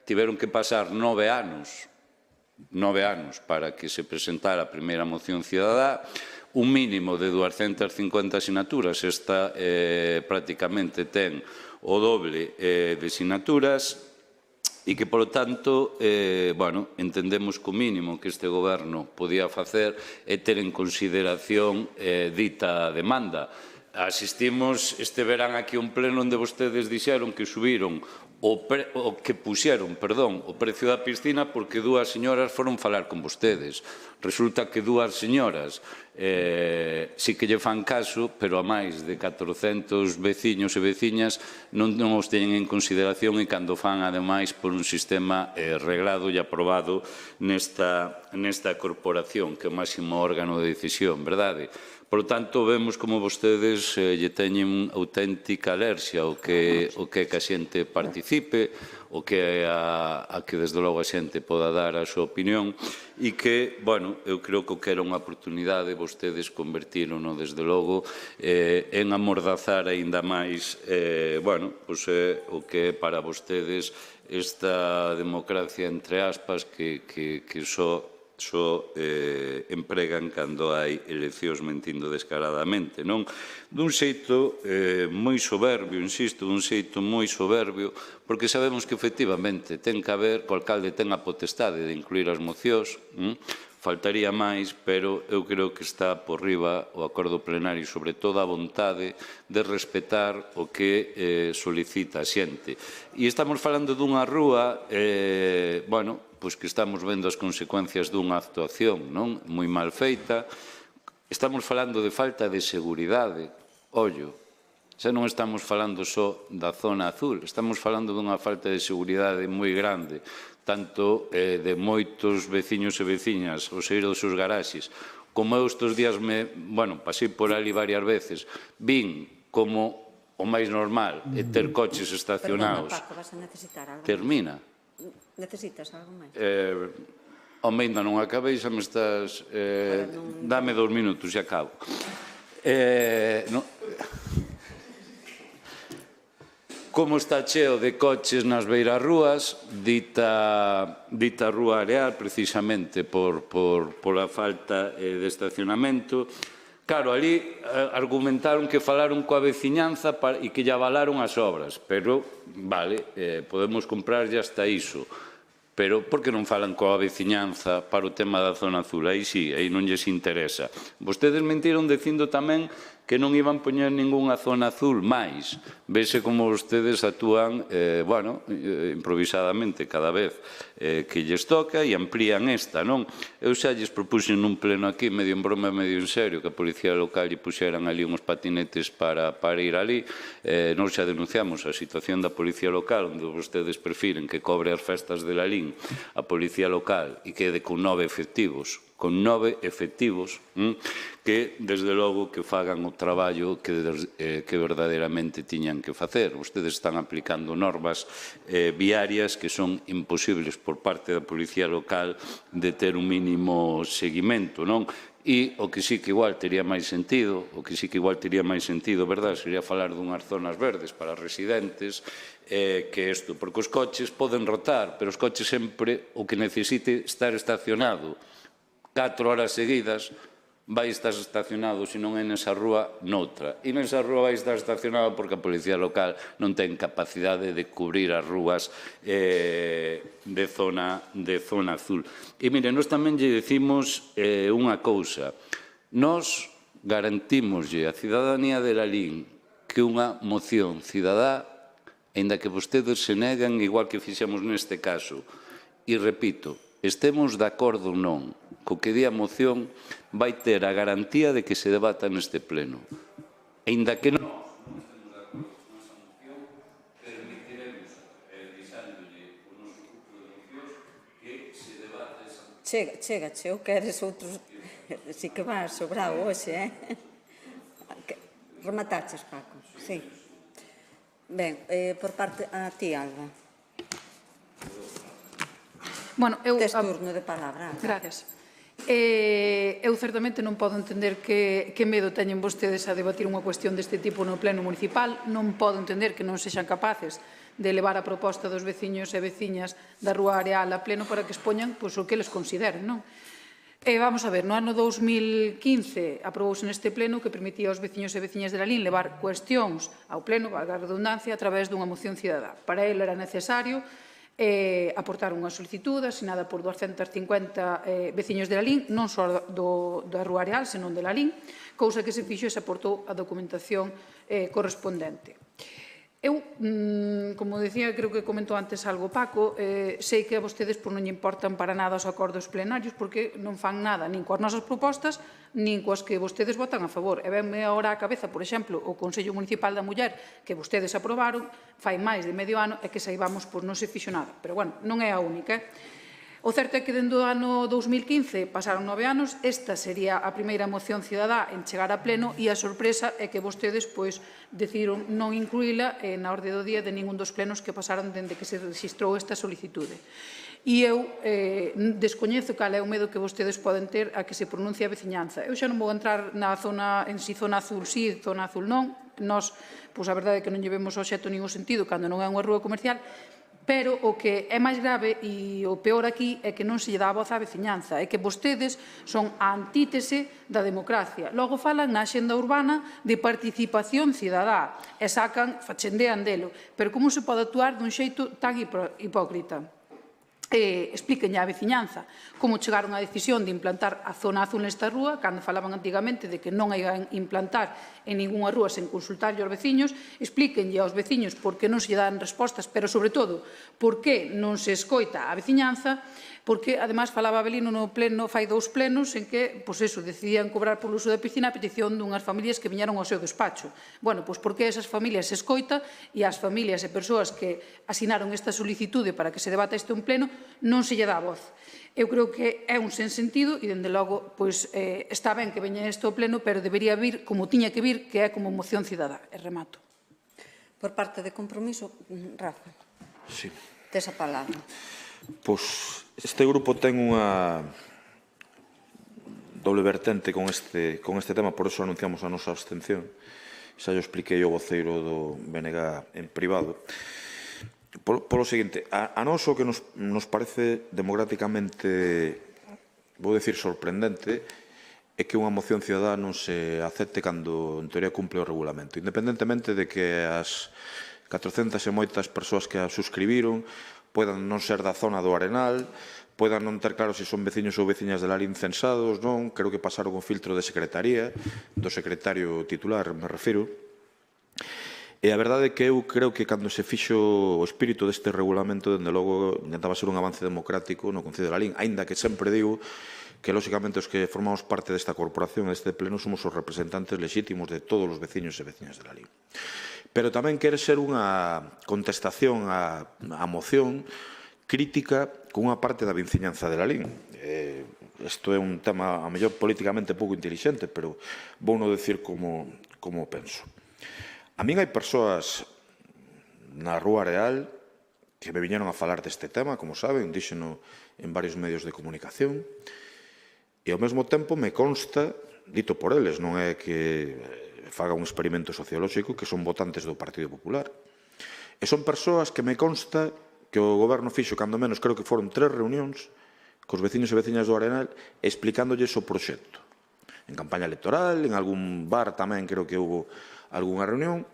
Tiveron que pasar 9 anos para que se presentara a primeira moción cidadá, un mínimo de 250 sinaturas, esta prácticamente ten o doble de sinaturas, e que, polo tanto, bueno, entendemos que o mínimo que este goberno podía facer é ter en consideración dita demanda. Asistimos este verán aquí a un pleno onde vostedes dixeron que subiron que puxeron, perdón, o precio da piscina porque dúas señoras foron falar con vostedes. Resulta que dúas señoras sí que lle fan caso, pero a máis de 400 veciños e veciñas non os teñen en consideración e cando fan, ademais, por un sistema reglado e aprobado nesta corporación, que é o máximo órgano de decisión, verdade? Por tanto, vemos como vostedes lle teñen auténtica alerxia ao que a xente participe, o que a que, desde logo, a xente poda dar a súa opinión e que, bueno, eu creo que o que era unha oportunidade vostedes convertiron, desde logo, en amordazar aínda máis, bueno, pois o que é para vostedes esta democracia, entre aspas, que só empregan cando hai eleccións mentindo descaradamente, non? Dun xeito moi soberbio, insisto, dun xeito moi soberbio, porque sabemos que efectivamente ten que haber, o alcalde ten a potestade de incluir as mocións, faltaría máis, pero eu creo que está por riba o acordo plenario, sobre todo a vontade de respetar o que solicita a xente. E estamos falando dunha rúa, bueno, pois que estamos vendo as consecuencias dunha actuación non moi mal feita. Estamos falando de falta de seguridade. Ollo, xa non estamos falando só da zona azul, estamos falando dunha falta de seguridade moi grande, tanto de moitos veciños e veciñas, os saír dos seus garaxes, como eu estes días pasei por ali varias veces, vin como o máis normal é ter coches estacionados. Perdona, Paco, vas a necesitar algo. Termina. Necesitas algo máis? Home, ainda non acabei, xa me estás... Dame 2 minutos e acabo. Como está cheo de coches nas beiras rúas, dita rúa areal, precisamente pola falta de estacionamento. Claro, ali argumentaron que falaron coa veciñanza e que lle avalaron as obras, pero, vale, podemos comprarlle hasta iso. Pero por que non falan coa veciñanza para o tema da zona azul? Aí sí, aí non lles interesa. Vostedes mentiron dicindo tamén que non iban poñer ningunha zona azul máis. Vese como vostedes actúan, bueno, improvisadamente cada vez que lles toca e amplían esta, non? Eu xa lles propuxen nun pleno aquí, medio en broma, medio en serio, que a Policía Local lle puxeran ali uns patinetes para ir ali. Nós xa denunciamos a situación da Policía Local, onde vostedes prefiren que cobre as festas de Lalín a Policía Local e quede con 9 efectivos, que, desde logo, que fagan o traballo que verdadeiramente tiñan que facer. Vostedes están aplicando normas viarias que son imposibles por parte da Policía Local de ter un mínimo seguimento, non? E o que sí que igual tería máis sentido, verdad, sería falar dunhas zonas verdes para residentes, que isto, porque os coches poden rotar, pero os coches sempre o que necesite estar estacionado 4 horas seguidas vai estar estacionado, se non é nesa rúa, noutra. E nesa rúa vai estar estacionado porque a Policía Local non ten capacidade de cubrir as rúas de zona azul. E, mire, nós tamén lle decimos unha cousa. Nós garantimoslle a cidadanía de Lalín que unha moción cidadá, aínda que vostedes se negan, igual que fixemos neste caso, e repito, estemos de acordo ou non, co que di a moción vai ter a garantía de que se debata neste pleno. Aínda que non estemos de acordo con esa moción, permitiremos, deixándolle o noso grupo de mocións, que se debata esa moción. Chegache, ou queres outros... Si que vas sobrado hoxe, Remataches, Paco, sí. Ben, por parte a ti, Alba. Bueno, tes turno de palabra. Gracias. Eu certamente non podo entender que medo teñen vostedes a debatir unha cuestión deste tipo no pleno municipal. Non podo entender que non sexan capaces de levar a proposta dos veciños e veciñas da Rúa Areal a pleno para que expoñan o que les consideren, non? Vamos a ver, no ano 2015 aprobouse neste pleno que permitía aos veciños e veciñas de Lalín levar cuestións ao pleno, valga a redundancia, a través dunha moción cidadá. Para ele era necesario aportar unha solicitude asinada por 250 veciños de Lalín, non só da Rúa Areal, senón de Lalín, cousa que se fixo e se aportou a documentación correspondente. Eu, como decía, creo que comentou antes algo Paco, sei que a vostedes non lle importan para nada os acordos plenarios porque non fan nada nin coas nosas propostas nin coas que vostedes votan a favor. E venme agora á cabeza, por exemplo, o Consello Municipal da Muller que vostedes aprobaron fai máis de medio ano e que saibamos non se fixo nada. Pero, bueno, non é a única. O certo é que dende o ano 2015 pasaron 9 anos, esta sería a primeira moción cidadá en chegar a pleno e a sorpresa é que vostedes decidiron non incluíla na orde do día de ningún dos plenos que pasaron dende que se registrou esta solicitude. E eu descoñezo cal é o medo que vostedes poden ter a que se pronuncie a veciñanza. Eu xa non vou entrar na zona, en si zona azul sí, zona azul non. Nós, a verdade é que non llevemos ao xeto ningún sentido cando non é unha rúa comercial, pero o que é máis grave e o peor aquí é que non se lle dá a voz á veciñanza, é que vostedes son a antítese da democracia. Logo falan na axenda urbana de participación cidadá e fachendean delo. Pero como se pode actuar dun xeito tan hipócrita? Explíquenlle á veciñanza como chegaron á decisión de implantar a zona azul nesta rúa, cando falaban antigamente de que non a iban implantar en ninguna rúa sen consultarlle aos veciños. Explíquenlle aos veciños por que non se lle dan respostas, pero, sobre todo, por que non se escoita a veciñanza, porque, ademais, falaba Abelino no pleno, fai 2 plenos, en que, decidían cobrar polo uso da piscina a petición dunhas familias que viñeron ao seu despacho. Bueno, por que esas familias se escoita e as familias e persoas que asinaron esta solicitude para que se debata isto en pleno non se lle dá voz? Eu creo que é un sensentido e, dende logo, está ben que veña isto ao pleno, pero debería vir como tiña que vir, que é como moción cidadá. E remato. Por parte de Compromiso, Rafa. Sí. Tes a palabra. Pois este grupo ten unha doble vertente con este tema, por eso anunciamos a nosa abstención. Xa yo expliquei ao voceiro do BNG en privado. Polo seguinte, a nós o que nos parece democráticamente, vou decir, sorprendente, é que unha moción cidadá non se acepte cando, en teoría, cumple o regulamento. Independentemente de que as 400 e moitas persoas que a suscribiron poidan non ser da zona do Arenal, poidan non ter claro se son veciños ou veciñas de Lalín censados, non? Creo que pasaron o filtro de secretaría, do secretario titular, me refiro. E a verdade é que eu creo que cando se fixo o espírito deste regulamento, dende logo, intentaba ser un avance democrático no Concello de Lalín, aínda que sempre digo que, lóxicamente, os que formamos parte desta corporación, deste pleno, somos os representantes legítimos de todos os veciños e veciñas de Lalín. Pero tamén quere ser unha contestación á moción crítica cunha parte da veciñanza de Lalín. Isto é un tema, a mellor, políticamente pouco intelixente, pero vou non decir como penso. A min hai persoas na Rúa Areal que me viñeron a falar deste tema, como saben, díxeno en varios medios de comunicación, E ao mesmo tempo me consta, dito por eles, non é que faga un experimento sociolóxico, que son votantes do Partido Popular. E son persoas que me consta que o goberno fixo, cando menos, creo que foron 3 reunións cos veciños e veciñas do Arenal, explicándolles o proxecto. En campaña electoral, en algún bar tamén creo que houve algunha reunión,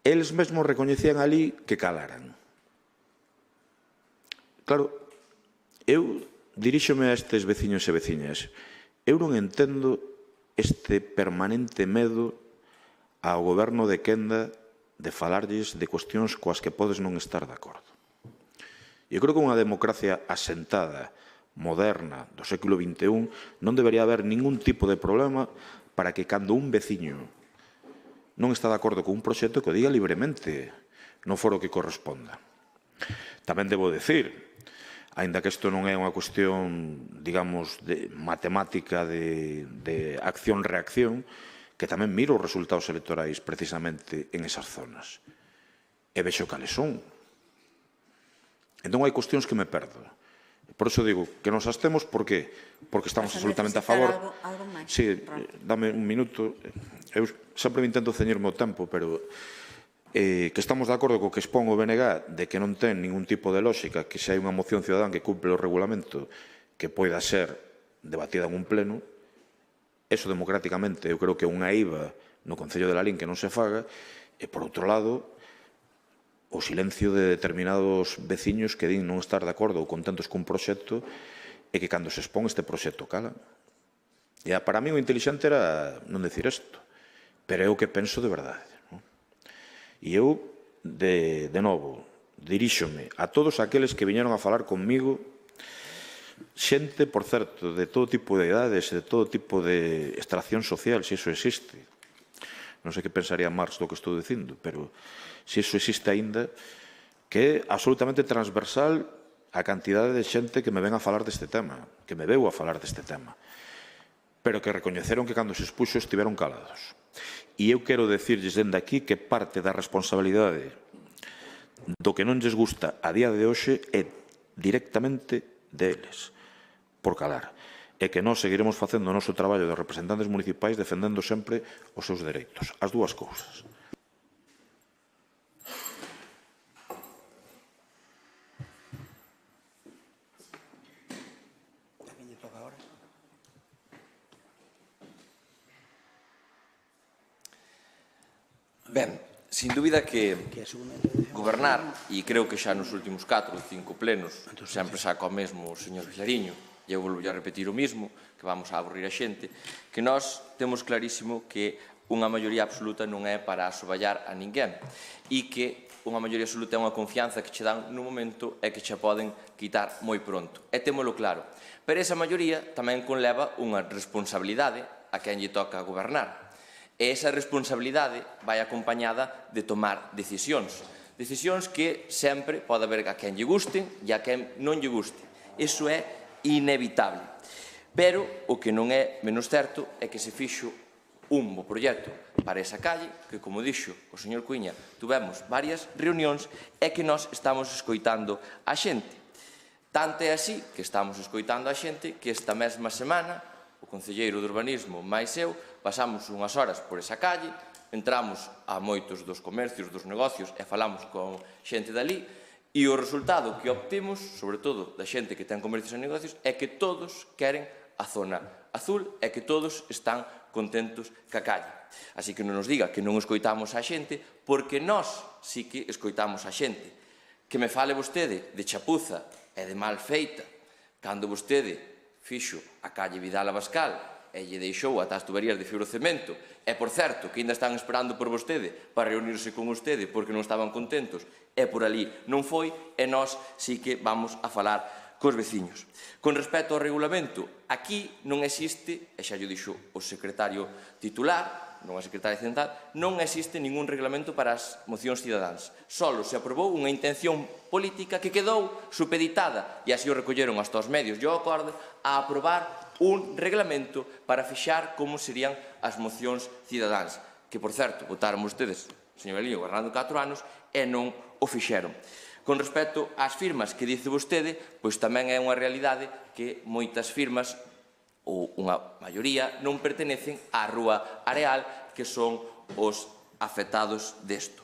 eles mesmos recoñecían ali que calaran. Claro, eu diríxome a estes veciños e veciñas, eu non entendo este permanente medo ao goberno de quenda de falarlles de cuestións coas que podes non estar de acordo. Eu creo que unha democracia asentada, moderna, do século XXI, non debería haber ningún tipo de problema para que cando un veciño non está de acordo con un proxecto que o diga libremente no foro que corresponda. Tamén debo decir, aínda que isto non é unha cuestión, digamos, de matemática de acción-reacción, que tamén miro os resultados electorais precisamente en esas zonas. E vexo cales son. Entón hai cuestións que me perdo. Por iso digo que nos abstemos, por qué? Porque estamos absolutamente a favor. Algo máis? Sí, dame un minuto. Eu sempre me intento ceñirme o tempo, pero que estamos de acordo co que expón o BNG de que non ten ningún tipo de lógica que se hai unha moción cidadán que cumple o regulamento que poida ser debatida en un pleno, eso democráticamente eu creo que é unha IVA no Concello de Lalín que non se faga, e por outro lado o silencio de determinados veciños que din non estar de acordo ou contentos cun proxecto e que cando se expón este proxecto calan. E para mí o inteligente era non decir isto, pero é o que penso de verdade. E eu, de novo, diríxome a todos aqueles que viñeron a falar conmigo, xente, por certo, de todo tipo de edades, de todo tipo de extracción social, se iso existe. Non sei que pensaría Marx do que estou dicindo, pero se iso existe aínda, que é absolutamente transversal a cantidade de xente que me ven a falar deste tema, que me veu a falar deste tema, pero que recoñeceron que cando se expuxo estiveron calados. E eu quero decirlles dende aquí que parte da responsabilidade do que non lles gusta a día de hoxe é directamente deles, por calar. E que nós seguiremos facendo o noso traballo de representantes municipais defendendo sempre os seus dereitos. As dúas cousas. Ben, sin dúbida que gobernar, e creo que xa nos últimos 4 ou 5 plenos sempre saca o mesmo o señor Villariño, e eu volvo a repetir o mismo, que vamos a aburrir a xente, que nós temos clarísimo que unha maioría absoluta non é para asoballar a ninguén, e que unha maioría absoluta é unha confianza que che dan no momento e que che poden quitar moi pronto. E témolo claro. Pero esa maioría tamén conleva unha responsabilidade a quen lle toca gobernar. E esa responsabilidade vai acompañada de tomar decisións. Decisións que sempre pode haber a quen lle gusten e a quen non lle guste. Iso é inevitable. Pero o que non é menos certo é que se fixo un bo proxecto para esa calle, que, como dixo o señor Cuíña, tuvemos varias reunións e que nós estamos escoitando a xente. Tanto é así que estamos escoitando a xente que esta mesma semana o concelleiro de urbanismo máis eu pasamos unhas horas por esa calle, entramos a moitos dos comercios, dos negocios e falamos con xente dali e o resultado que obtemos, sobre todo da xente que ten comercios e negocios, é que todos queren a zona azul e que todos están contentos ca calle. Así que non nos diga que non escoitamos a xente, porque nós sí que escoitamos a xente. Que me fale vostede de chapuza e de mal feita, cando vostede fixo a calle Vidal Abascal e lle deixou ata as tuberías de fibrocemento, e, por certo, que ainda están esperando por vostede para reunirse con vostede porque non estaban contentos, e por ali non foi, e nós sí que vamos a falar cos veciños. Con respecto ao regulamento, aquí non existe, e xa lle dixo o secretario titular, non a secretaria central, non existe ningún reglamento para as mocións cidadáns. Solo se aprobou unha intención política que quedou supeditada, e así o recolleron hasta os medios de acordo, a aprobar un reglamento para fixar como serían as mocións cidadáns, que, por certo, votaron vostedes, señor Belío, gobernando 4 anos, e non o fixeron. Con respecto ás firmas que dice vostede, pois tamén é unha realidade que moitas firmas ou unha maioría, non pertenecen á Rúa Areal, que son os afectados desto.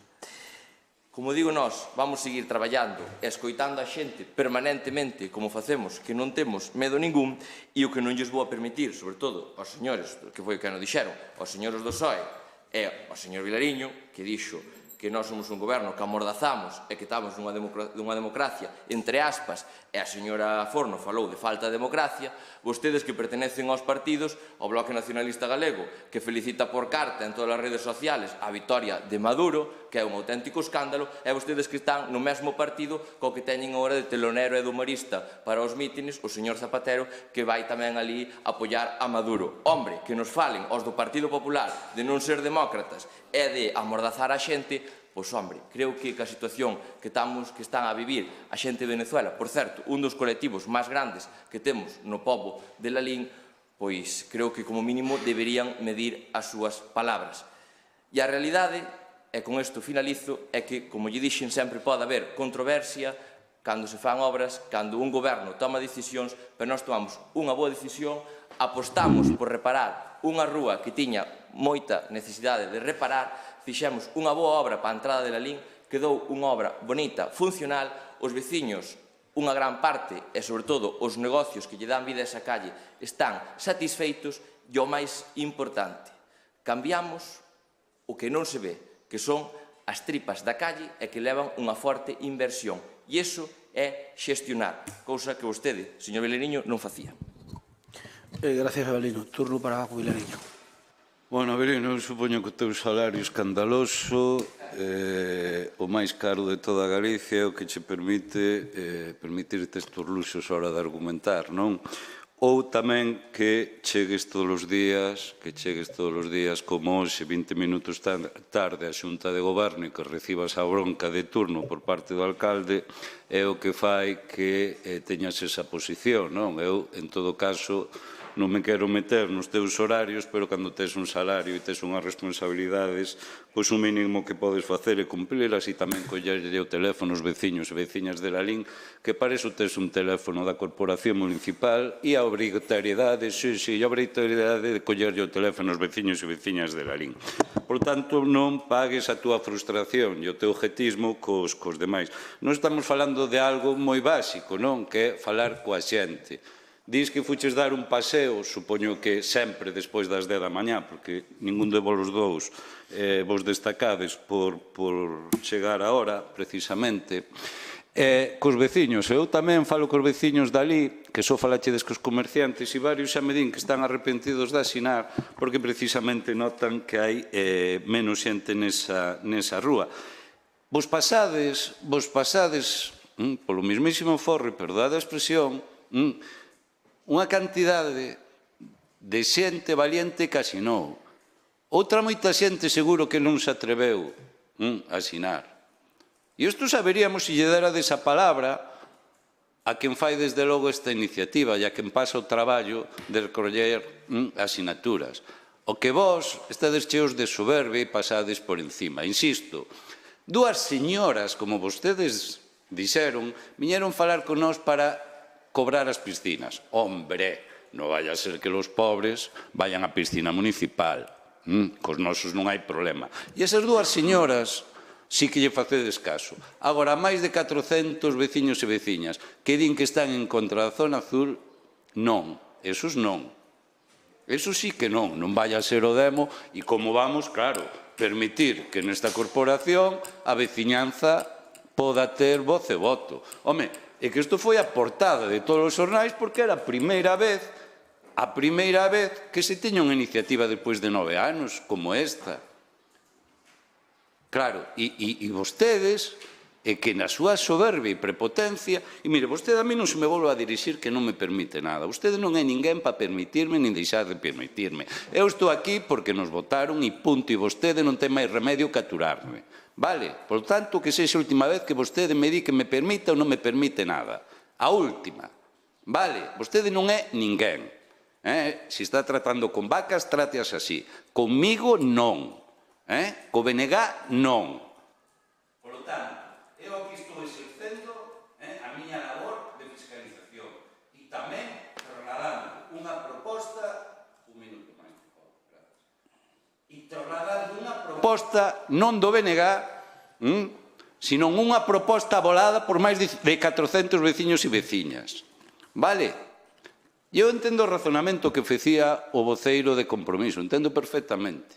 Como digo, nós vamos seguir traballando e escoitando a xente permanentemente, como facemos, que non temos medo ningún, e o que non lles vou a permitir, sobre todo aos señores, que foi o que nos dixeron, aos señores do PSOE e ao señor Vilariño, que dixo que nós somos un goberno que amordazamos e que estamos nunha democracia, entre aspas, e a señora Forno falou de falta de democracia, vostedes que pertenecen aos partidos, ao Bloque Nacionalista Galego, que felicita por carta en todas as redes sociales a vitoria de Maduro, que é un auténtico escándalo, e vostedes que están no mesmo partido co que teñen agora de telonero e de humorista para os mítines, o señor Zapatero, que vai tamén ali apoiar a Maduro. Hombre, que nos falen aos do Partido Popular de non ser demócratas e de amordazar a xente, pois, hombre, creo que a situación que están a vivir a xente de Venezuela, por certo, un dos colectivos máis grandes que temos no pobo de Lalín, pois creo que como mínimo deberían medir as súas palabras. E a realidade, e con isto finalizo, é que, como lle dixen, sempre pode haber controversia cando se fan obras, cando un goberno toma decisións, pero nós tomamos unha boa decisión, apostamos por reparar unha rúa que tiña moita necesidade de reparar, fixemos unha boa obra para a entrada de Lalín, quedou unha obra bonita, funcional, os veciños, unha gran parte, e sobre todo os negocios que lle dan vida a esa calle, están satisfeitos, e o máis importante, cambiamos o que non se ve, que son as tripas da calle e que levan unha forte inversión. E iso é xestionar, cousa que vostede, señor Vilariño, non facía. Gracias, Abelino. Turno para Paco Vilariño. Bueno, Abelino, eu supoño que o teu salario escandaloso, o máis caro de toda Galicia, o que che permite permitirte estes luxos a hora de argumentar, non? Ou tamén que chegues todos os días, como hoxe, 20 minutos tarde a Xunta de Goberno e que recibas a bronca de turno por parte do alcalde, é o que fai que teñas esa posición, non? Eu, en todo caso, non me quero meter nos teus horarios, pero cando tes un salario e tes unhas responsabilidades, pois o mínimo que podes facer é cumprilas e tamén collerlle o teléfono aos veciños e veciñas de Lalín, que para iso tes un teléfono da Corporación Municipal e a obrigatoriedade, a obrigatoriedade de collerlle o teléfono aos veciños e veciñas de Lalín. Por tanto, non pagues a túa frustración e o teu objetismo cos demais. Non estamos falando de algo moi básico, non? Que é falar coa xente. Dis que fuches dar un paseo, supoño que sempre despois das 10 da mañá, porque ningún de vos dous vos destacades por chegar a hora, precisamente, cos veciños. Eu tamén falo cos veciños dali, que só falachedes cos comerciantes, e varios xa me din que están arrepentidos de asinar, porque precisamente notan que hai menos xente nesa rúa. Vos pasades, polo mismísimo forro, e perdade a expresión, unha cantidade de xente valiente que asinou. Outra moita xente seguro que non se atreveu a asinar. E isto saberíamos se lle dera desa palabra a quen fai desde logo esta iniciativa e a quen pasa o traballo de recoller asinaturas. O que vos estades cheos de soberbia e pasades por encima. Insisto, dúas señoras, como vostedes dixeron, viñeron falar con nós para cobrar as piscinas. Hombre, non vai a ser que os pobres vayan á piscina municipal. Cos nosos non hai problema. E esas dúas señoras sí que lle facedes caso. Agora, máis de 400 veciños e veciñas que din que están en contra da zona azul, non. Esos non. Eso sí que non. Non vai a ser o demo e como vamos, claro, permitir que nesta corporación a veciñanza poda ter voz e voto. Home, e que isto foi a portada de todos os xornais porque era a primeira vez que se teña unha iniciativa despois de 9 anos como esta. Claro, e vostedes, e que na súa soberbia e prepotencia, e mire, vostede a mí non se me volve a dirixir que non me permite nada. Vostede non é ninguén para permitirme nin deixar de permitirme. Eu estou aquí porque nos votaron e punto, e vostede non ten máis remedio que aturarme. Vale? Por tanto, que sexa a última vez que vostede me di que me permita ou non me permite nada. A última. Vale? Vostede non é ninguén. Se está tratando con vacas, tráteas así. Conmigo, non. Co BNG, non. Por lo tanto, eu aquí estou exercendo a miña labor de fiscalización e tamén trasladando unha proposta trasladando unha proposta non do BNG, sino unha proposta abolada por máis de 400 veciños e veciñas. Vale? Eu entendo o razonamento que facía o voceiro de Compromiso, entendo perfectamente.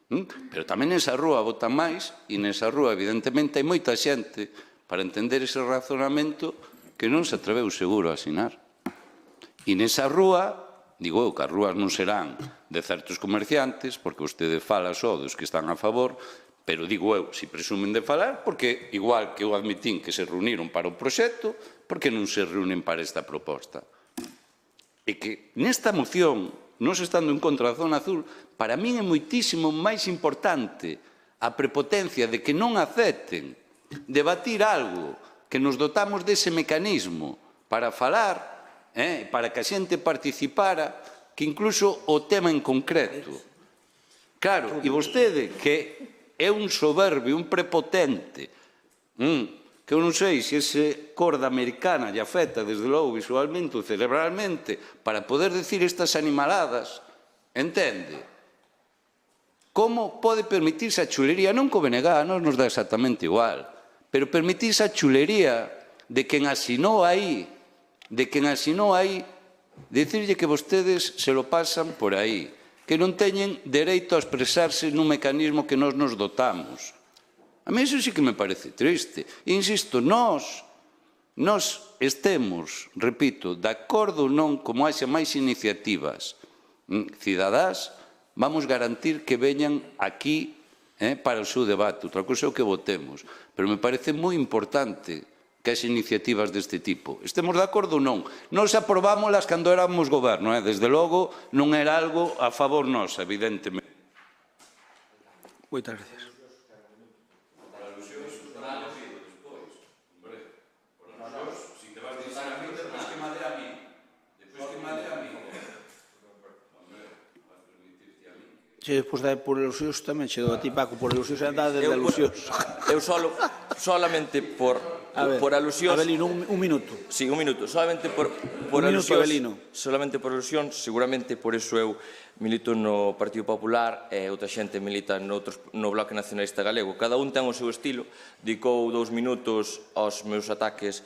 Pero tamén nesa rúa votan máis e nesa rúa, evidentemente, hai moita xente para entender ese razonamento que non se atreveu seguro a asinar. E nesa rúa, digo eu que as rúas non serán de certos comerciantes, porque vostede fala só dos que están a favor, pero digo eu, se presumen de falar, porque igual que eu admitín que se reuniron para o proxecto, por que non se reúnen para esta proposta? E que nesta moción, nos estando en contra da zona azul, para min é moitísimo máis importante a prepotencia de que non acepten debatir algo que nos dotamos dese mecanismo para falar, para que a xente participara, que incluso o tema en concreto. Claro, e vostede, que é un soberbio, un prepotente, que eu non sei se ese corda americana lle afecta desde logo visualmente ou cerebralmente para poder decir estas animaladas, entende? Como pode permitirse a chulería? Non co BNG, non nos dá exactamente igual, pero permitirse a chulería de quen asinou aí, dicirlle que vostedes se lo pasan por aí, que non teñen dereito a expresarse nun mecanismo que nos dotamos. A mí iso sí que me parece triste. Insisto, nós estemos, repito, de acordo ou non, como haxa máis iniciativas cidadás, vamos garantir que veñan aquí para o seu debate. Outra cousa é o que votemos. Pero me parece moi importante que haxa iniciativas deste tipo. Estemos de acordo ou non. Nos aprobámoslas cando éramos goberno. Desde logo, non era algo a favor nosa, evidentemente. Moitas gracias. Se despois da por elusións tamén che dou a ti, Paco, por elusións e andade de elusións. Eu solamente por alusións... Abelino, un minuto. Sí, un minuto. Solamente por alusións, seguramente por eso eu milito no Partido Popular e outra xente milita no Bloque Nacionalista Galego. Cada un ten o seu estilo. Dedicou 2 minutos aos meus ataques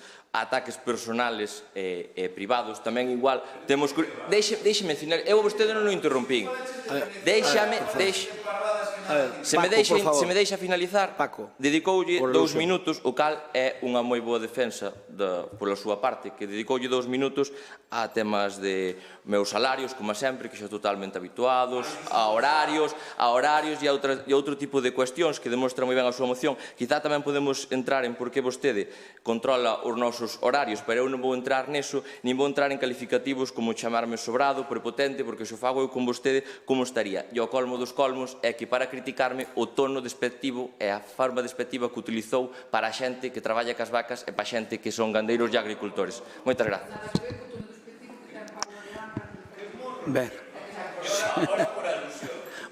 personales e privados. Tamén igual temos... Deixeme final. Eu a vostede non o interrompín. Se me deixa finalizar, dedicoulle 2 minutos, o cal é unha moi boa defensa pola súa parte, que dedicoulle 2 minutos a temas de meus salarios, como sempre, que xa totalmente habituados, a horarios e a outro tipo de cuestións que demostra moi ben a súa moción. Quizá tamén podemos entrar en por que vostede controla os nosos horarios, pero eu non vou entrar neso, nin vou entrar en calificativos como chamarme sobrado, prepotente, porque se o fago eu con vostede, como estaría? E o colmo dos colmos é que para criticarme o tono despectivo e a forma despectiva que utilizou para a xente que traballa cas vacas e para a xente que son gandeiros e agricultores. Moitas gracias. Ben.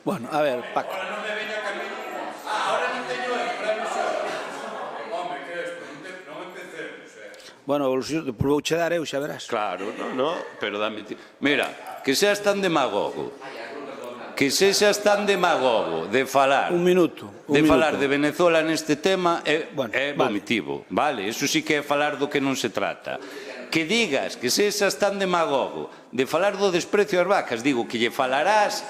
Bueno, a ver, Paco. Bueno, vou che dar eu, xa verás. Claro, no, pero dame... Mira, que seas tan demagogo, de falar... Un minuto. De falar de Venezuela neste tema é vomitivo, vale? Eso sí que é falar do que non se trata. Que digas que sexas tan demagogo de falar do desprecio ás vacas, digo que lle falarás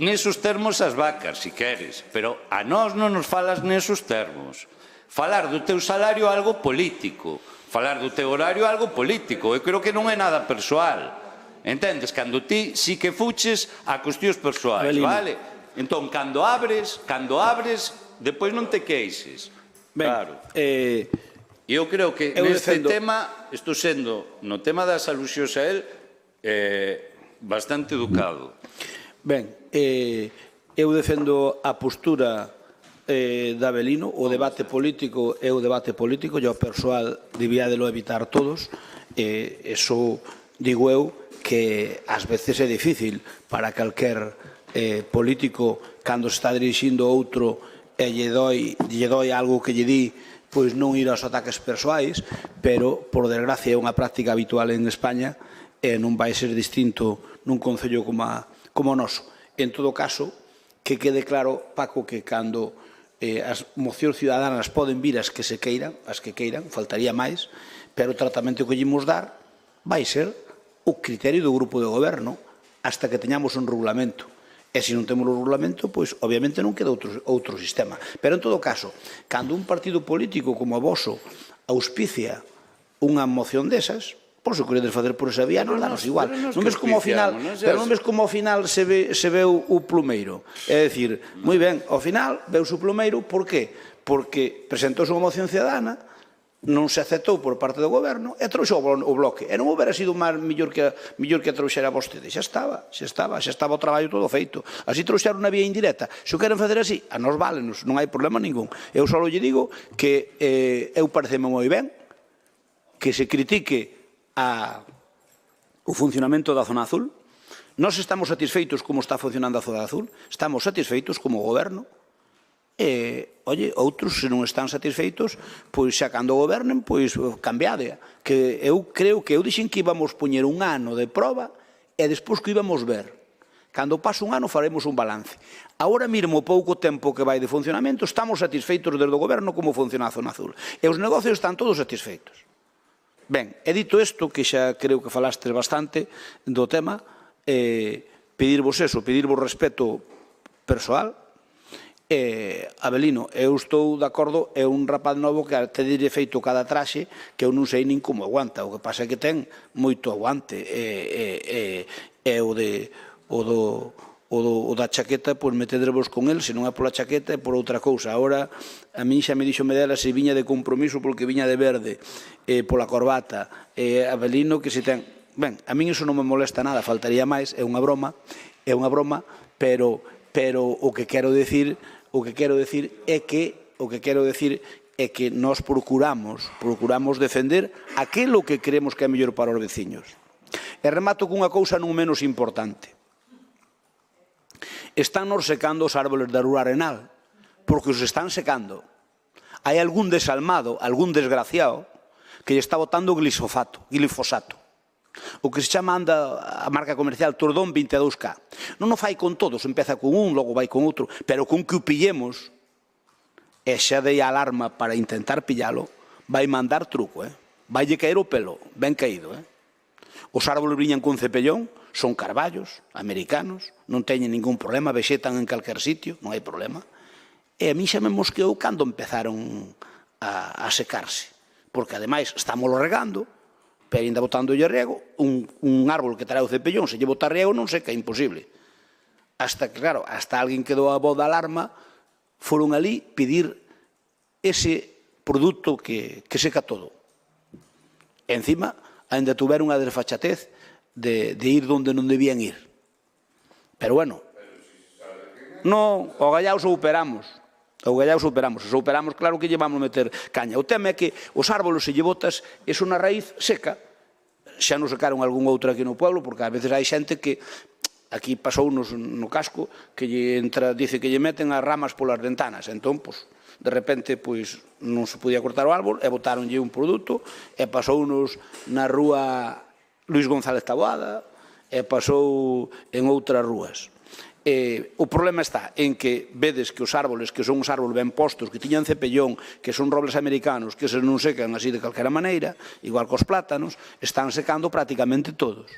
nesos termos ás vacas, si queres, pero a nós non nos falas nesos termos. Falar do teu salario é algo político, falar do teu horario é algo político, eu creo que non é nada persoal. Entendes? Cando ti sí que fuches a cuestións persoais, vale? Entón, cando abres, depois non te queixes. Claro. Eu creo que neste tema, estou sendo, no tema das alusións a él, bastante educado. Ben, eu defendo a postura de Abelino, o debate político é o debate político, e o persoal debíadelo evitar todos, eso digo eu que ás veces é difícil para calquer político cando se está dirixindo outro e lle doi algo que lle di, pois non ir aos ataques persoais, pero, por desgracia, é unha práctica habitual en España e non vai ser distinto nun concello como o noso. En todo caso, que quede claro, Paco, que cando as mocións ciudadanas poden vir as que queiran, faltaría máis, pero o tratamento que llemos dar vai ser o criterio do grupo de goberno hasta que teñamos un regulamento. E se non temos o regulamento, pois obviamente non queda outro sistema. Pero en todo caso, cando un partido político como a voso auspicia unha moción desas, pois o queredes facer por esa vía, non danos igual. Non ves como ao final, pero non ves como ao final se veu o plumeiro. É dicir, moi ben, ao final veuse o plumeiro, por qué? Porque presentouse unha moción ciudadana, non se aceptou por parte do goberno e trouxo o bloque. E non houbera sido mellor que trouxera vostede. Xa estaba o traballo todo feito. Así trouxeron unha vía indirecta. Se o queren facer así, a nos válenos, non hai problema ningún. Eu só lle digo que eu pareceme moi ben que se critique o funcionamento da zona azul. Nós estamos satisfeitos como está funcionando a zona azul, estamos satisfeitos como goberno. Outros, se non están satisfeitos, pois xa cando gobernen, pois cambiade. Que eu creo que eu dixen que íbamos poñer un ano de proba e despois que íbamos ver. Cando pase un ano faremos un balance. Agora mesmo o pouco tempo que vai de funcionamento, estamos satisfeitos desde o goberno como funciona a zona azul. E os negocios están todos satisfeitos. Ben, he dito isto, que xa creo que falastes bastante do tema, pedirvos respeto persoal. Abelino, eu estou de acordo, é un rapaz novo que te diré feito cada traxe que eu non sei nin como aguanta, o que pasa é que ten moito aguante, o da chaqueta, pois metedrevos con el, se non é pola chaqueta é por outra cousa. Agora, a min xa me dixo Medela se viña de compromiso porque viña de verde, pola corbata, Abelino que se ten... Ben, a min iso non me molesta nada, faltaría máis, é unha broma, pero o que quero decir é que nós procuramos defender aquilo que creemos que é mellor para os veciños. E remato cunha cousa non menos importante. Están nos secando os árboles da rúa arenal, porque os están secando. Hai algún desalmado, algún desgraciado, que lle está botando glifosato. O que se chama a marca comercial Tordón 22K. Non o fai con todos, empeza con un, logo vai con outro, pero con que o pillemos, e xa dei alarma para intentar pillalo, vai mandar truco, vai lle caer o pelo, ben caído. Os árboles viñan con cepellón, son carballos, americanos, non teñen ningún problema, vexetan en calquer sitio, non hai problema. E a mí xa me mosqueou cando empezaron a secarse, porque ademais estámoslo regando, pero ainda botándolle riego, un árbol que trae o cepellón, se lle bota riego non seca, é imposible. Hasta que, claro, hasta alguén que dou a voz de alarma, foron ali pedir ese produto que seca todo. E encima, ainda tuveron a desfachatez de ir donde non debían ir. Pero bueno, non, o gallao superamos. Se superamos, claro que lle vamos meter caña. O tema é que os árboles, se lle botas, eso na raíz seca. Xa nos secaron algún outro aquí no pueblo, porque ás veces hai xente que aquí pasounos no casco que dice que lle meten as ramas polas ventanas. Entón, de repente, non se podía cortar o árbol e botaronlle un produto e pasounos na rúa Luis González Taboada e pasou en outras rúas. O problema está en que vedes que os árboles, que son os árboles ben postos, que tiñan cepellón, que son robles americanos, que se non secan así de calquera maneira, igual que os plátanos, están secando prácticamente todos.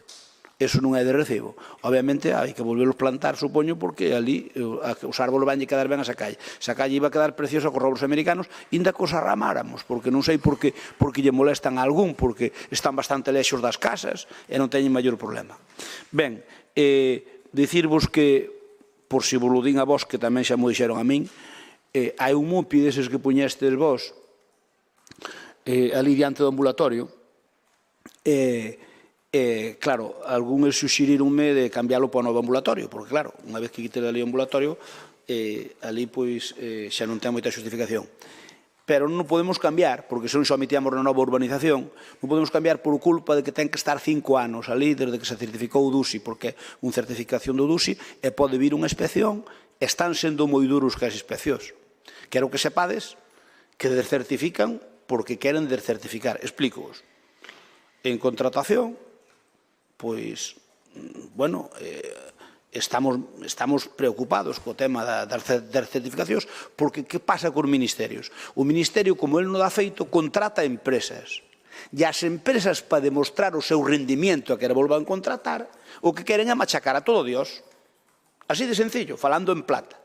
Eso non é de recibo. Obviamente hai que volverlos plantar, supoño, porque ali os árboles van a quedar ben a esa calle. Esa calle iba a quedar preciosa con robles americanos, inda que os arramáramos, porque non sei por que lle molestan a algún, porque están bastante lexos das casas e non teñen maior problema. Ben, dicirvos que, por si vos lo din a vos, que tamén xa mo dixeron a min, hai un mupi deses que puñestes vos ali diante do ambulatorio, claro, algúns suxerironme de cambiálo para o novo ambulatorio, porque claro, unha vez que quite ali o ambulatorio, ali pois xa non ten moita justificación. Pero non podemos cambiar, porque se non sometíamos na nova urbanización, non podemos cambiar por culpa de que ten que estar 5 anos ali desde que se certificou o DUSI, porque é unha certificación do DUSI e pode vir unha inspección, están sendo moi duros que as inspeccións. Quero que sepades que descertifican porque queren descertificar. Explícoos. En contratación, pois, bueno, estamos preocupados co tema das certificacións, porque que pasa cos ministerios? O ministerio, como ele non dá feito, contrata empresas. E as empresas, para demostrar o seu rendimiento a que volvan contratar, o que queren é machacar a todo Dios. Así de sencillo, falando en plata.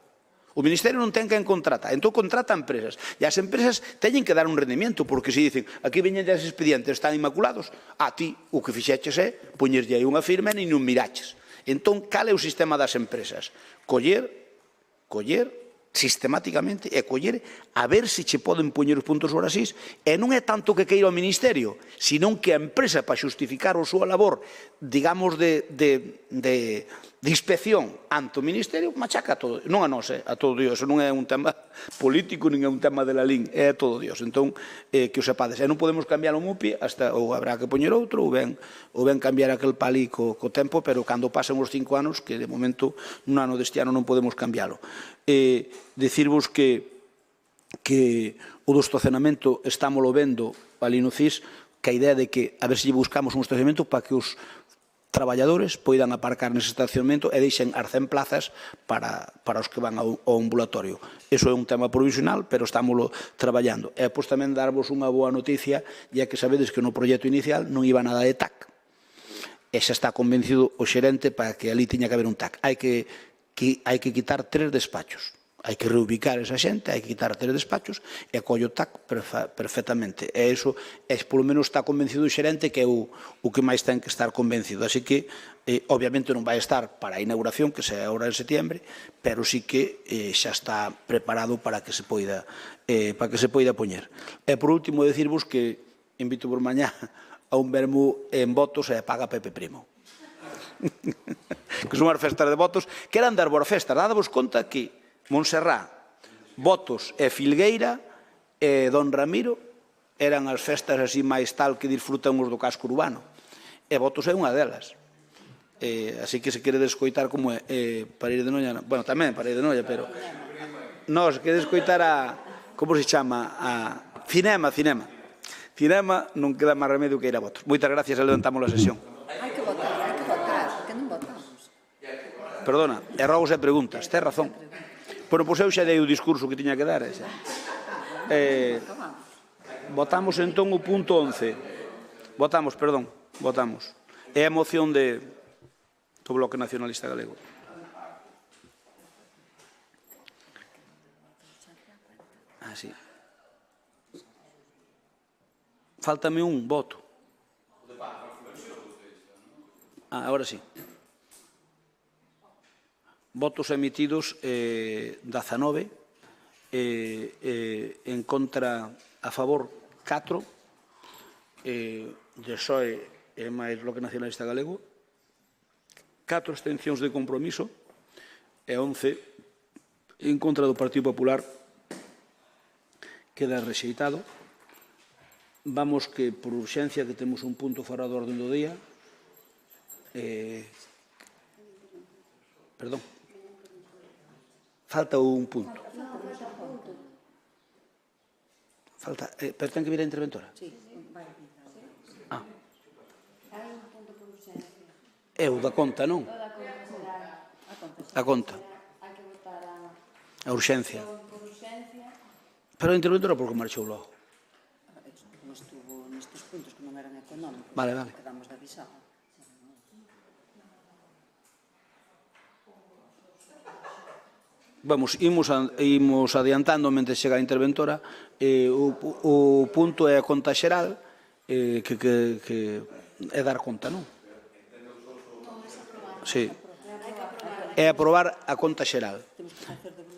O Ministerio non ten quen contrata, entón contrata empresas. E as empresas teñen que dar un rendimiento, porque se dicen, aquí veñen os expedientes, están inmaculados, a ti o que fixeches é poñerlle aí unha firma e non miraches. Entón, cal é o sistema das empresas? Coller sistemáticamente e coller a ver se che poden poñer os puntos sobre as is, e non é tanto que queira o Ministerio, senón que a empresa, para xustificar a súa labor, digamos, de inspección ante o Ministerio, machaca a todo, non a nós, a todo Dios. Non é un tema político, nin é un tema de la LIN, é a todo Dios. Entón, que o sepades, e non podemos cambiar o MUPI, ou habrá que poñer outro, ou ben cambiar aquel palí co tempo, pero cando pasen os 5 anos, que de momento, nun ano deste ano non podemos cambiarlo. Dicirvos que o do estacionamento estámoslo vendo ali no CIS, que a idea de que a ver se buscamos un estacionamento para que os traballadores poidan aparcar nese estacionamento e deixen as 100 plazas para os que van ao ambulatorio. Iso é un tema provisional, pero estámoslo traballando. E pois tamén darvos unha boa noticia, ya que sabedes que no proxecto inicial non iba nada de TAC. E xa está convencido o xerente para que ali tiña que haber un TAC. Hai que quitar 3 despachos. Hai que reubicar esa xente, hai que quitar 3 despachos e collo o TAC perfectamente. E iso, polo menos, está convencido o xerente, que é o que máis ten que estar convencido. Así que, obviamente, non vai estar para a inauguración, que será agora en setembro, pero sí que xa está preparado para que se poida poñer. E, por último, decirvos que invito por mañá a un vermú en Botos e paga Pepe Primo. Que son as festas de Botos, que eran das boas festas. Dadavos conta que Montserrat, Botos e Filgueira e Don Ramiro eran as festas así máis tal que disfrutan os do casco urbano. E Botos é unha delas. Así que se queredes escoitar como é Parede de Noia, bueno, tamén Parede de Noia, pero non, se queredes escoitar a, como se chama, a Cinema, non queda máis remedio que ir a Botos. Moitas gracias e levantamos a sesión. Hai que votar, que non votamos. Perdona, errogos e preguntas, tes razón. Bueno, pois eu xa dei o discurso que tiña que dar. Votamos entón o punto 11. Votamos. É a moción do Bloque Nacionalista Galego. Sí. Fáltame un voto. Agora sí. Votos emitidos 19, en contra, a favor 4, de PSOE e máis Bloque Nacionalista Galego, 4 abstencións de compromiso e 11 en contra do Partido Popular. Queda rexeitado. Vamos que por urxencia, que temos un punto fora do orden do día. Perdón. Falta un punto. Falta, pero ten que vir a interventora? Sí, vai. É o da conta, non? A conta. A urxencia. Pero a interventora por que marchou logo? Non estuvo nestes puntos que non eran económicos. Vale. Quedamos de avisar. Vamos, imos adiantando mentre chega a interventora. O punto é a conta xeral, que é dar conta, non? Sí. É aprobar a conta xeral.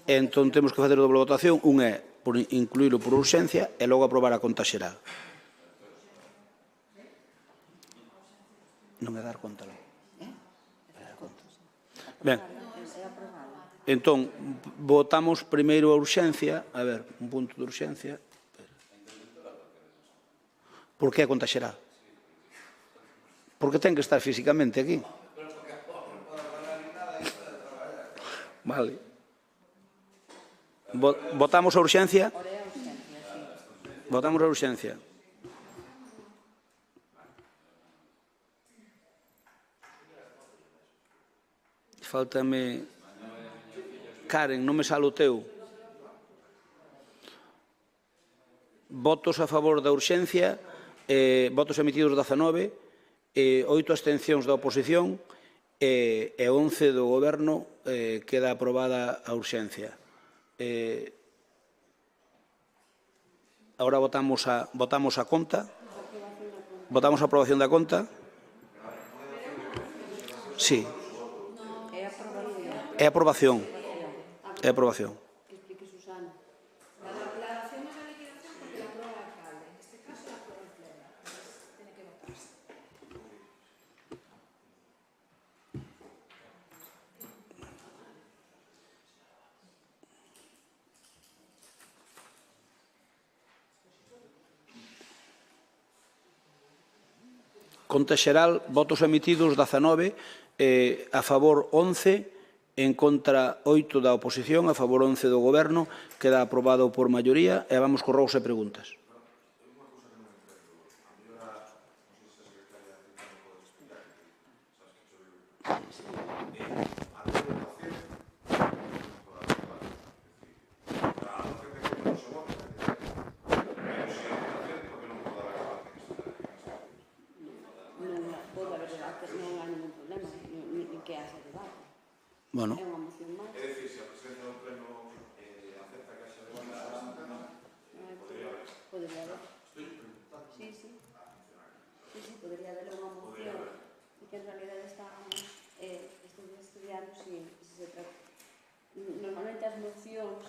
Entón temos que facer doble votación. Un é por incluílo por urxencia e logo aprobar a conta xeral. Non é dar conta, non? Ben. Entón, votamos primeiro a urxencia. A ver, un punto de urxencia. Por que a conta xeral? Porque ten que estar físicamente aquí. Vale. Votamos a urxencia? Votamos a urxencia. faltame... Karen, non me sale o teu. Votos a favor da urxencia, votos emitidos 19, 8 abstencións da oposición e 11 do Goberno, queda aprobada a urxencia. Agora votamos a conta. Votamos a aprobación da conta. Sí. É aprobación. É aprobación. Conta xeral, votos emitidos 19, a favor 11, en contra 8 da oposición, a favor 11 do Goberno, queda aprobado por maioría, e vamos con rogos e preguntas. Bueno. É unha moción máis. É dicir, se a presidencia do Pleno acepta que haxa debate, Podería haber. Sí, podería haber unha moción e que en realidad estábamos estudiando se se trata. Normalmente as mocións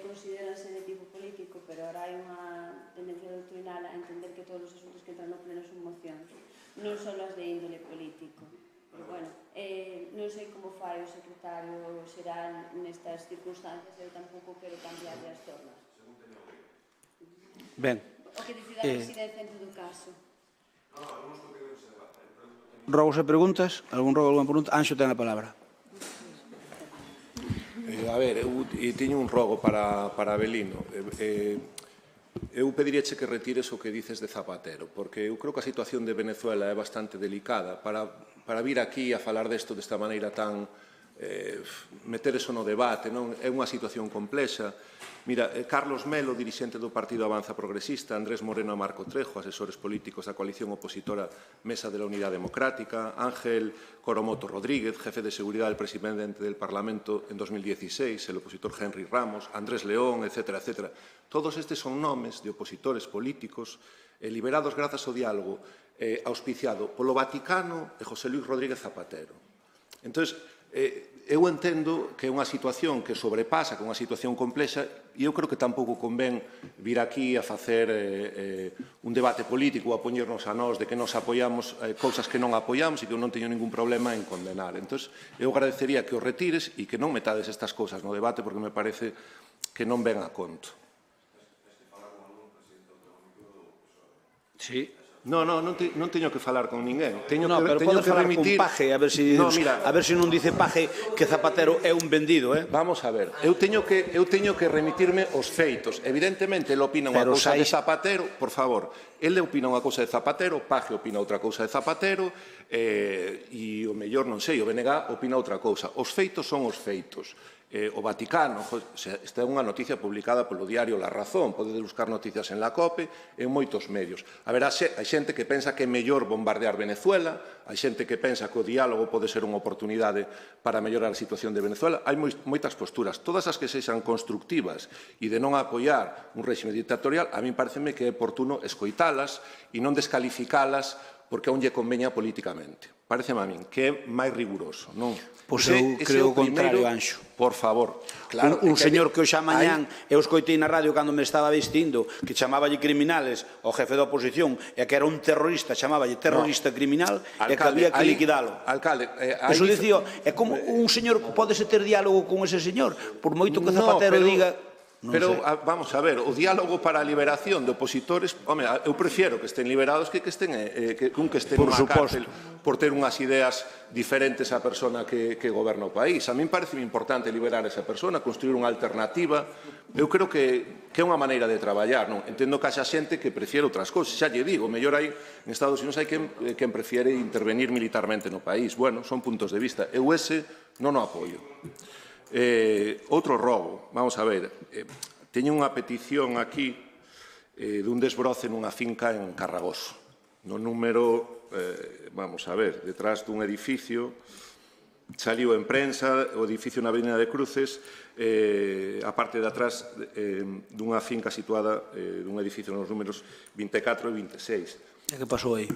consideranse de tipo político, pero ahora hai unha tendencia doutrinal a entender que todos os asuntos que entran no pleno son mocións, non só as de índole político. Pero, bueno, non sei como fai o secretario xeral nestas circunstancias, eu tampouco quero cambiarle as tornas. Ben. O que decida a presidencia en todo caso. Rogos e preguntas? Algún rogo, alguna pregunta? Anxo ten a palabra. A ver, eu teño un rogo para Abelino. Eu pediríache que retires o que dices de Zapatero, porque eu creo que a situación de Venezuela é bastante delicada. Para vir aquí a falar desto desta maneira tan... meter eso no debate, non? É unha situación complexa. Mira, Carlos Melo, dirixente do Partido Avanza Progresista, Andrés Moreno e Marco Trejo, asesores políticos da coalición opositora Mesa de la Unidad Democrática, Ángel Coromoto Rodríguez, jefe de seguridad del presidente del Parlamento en 2016, el opositor Henry Ramos, Andrés León, etcétera, etcétera. Todos estes son nomes de opositores políticos liberados grazas ao diálogo auspiciado polo Vaticano e José Luis Rodríguez Zapatero. Entón, eu entendo que é unha situación que sobrepasa, que é unha situación complexa, e eu creo que tampouco convén vir aquí a facer un debate político ou a poñernos a nós de que nos apoiamos cousas que non apoiamos e que eu non teño ningún problema en condenar. Entón, eu agradecería que o retires e que non metades estas cousas no debate porque me parece que non ven a conto. Sí. Non teño que falar con ninguén. Teño pero que falar remitir... con Paje, a ver se non dice Paje que Zapatero é un vendido, Vamos a ver, eu teño que remitirme aos feitos. Evidentemente, ele opina unha cousa de Zapatero, por favor, ele opina unha cousa de Zapatero, Paje opina outra cousa de Zapatero, e o mellor, non sei, o BNG opina outra cousa. Os feitos son os feitos. O Vaticano, esta é unha noticia publicada polo diario La Razón, podedes buscar noticias en la COPE e en moitos medios. A ver, hai xente que pensa que é mellor bombardear Venezuela, hai xente que pensa que o diálogo pode ser unha oportunidade para mellorar a situación de Venezuela. Hai moitas posturas, todas as que sexan constructivas e de non apoiar un réxime dictatorial, a mí pareceme que é oportuno escoitalas e non descalificalas porque aún lle conveña políticamente. Pareceme a min que é máis riguroso, non? Pois eu creo o contrario, Anxo. Por favor. Un señor que hoxe a mañán eu escoitei na radio cando me estaba vestindo que chamáballe criminales ao jefe da oposición e que era un terrorista, chamáballe terrorista criminal e que había que liquidalo. Alcalde, eso dicía, é como un señor pode ter diálogo con ese señor, por moito que Zapatero diga... Pero, vamos a ver, o diálogo para a liberación de opositores, home, eu prefiero que estén liberados que estén nunha cárcel por ter unhas ideas diferentes á persona que goberna o país. A min parece importante liberar a esa persona, construir unha alternativa. Eu creo que é unha maneira de traballar, non? Entendo que haxa xente que prefiere outras cousas. Xa lle digo, mellor hai, en Estados Unidos hai quen prefiere intervenir militarmente no país. Bueno, son puntos de vista. Eu ese non o apoio. Outro robo, vamos a ver, teño unha petición aquí dun desbroce nunha finca en Carragoso, no número, vamos a ver, detrás dun edificio, saliu en prensa, o edificio na Avenida de Cruces, a parte de atrás dunha finca situada dun edificio nos números 24 e 26. E que pasou aí?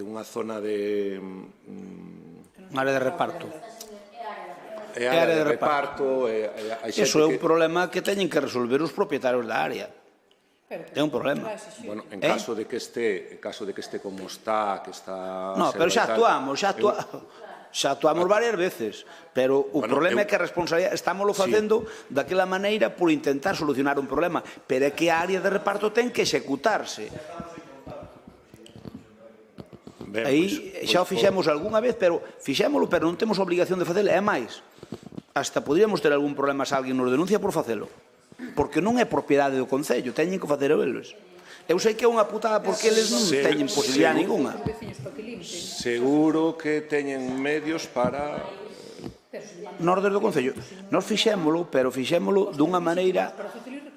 Unha zona de... Unha área de reparto. É área de reparto. Iso é un problema que teñen que resolver os propietarios da área. É un problema. Bueno, en caso de que este como está, que está... No, pero xa actuamos varias veces, pero o problema é que a responsabilidade estámoslo facendo daquela maneira por intentar solucionar un problema, pero é que a área de reparto ten que executarse. Aí xa o fixemos algunha vez, pero fixémolo, pero non temos obligación de facelo, é máis. Hasta podríamos ter algún problema se alguén nos denuncia por facelo, porque non é propiedade do Concello, teñen que facer eles. Eu sei que é unha putada porque eles non teñen posibilidade ninguna. Seguro que teñen medios para... Nós desde o Concello, nós fixémolo, pero fixémolo dunha maneira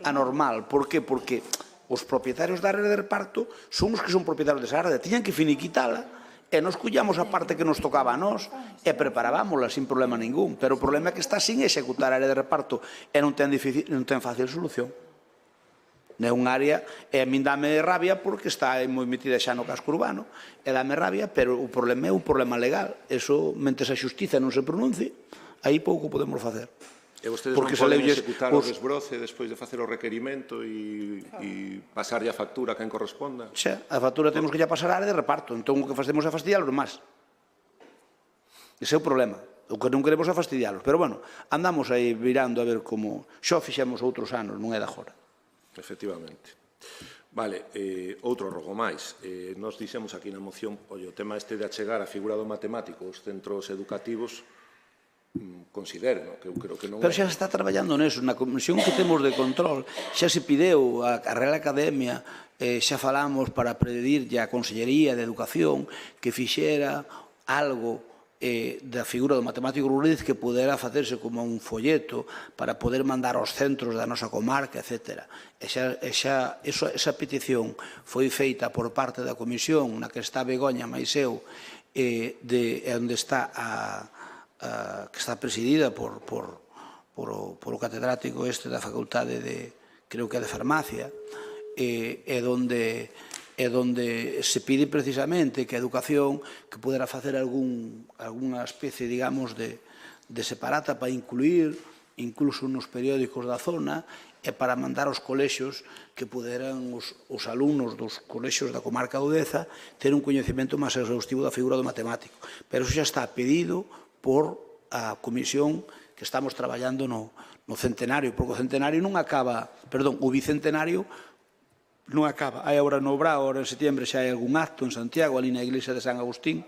anormal. Por que? Porque os propietarios da área de reparto son os que son propietarios desa área, tiñan que finiquitala, e nos collamos a parte que nos tocaba a nós e preparábamosla sin problema ningún, pero o problema é que está sin executar a área de reparto e non ten fácil solución. É unha área, e a min dame rabia porque está moi metida xa no casco urbano, e dame rabia, pero o problema é un problema legal. Eso, mentre a xustiza non se pronuncie, aí pouco podemos facer. E vostedes non poden executar o desbroce despois de facer o requerimento e pasarlle a factura a quen corresponda? Xa, a factura temos que xa pasar a área de reparto, entón o que facemos é fastidiálos máis. Ese é o problema. O que non queremos é fastidiálos. Pero, bueno, andamos aí virando a ver como... Xo fixemos outros anos, non é de agora. Efectivamente. Vale, outro rogo máis. Nos dixemos aquí na moción, o tema este de achegar a figura do matemático aos centros educativos, considero, que eu creo que non é. Pero xa se está traballando neso, na comisión que temos de control, xa se pideu a Real Academia, xa falamos para pedirlle a Consellería de Educación que fixera algo da figura do matemático Rodríguez que pudera facerse como un folleto para poder mandar aos centros da nosa comarca, etc. Esa petición foi feita por parte da comisión na que está Begoña máis eu, onde está que está presidida por o catedrático este da facultade de, creo que é de farmacia, e donde se pide precisamente que a educación que pudera facer algunha especie, digamos, de separata para incluir incluso nos periódicos da zona e para mandar aos colexios que puderan os alumnos dos colexios da comarca de Udeza ter un coñecemento máis exhaustivo da figura do matemático. Pero iso xa está pedido por a comisión que estamos traballando no centenario, porque o centenario non acaba, perdón, o bicentenario non acaba. Hai agora no Brao, agora en setembro xa hai algún acto en Santiago, ali na iglesia de San Agustín,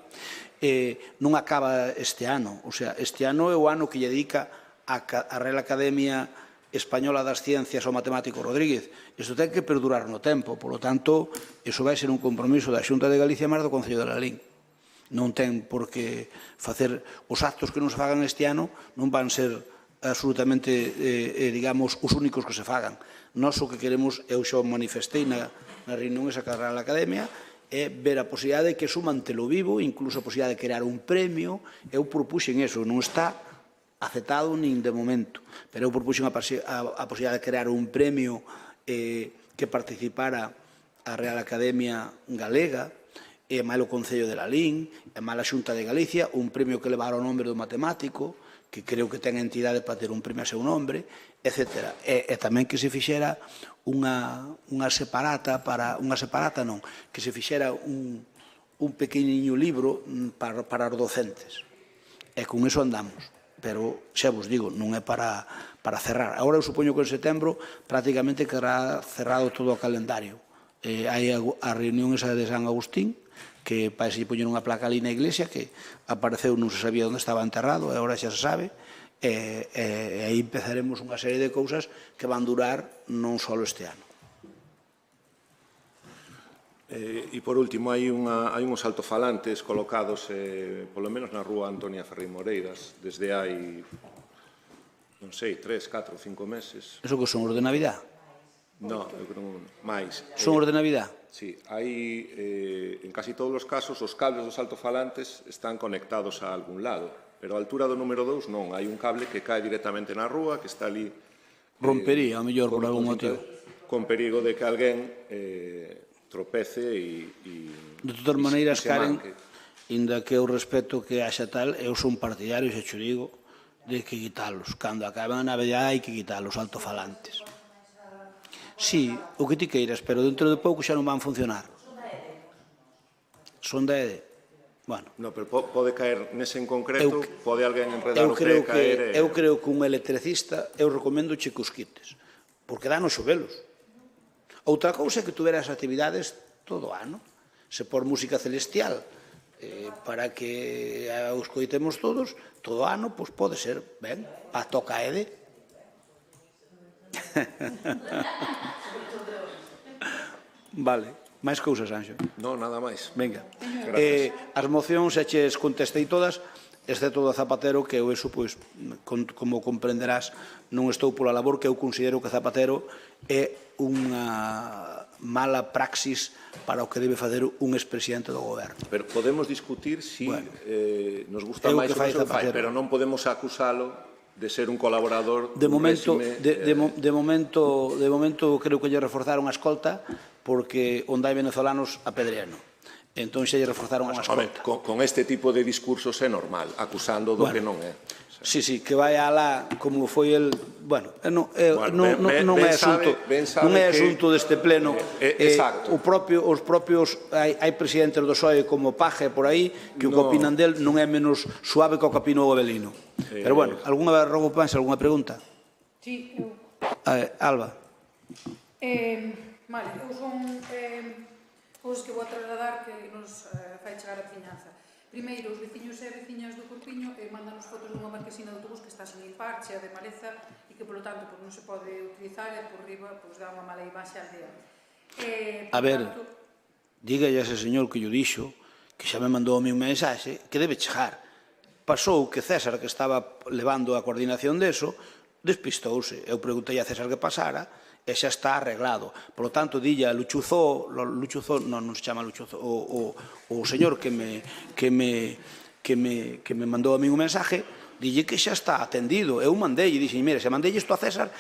non acaba este ano. O sea, este ano é o ano que lle dedica a Real Academia Española das Ciencias ao matemático Rodríguez. Isto ten que perdurar no tempo, polo tanto, iso vai ser un compromiso da Xunta de Galicia máis do Concello de Lalín. Non ten por que facer os actos que non se fagan este ano, non van ser absolutamente, digamos, os únicos que se fagan. Nós o que queremos, eu xa manifestei na reunión esa que a Real Academia, é ver a posibilidade de que eso mantelo vivo, incluso a posibilidade de crear un premio. Eu propuxen eso, non está aceptado nin de momento, pero eu propuxen a posibilidade de crear un premio que participara a Real Academia Galega, e máis o Concello de Lalín, e máis a Xunta de Galicia, un premio que levara o nombre do matemático, que creo que ten entidade para ter un premio a seu nombre, etc. E tamén que se fixera unha separata, que se fixera un pequeniño libro para os docentes. E con iso andamos. pero xa vos digo, non é para cerrar. Agora eu supoño que en setembro prácticamente quedará cerrado todo o calendario. Hai a reunión esa de San Agustín, que parece que poñeron unha placa ali na iglesia, que apareceu, non se sabía onde estaba enterrado, e agora xa se sabe, e aí empezaremos unha serie de cousas que van durar non só este ano. E por último, hai uns altofalantes colocados, polo menos na rúa Antonia Ferri Moreiras, desde hai, non sei, 3, 4, 5 meses. Eso que son os de Navidad? No, eu creo máis. Son os de Navidad? Sí, hai, en casi todos os casos, os cables dos altofalantes están conectados a algún lado, pero a altura do número 2 non, hai un cable que cae directamente na rúa, que está ali... Rompería, a mellor, por algún motivo. Con perigo de que alguén tropece e... De todas maneiras, Karen, inda que eu respeto que haxa tal, eu son partidario, xa te digo, de que quitalos. Cando acaban a Navidad hai que quitar os altofalantes. Sí, o que ti queiras, pero dentro de pouco xa non van funcionar. Son da EDE. Bueno. No, pero pode caer nese en concreto, pode alguén enredar o pé e caer... Eu creo que un electricista, eu recomendo che que os quites, porque danos xovelos. Outra cousa é que tuveras actividades todo o ano, se por música celestial, para que os coitemos todos, todo o ano, pois pode ser, ben, pa toca EDE. Vale. Máis cousas, Anxo? Non, nada máis. Venga. Gracias. As mocións xa ches contestei todas, excepto do Zapatero, que eu eso, pois, como comprenderás, non estou pola labor, que eu considero que Zapatero é unha mala praxis para o que debe facer un expresidente do goberno. Pero podemos discutir si nos gusta máis ou non fai, pero non podemos acusalo de ser un colaborador dun réxime... De momento creo que lle reforzaron a escolta porque onde hai venezolanos apedreano. Entón xa lle reforzaron a escolta. Con este tipo de discursos é normal, acusando do que non é. Sí, que vai alá como foi el... Bueno, non é asunto deste pleno. Exacto. Os propios... Hai presidentes do PSOE como Paje por aí que o que opinan del non é menos suave que o que opina o Gobelino. Pero bueno, algunha vez rogo pensa, algunha pregunta? Sí, eu. Alba. Vale, eu son cousas que vou trasladar que nos fai chegar a veciñanza. Primeiro, os veciños e veciñas do Corpiño mandanos fotos dunha marquesina de autobús que está sen limpar, chea de maleza e que, polo tanto, non se pode utilizar e por riba dá unha mala imaxe á aldea. A ver, dígalle a ese señor que yo dixo, que xa me mandou a mí un mensaxe, que debe chegar. Pasou que César, que estaba levando a coordinación deso, despistouse. Eu preguntei a César que pasara, e xa está arreglado. Por lo tanto, dilla a Luchuzó, non se chama Luchuzó, o señor que me mandou a mí un mensaje, dille que xa está atendido. Eu mandei e dixen, mire, se mandei isto a César,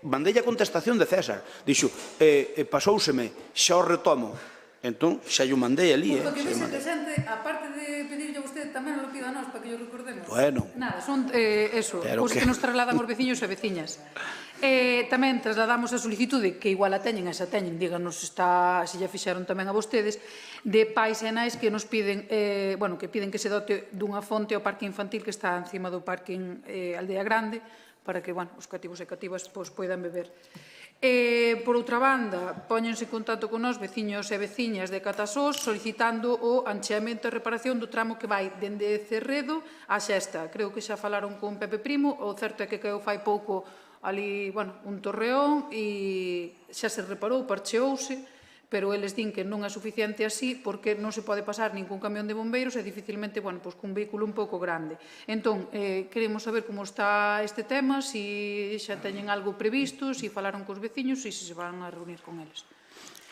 mandei a contestación de César. Dixo, pasóuseme, xa o retomo. Entón, xa yo mandei ali. Porque mi xente, aparte de pedirlle a vostede, tamén lo pido a nós, para que yo recordemos. Bueno. Nada, son cousas que nos trasladan os veciños e veciñas. Tamén trasladamos a solicitude, que igual a teñen, esa teñen, díganos se lle fixeron tamén a vostedes, de pais e nais que nos piden, que piden que se dote dunha fonte ao parque infantil que está encima do parque Aldea Grande, para que os cativos e cativas poidan beber. Por outra banda, póñense en contacto con nós veciños e veciñas de Catasós solicitando o ancheamento e reparación do tramo que vai dende Cerredo a Xesta. Creo que xa falaron con Pepe Primo, o certo é que eu fai pouco ali, un torreón e xa se reparou, parcheouse, pero eles din que non é suficiente así porque non se pode pasar ningún camión de bombeiros e dificilmente, cun vehículo un pouco grande. Entón, queremos saber como está este tema, se xa teñen algo previsto, se falaron cos veciños e se van a reunir con eles.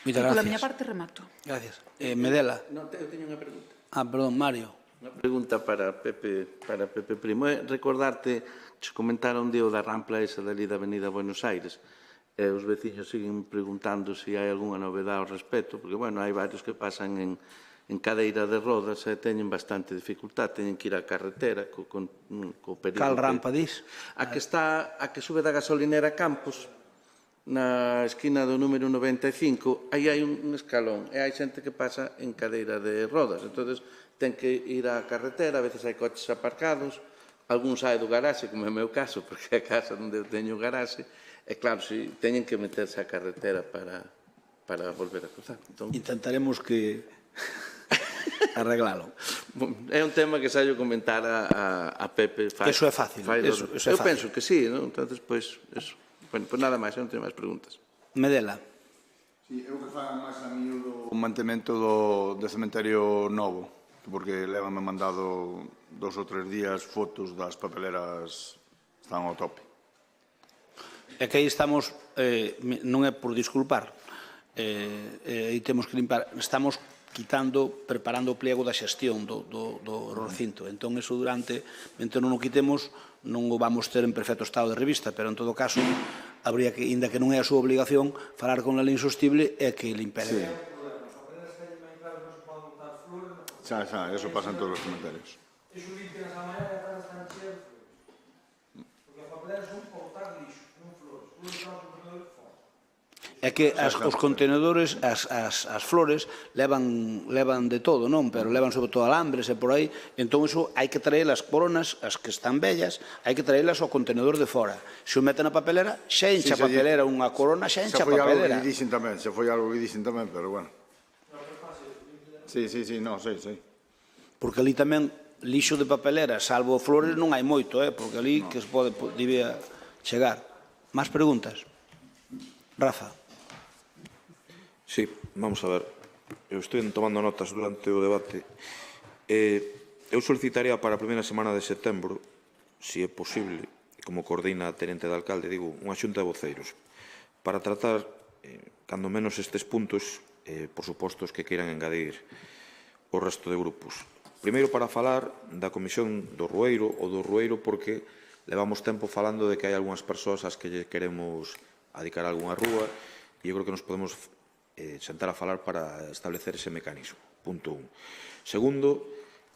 Moitas gracias. Pola miña parte, remato. Gracias. Medela. Non, eu teño unha pregunta. Perdón, Mario. Unha pregunta para Pepe Primo. Recordarte, te comentaron o da rampla esa dali da Avenida Buenos Aires. Os veciños siguen preguntando se hai algunha novedade ao respecto, porque, hai varios que pasan en cadeira de rodas e teñen bastante dificultad, teñen que ir á carretera co perigo. Cal rampa dis? A que sube da gasolinera Campos, na esquina do número 95, aí hai un escalón e hai xente que pasa en cadeira de rodas, entonces ten que ir á carretera, a veces hai coches aparcados, algún sae do garaxe, como é o meu caso, porque é a casa onde eu teño o garaxe, e claro, si teñen que meterse a carretera para volver a cruzar. Entón, intentaremos que arreglalo. É un tema que saio comentar a Pepe. Eso é fácil. Eu penso que sí, non? Entonces, pois, eso. Bueno, pois nada máis, non teño máis preguntas. Medela. Sí, eu que faga máis a miúdo o mantemento do cementerio novo, porque levanme mandado 2 ou 3 días fotos das papeleras están ao tope. É que aí estamos, non é por disculpar, aí temos que limpar, estamos preparando o pliego da xestión do recinto. Entón, eso mentre non o quitemos, non o vamos ter en perfecto estado de revista, pero en todo caso, habría que, inda que non é a súa obligación, falar con a lei insostible e que limpere. Xa, eso pasa en todos os cementerios. Eso limpian a mañana e a tarde están cheos de flores. Porque as papeleras son para botar lixo, non flores. Flores son os contenedores fora. É que os contenedores, as flores, levan de todo, non? Pero levan sobre todo alambres e por aí. Entón, iso hai que traer as coronas, as que están bellas, hai que traerlas ao contenedor de fora. Se o meten na papelera, xa enche a papelera unha corona, xa enche a papelera. Xa foi algo que dixen tamén, pero bueno. Sí, non, sei. Porque ali tamén, lixo de papelera, salvo flores, non hai moito, porque ali que se debía chegar. Más preguntas? Rafa. Sí, vamos a ver. Eu estou tomando notas durante o debate. Eu solicitaría para a primeira semana de setembro, se é posible, como coordina a Tenente de Alcalde, digo, unha xunta de voceiros, para tratar, cando menos estes puntos, por suposto, os que queiran engadir o resto de grupos. Primeiro, para falar da Comisión do Rueiro, ou do Rueiro, porque levamos tempo falando de que hai algunhas persoas ás que lle queremos adicar algunha rúa, e eu creo que nos podemos sentar a falar para establecer ese mecanismo. Punto 1. Segundo,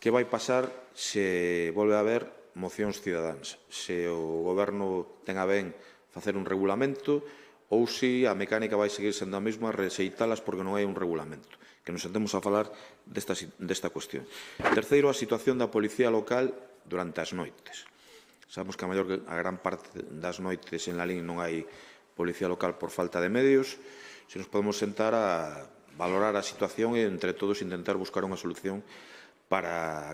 que vai pasar se volve a haber mocións cidadáns? Se o Goberno ten a ben facer un regulamento ou se a mecánica vai seguir sendo a mesma, rexeitalas porque non hai un regulamento. Que nos sentemos a falar desta cuestión. Terceiro, a situación da policía local durante as noites. Sabemos que a gran parte das noites en Lalín non hai policía local por falta de medios. Se nos podemos sentar a valorar a situación e entre todos intentar buscar unha solución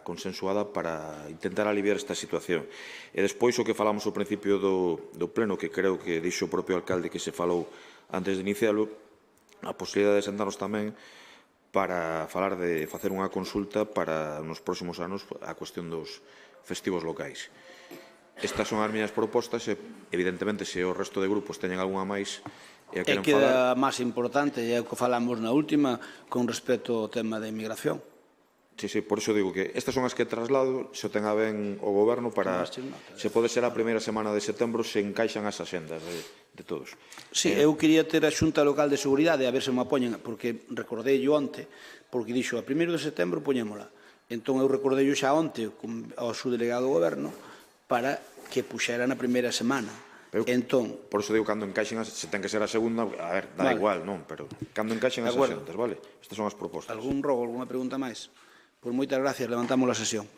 consensuada para intentar aliviar esta situación. E despois o que falamos ao principio do pleno, que creo que dixo o propio alcalde que se falou antes de inicialo, a posibilidade de sentarnos tamén para falar de facer unha consulta para nos próximos anos a cuestión dos festivos locais. Estas son as miñas propostas e, evidentemente, se o resto de grupos teñen algunha máis e queren falar... É que a máis importante, é o que falamos na última, con respecto ao tema da inmigración. Sí, por iso digo que estas son as que traslado, se o ten a ben o Goberno para, se pode ser a primeira semana de setembro, se encaixan as axendas de todos. Sí, eu quería ter a Xunta Local de Seguridade, a ver se me apoñen, porque recordei yo onte, porque dixo, a 1 de setembro poñémola. Entón eu recordei yo xa onte ao subdelegado do Goberno para que puxera na primeira semana. Entón, por iso digo, cando encaixen, se ten que ser a segunda, a ver, dá igual, non, pero cando encaixen as axendas, vale? Estas son as propostas. Algún rogo, alguna pregunta máis? Pois moitas gracias, levantamos a sesión.